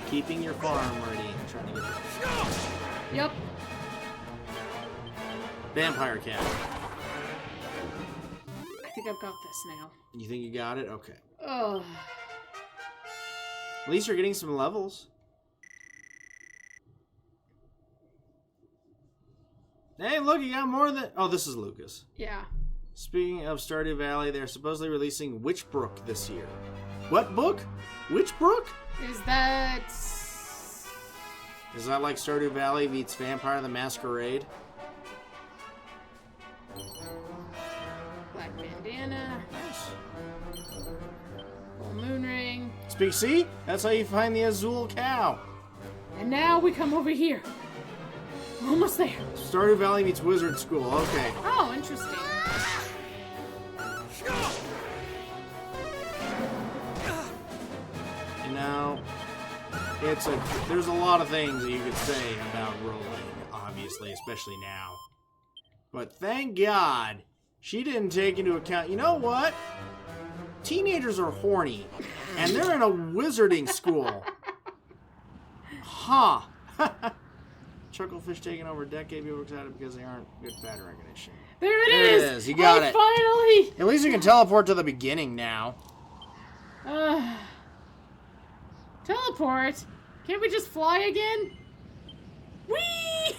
Keeping your farm ready and trying to get laid. Yep. Vampire Cat. I think I've got this now. You think you got it? Okay. Oh. At least you're getting some levels. Hey, look, you got more than... Oh, this is Lucas. Yeah. Speaking of Stardew Valley, they're supposedly releasing Witchbrook this year. What book? Witchbrook? Is that... Is that like Stardew Valley meets Vampire the Masquerade? Black bandana. Full moon ring. See? That's how you find the Azul cow. And now we come over here. We're almost there. Stardew Valley meets Wizard School. Okay. Oh, interesting. You know, there's a lot of things that you could say about rolling, obviously, especially now. But thank God she didn't take into account. You know what? Teenagers are horny, and they're in a wizarding school. Huh. Chucklefish taking over a decade. People are excited because they aren't good pattern recognition. There it is. You got it. Finally. At least you can teleport to the beginning now. Teleport? Can't we just fly again? Whee!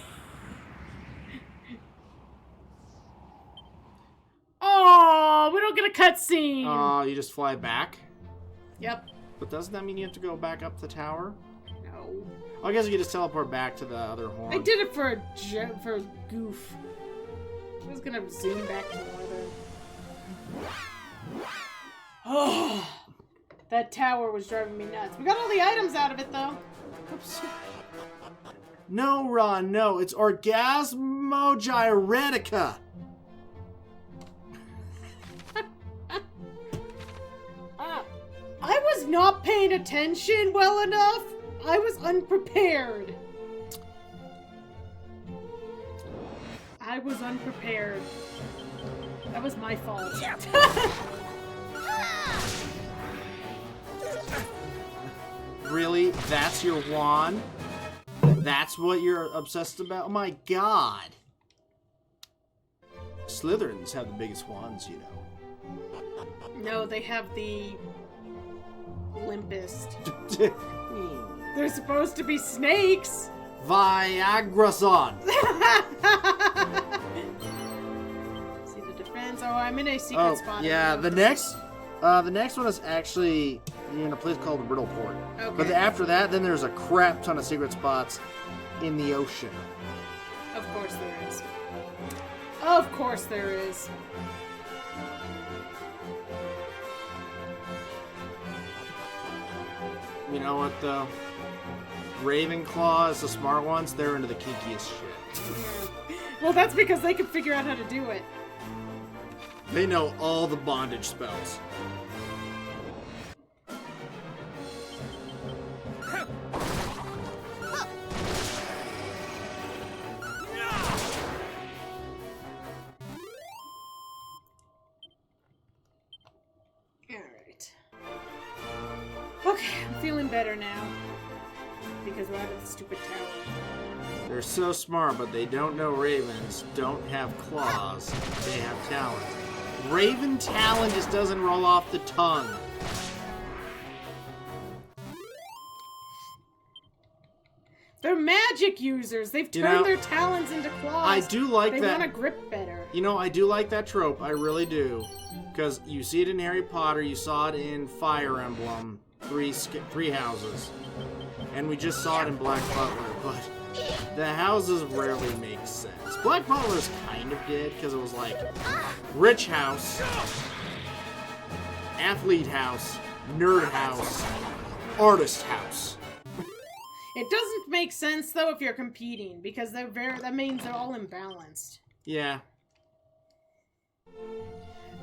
Oh, we don't get a cutscene. Oh, you just fly back? Yep. But doesn't that mean you have to go back up the tower? No. I guess you can just teleport back to the other horn. I did it for a goof. I was gonna zoom back to northern. Oh, that tower was driving me nuts. We got all the items out of it though. Oops. No, Ron, no. It's Orgasmogyretica. I was not paying attention well enough. I was unprepared. I was unprepared. That was my fault. Really? That's your wand? That's what you're obsessed about? Oh my god. Slytherins have the biggest wands, you know. No, they have the limpest. They're supposed to be snakes. Viagrason. See the defense. Oh, I'm in a secret spot. Yeah, the next one is actually in a place called Riddleport. Okay. But after that, then there's a crap ton of secret spots in the ocean. Of course there is. Of course there is. You know what, though? Ravenclaw is the smart ones. They're into the kinkiest shit. Well, that's because they can figure out how to do it. They know all the bondage spells. Alright. Okay, I'm feeling better now. Because we're out of the stupid tower. They're so smart, but they don't know ravens don't have claws. They have talons. Raven talon just doesn't roll off the tongue. They're magic users. They've turned their talons into claws. I do like they that. They want to grip better. You know, I do like that trope. I really do. Because you see it in Harry Potter. You saw it in Fire Emblem. Three houses. And we just saw it in Black Butler. But the houses rarely make sense. Black Butler's kind of did. Because it was like rich house. Athlete house. Nerd house. Artist house. It doesn't make sense though if you're competing because that means they're all imbalanced. Yeah.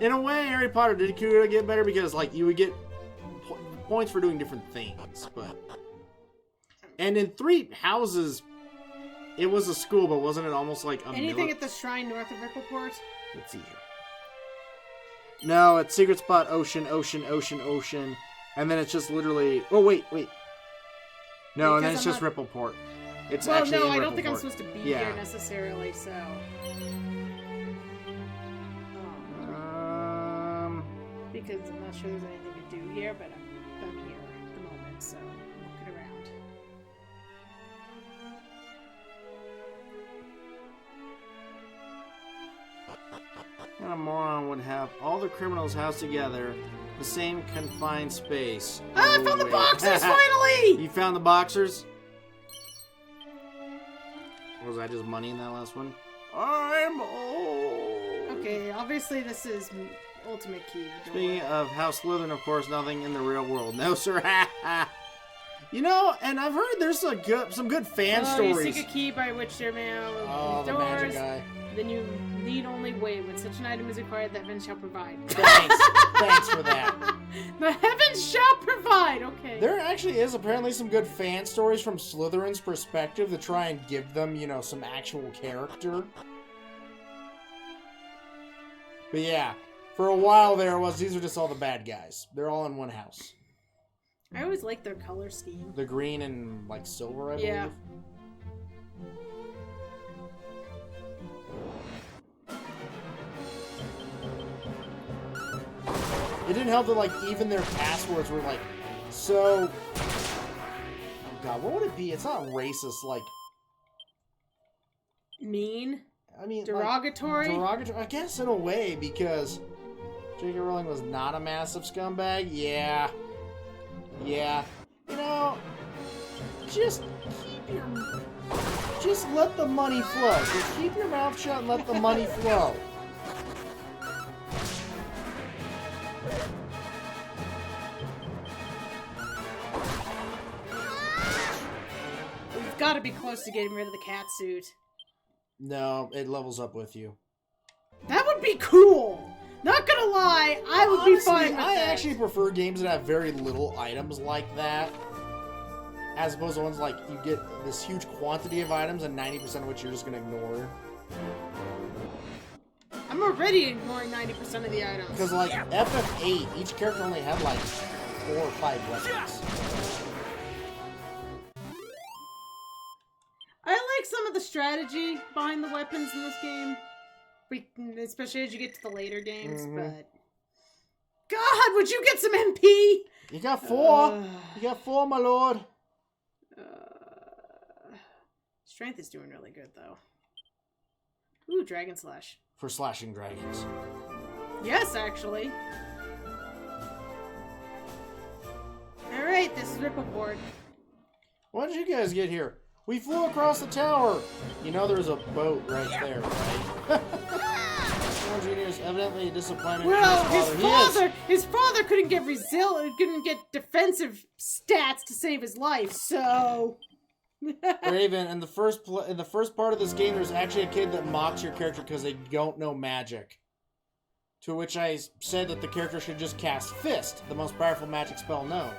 In a way, Harry Potter did get better because like you would get points for doing different things, but and in Three Houses, it was a school, but wasn't it almost like a anything at the shrine north of Rippleport? Let's see here. No, it's Secret Spot, Ocean, Ocean, Ocean, Ocean, and then it's just literally. Oh wait. No, and then it's just Rippleport. It's well, actually no, in I don't Rippleport. think I'm supposed to be here necessarily, so. Because I'm not sure there's anything to do here, but I'm here at the moment, so I'm looking around. kind of moron would have all the criminals housed together, the same confined space? Ah, I found the wait. boxers finally! You found the boxers? Was that just money in that last one? I'm old. Okay, obviously this is ultimate key. Speaking of House Slytherin, of course, nothing in the real world. No, sir. You know, and I've heard there's some good fan stories. You seek a key by which there may Oh, the magic guy. Then you need only wait. When such an item is required, the heavens shall provide. Thanks. Thanks for that. The heavens shall provide. Okay. There actually is apparently some good fan stories from Slytherin's perspective to try and give them, you know, some actual character. But yeah, for a while there was, these are just all the bad guys. They're all in one house. I always like their color scheme. The green and, like, silver, I believe. Yeah. It didn't help that, like, even their passwords were, like, so... Oh, God, what would it be? It's not racist, like... Mean? I mean, Derogatory? Like, derogatory? I guess in a way, because J.K. Rowling was not a massive scumbag. Yeah. Yeah. You know, just let the money flow. Just keep your mouth shut and let the money flow. We've got to be close to getting rid of the cat suit. No, it levels up with you. That would be cool! Not gonna lie, I would Honestly, be fine with I that. actually prefer games that have very little items like that, as opposed to ones like you get this huge quantity of items and 90% of which you're just gonna ignore. I'm already ignoring 90% of the items. Because like FF8, each character only had like 4 or 5 weapons. I like some of the strategy behind the weapons in this game. Especially as you get to the later games, but... God, would you get some MP? You got 4! You got 4, my lord! Strength is doing really good, though. Ooh, Dragon Slash. For slashing dragons. Yes, actually. Alright, this is Rippleboard. Why did you guys get here? We flew across the tower! You know there's a boat right there, right? Engineers evidently a disappointment. Well, to his father couldn't get couldn't get defensive stats to save his life, so... Raven, in the first part of this game, there's actually a kid that mocks your character because they don't know magic. To which I said that the character should just cast Fist, the most powerful magic spell known.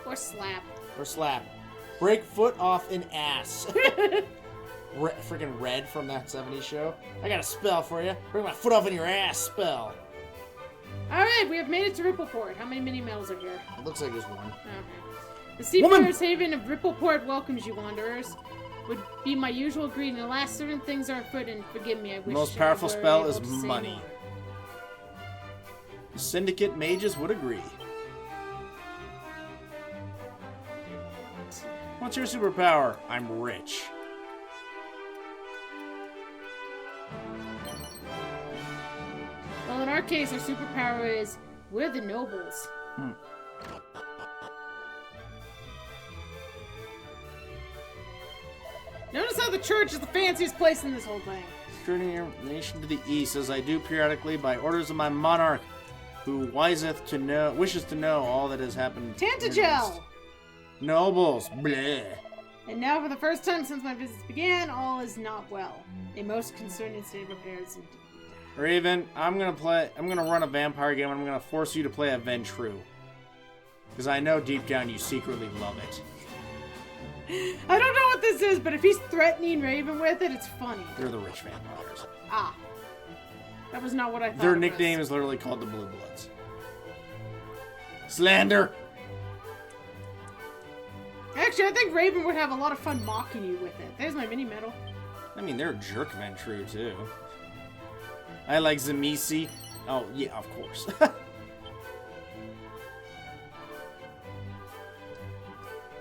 Or Slap. Or Slap. Break foot off in ass. Freaking Red from that 70s show. I got a spell for you. Break my foot off in your ass spell. Alright, we have made it to Rippleport. How many mini medals are here? It looks like there's one. Okay. The Seafarer's Haven of Rippleport welcomes you, wanderers. Would be my usual greeting. Alas, certain things are afoot, and forgive me, I wish The most I powerful were spell able is to say money. more. The Syndicate mages would agree. What's your superpower? I'm rich. Well, in our case, our superpower is we're the nobles. Notice how the church is the fanciest place in this whole thing. Skirting your nation to the east, as I do periodically by orders of my monarch, who wishes to know all that has happened. Tantagel! Nobles, bleh. And now, for the first time since my visits began, all is not well. A most concerning state of affairs indeed. Raven, I'm gonna run a vampire game and I'm gonna force you to play a Ventru. Because I know deep down you secretly love it. I don't know what this is, but if he's threatening Raven with it, it's funny. They're the rich vampires. Ah. That was not what I thought Their it nickname was. is literally called the Blue Bloods. Slander! Actually, I think Raven would have a lot of fun mocking you with it. There's my mini medal. I mean, they're a jerk Ventru, too. I like Zamisi. Oh, yeah, of course.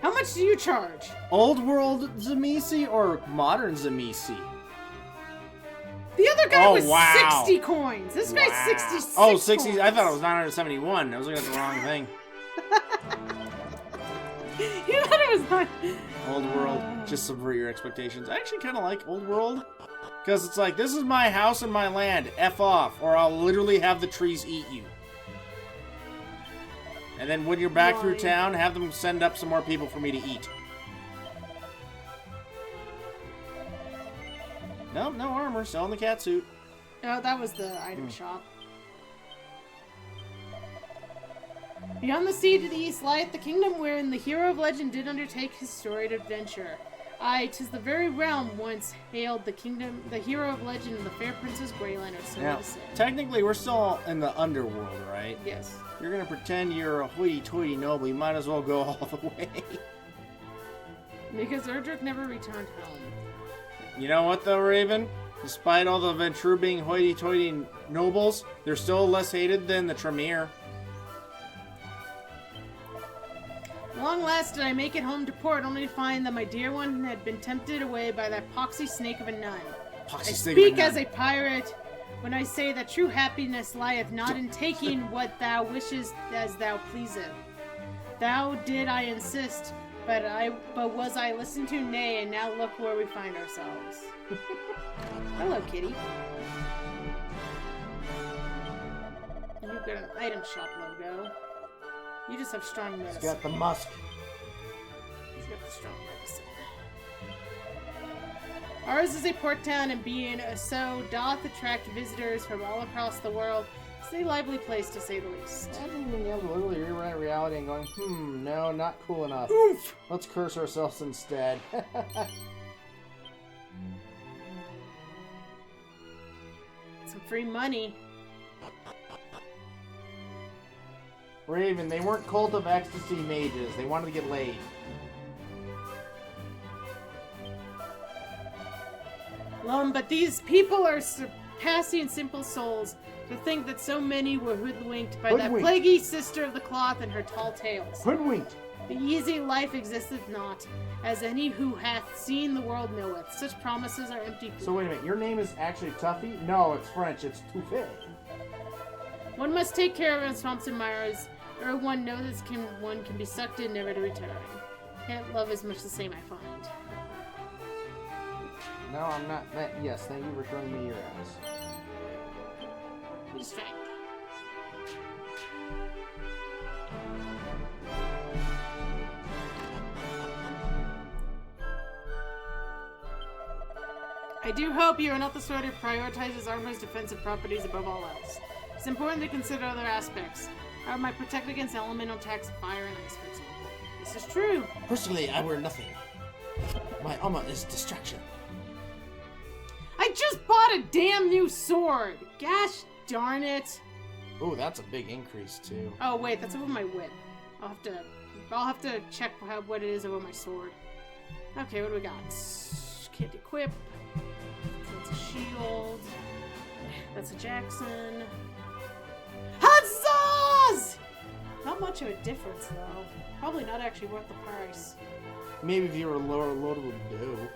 How much do you charge? Old world Zamisi or modern Zamisi? The other other guy Oh, was wow. 60 coins. This guy's 66 Oh, 60. coins. I thought it was 971. I was looking at the wrong thing. You thought it was not... Old World. Just subvert your expectations. I actually kind of like Old World. Because it's like, this is my house and my land. F off. Or I'll literally have the trees eat you. And then when you're back through town, have them send up some more people for me to eat. Nope, no armor. Selling the cat suit. Oh, that was the item shop. Beyond the sea to the east lieth the kingdom wherein the hero of legend did undertake his storied adventure. Aye, 'tis the very realm whence hailed the kingdom, the hero of legend, and the fair Princess Greyline, or so Now, to say. technically, we're still in the underworld, right? Yes. You're gonna pretend you're a hoity-toity noble. You might as well go all the way. Because Erdrick never returned home. You know what, though, Raven? Despite all the Ventrue being hoity-toity nobles, they're still less hated than the Tremere. Long last did I make it home to port, only to find that my dear one had been tempted away by that poxy snake of a nun. I speak as a pirate when I say that true happiness lieth not in taking what thou wishest as thou pleaseth. Thou did I insist, but was I listened to? Nay, and now look where we find ourselves. Hello, kitty. And you've got an item shop logo. You just have strong medicine. He's got the musk. He's got the strong medicine. Ours is a port town, and being so doth attract visitors from all across the world. It's a lively place, to say the least. Imagine being able to literally rewrite reality and going, no, not cool enough. Oof! Let's curse ourselves instead. Some free money. Raven, they weren't Cult of Ecstasy mages. They wanted to get laid. But these people are surpassing simple souls to think that so many were hoodwinked by that plaguey sister of the cloth and her tall tales. Hoodwinked! The easy life existeth not, as any who hath seen the world knoweth. Such promises are empty. So wait a minute, your name is actually Tuffy? No, it's French. It's Touffet. One must take care of swamps and mires, or one knows one can be sucked in, never to return. Can't love is much the same, I find. No, I'm not. Yes, thank you for showing me your ass. Just trying. I do hope you are not the sort who prioritizes armor's defensive properties above all else. It's important to consider other aspects. Armor might protect against elemental attacks of fire and ice, for example. This is true. Personally, I wear nothing. My armor is distraction. I just bought a damn new sword! Gosh darn it! Oh, that's a big increase too. Oh wait, that's over my whip. I'll have to check what it is over my sword. Okay, what do we got? Can't equip. That's a shield. That's a Jackson. Huzzahs! Not much of a difference though. Probably not actually worth the price. Maybe if you were lower loaded with do.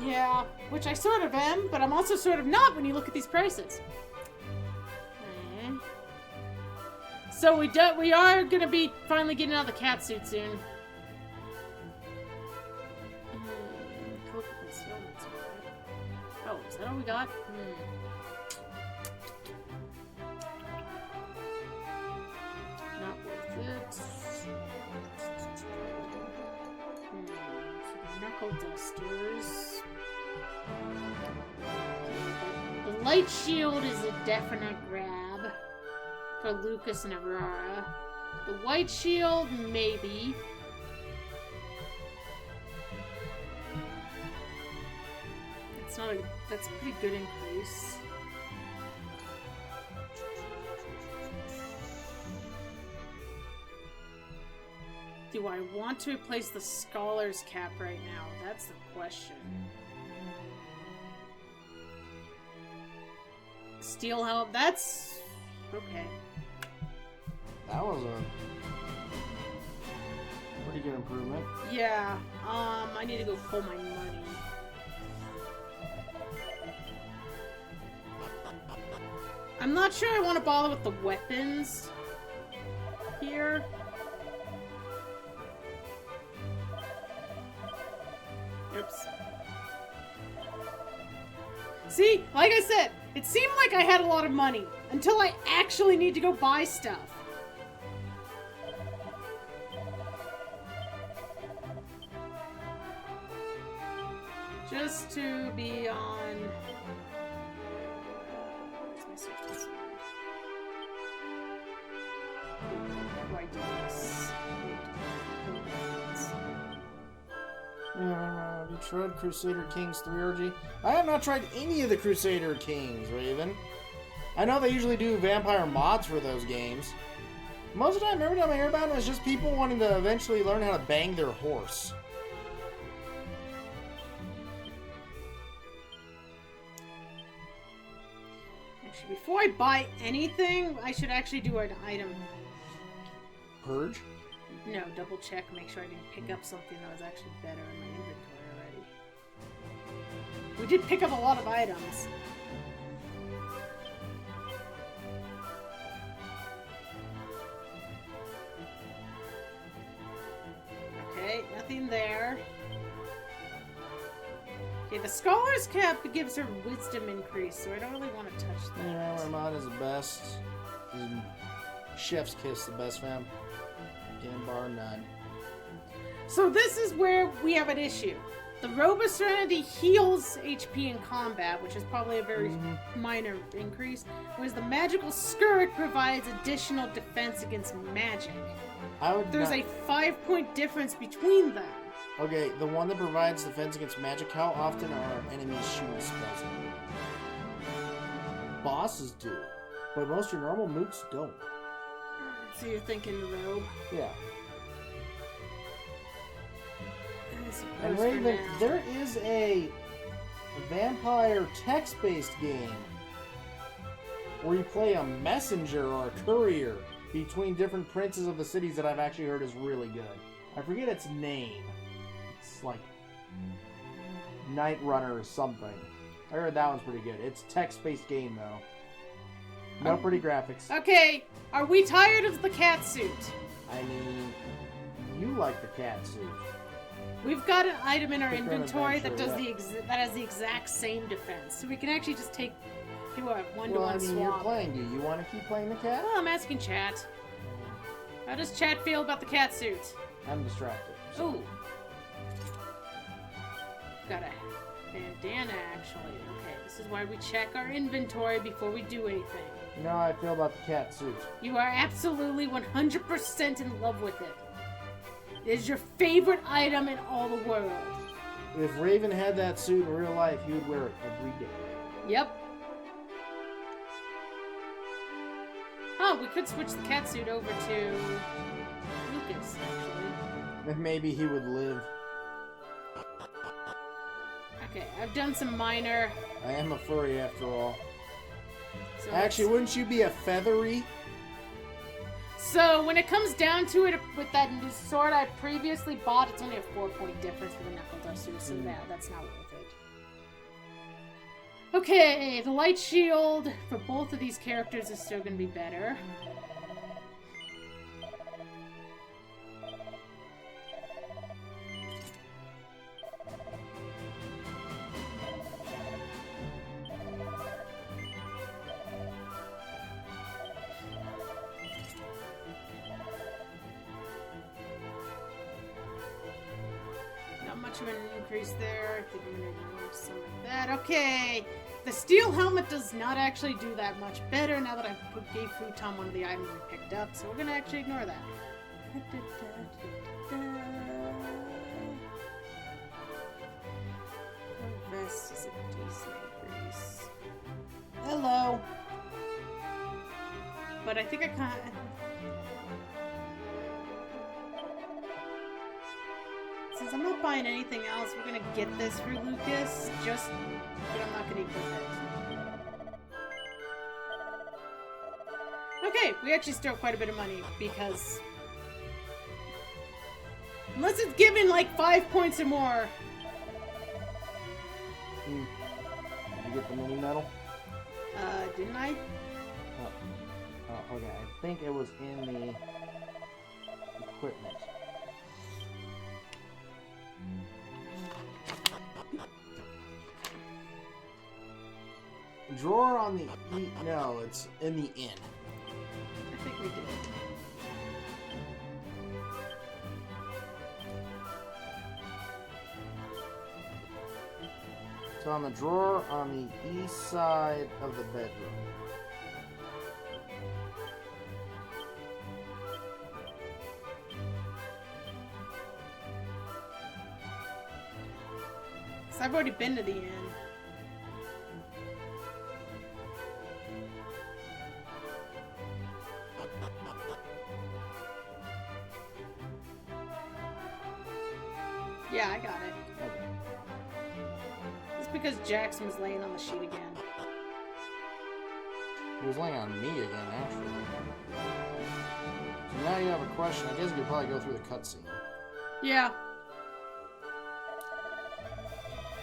Yeah, which I sort of am, but I'm also sort of not when you look at these prices. Okay. So we are gonna be finally getting out of the cat suit soon. Cloak of concealment's alright. Oh, is that all we got? Not worth it. Knuckle dusters. The light shield is a definite grab for Lucas and Aurora. The white shield, maybe. That's a pretty good increase. Do I want to replace the Scholar's Cap right now? That's the question. Steel helm, that's... okay. That was a pretty good improvement. Yeah, I need to go pull my money. I'm not sure I want to bother with the weapons here. Oops. See, like I said, it seemed like I had a lot of money until I actually need to go buy stuff. Just to be on... where's my search list? How do I do this? Have you tried Crusader Kings 3 RG? I have not tried any of the Crusader Kings, Raven. I know they usually do vampire mods for those games. Most of the time, every time I hear about it, it's just people wanting to eventually learn how to bang their horse. Actually, before I buy anything, I should actually do an item. Purge? No, double check, make sure I didn't pick up something that was actually better in my inventory already. We did pick up a lot of items. Okay, nothing there. Okay, the Scholar's Cap gives her wisdom increase, so I don't really want to touch that. Yeah, my mod is the best. Chef's Kiss, the best, fam. Again, bar none. So this is where we have an issue. The Robe of Serenity heals HP in combat, which is probably a very minor increase, whereas the Magical Skirt provides additional defense against magic. There's a 5-point difference between them. Okay, the one that provides defense against magic, how often are enemies shooting spells? Bosses do, but most of your normal mooks don't. So you're thinking Robe? Yeah. And And Raven, there is a vampire text-based game where you play a messenger or a courier between different princes of the cities that I've actually heard is really good. I forget its name. It's like Night Runner or something. I heard that one's pretty good. It's a text-based game though. No pretty graphics. Okay, are we tired of the cat suit? I mean, you like the cat suit. We've got an item in our Different inventory that does adventure, that has the exact same defense, so we can actually just do a one-to-one Well, I mean, you're swap. playing. Do you want to keep playing the cat? Well, I'm asking chat. How does chat feel about the cat suit? I'm distracted. Ooh. Got a bandana, actually. Okay, this is why we check our inventory before we do anything. You know how I feel about the cat suit. You are absolutely 100% in love with it. It is your favorite item in all the world. If Raven had that suit in real life, he would wear it every day. Yep. Oh, we could switch the cat suit over to Lucas, actually. Then maybe he would live. Okay, I've done some minor... I am a furry after all. So Actually, wouldn't you be a feathery? So, when it comes down to it, with that new sword I previously bought, it's only a 4-point difference for the Knuckle Duster, so that's not worth it. Okay, the light shield for both of these characters is still going to be better. Much of an increase there. I think I'm going to ignore some of that. Okay, the steel helmet does not actually do that much better now that I gave Futon one of the items we picked up, so we're going to actually ignore that. The vest is a decent increase. Hello. But I think I kind of... Since I'm not buying anything else, we're gonna get this for Lucas, but I'm not gonna equip it. Okay, we actually still have quite a bit of money, because... Unless it's given like 5 points or more. Did you get the mini medal? Didn't I? Oh, okay. I think it was in the equipment. Drawer on the no, it's in the inn. I think we did. So on the drawer on the east side of the bedroom. Because I've already been to the inn. Yeah, I got it. Okay. It's because Jackson was laying on the sheet again. He was laying on me again, actually. So now you have a question. I guess you could probably go through the cutscene. Yeah.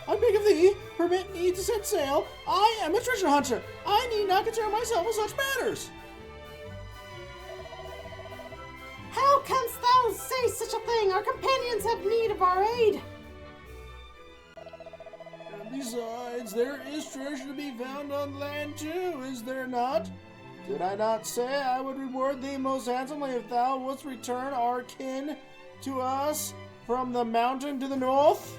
I beg of thee, permit me to set sail. I am a treasure hunter. I need not concern myself with such matters. How canst thou say such a thing? Our companions have need of our aid. And besides, there is treasure to be found on land too, is there not? Did I not say I would reward thee most handsomely if thou wouldst return our kin to us from the mountain to the north?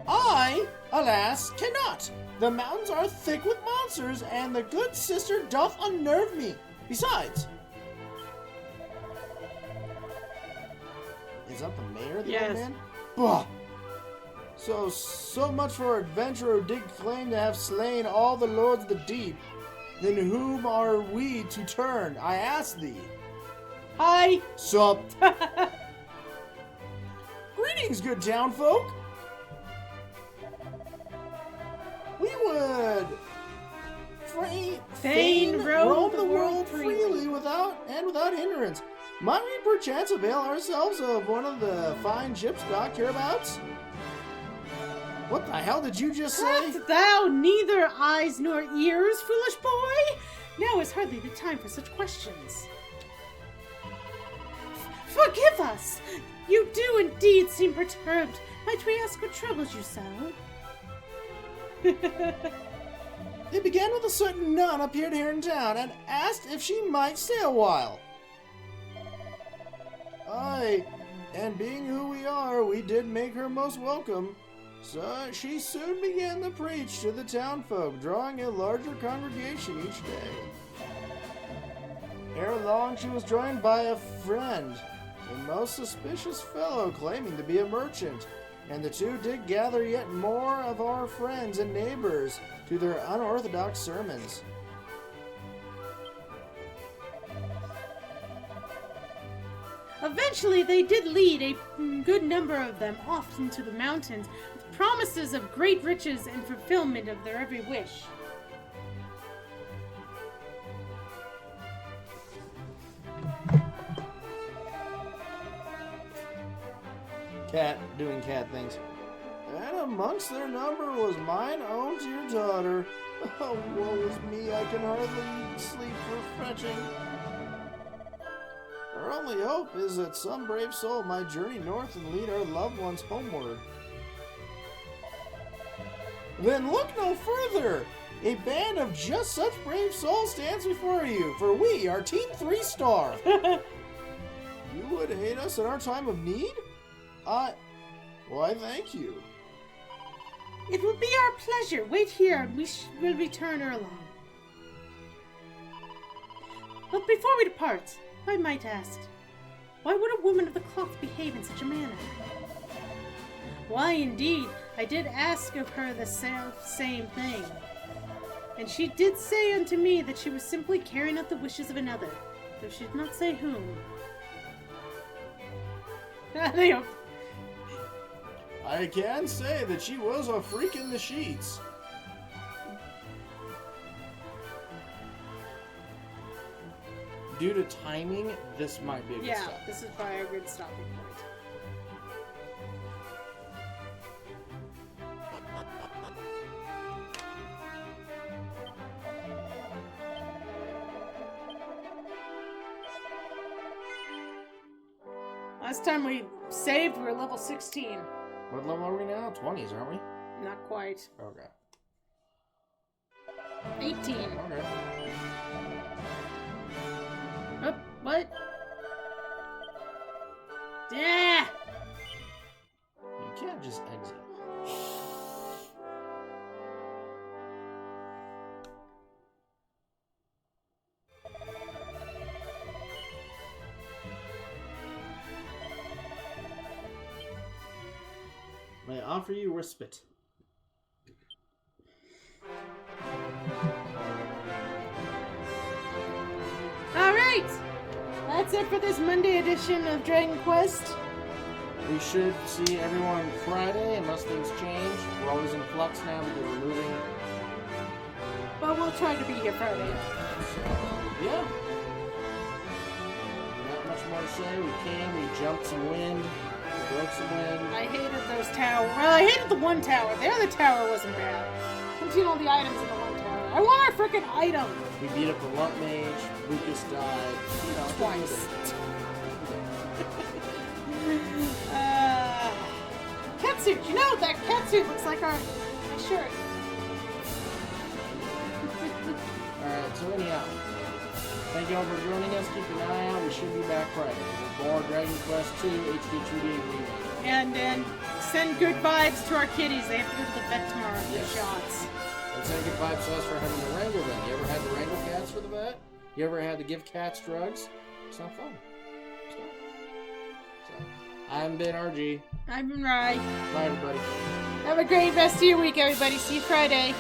I, alas, cannot. The mountains are thick with monsters, and the good sister doth unnerve me. Besides, Is that the mayor, the Yes. old man? bah! So much for adventurer who did claim to have slain all the lords of the deep. Then whom are we to turn, I ask thee? Hi. Sup? Greetings, good townfolk. We would Fain roam the world freely without hindrance. Might we perchance avail ourselves of one of the fine ships docked hereabouts? What the hell did you just say? Hast thou neither eyes nor ears, foolish boy? Now is hardly the time for such questions. Forgive us! You do indeed seem perturbed. Might we ask what troubles you so? It began with a certain nun appeared here in town and asked if she might stay a while. Aye, and being who we are, we did make her most welcome. So she soon began to preach to the townfolk, drawing a larger congregation each day. Ere long, she was joined by a friend, a most suspicious fellow claiming to be a merchant, and the two did gather yet more of our friends and neighbors to their unorthodox sermons. Eventually, they did lead a good number of them off into the mountains with promises of great riches and fulfillment of their every wish. Cat doing cat things. And amongst their number was mine own dear daughter. Oh, woe is me, I can hardly sleep for fretching. Our only hope is that some brave soul might journey north and lead our loved ones homeward. Then look no further! A band of just such brave souls stands before you, for we are Team 3 Star. You would aid us in our time of need? Why, thank you. It will be our pleasure. Wait here, and we will return ere long. But before we depart, I might ask, why would a woman of the cloth behave in such a manner? Why, indeed, I did ask of her the same thing. And she did say unto me that she was simply carrying out the wishes of another, though she did not say whom. I can say that she was a freak in the sheets. Due to timing, this might be a good Yeah, stop. this is probably a good stopping point. Last time we saved, we were level 16. What level are we now? 20s, aren't we? Not quite. Okay. 18. Okay. Oh, what? Yeah! You can't just exit. May I offer you respite? Alright! That's it for this Monday edition of Dragon Quest. We should see everyone Friday unless things change. We're always in flux now because we're moving. But we'll try to be here Friday. Yeah. Not much more to say. We came, we jumped some wind, we broke some wind. I hated those towers. Well, I hated the one tower. The other tower wasn't bad. I've seen all the items in the one tower. I want our frickin' item! We beat up the lump mage, Lucas died. You know, Twice. Catsuit! You know, that catsuit looks like my shirt. Alright, so anyhow. Thank you all for joining us. Keep an eye out. We should be back Friday. With more Dragon Quest 2 HD-2D Remake. And then send good vibes to our kitties. They have to go to the vet tomorrow and get Yes. shots. And send good vibes to us for having to wrangle them. You ever had to wrangle cats for the vet? You ever had to give cats drugs? It's not fun. It's not. So, I've been RG. I've been Rye. Bye, everybody. Have a great rest of your week, everybody. See you Friday.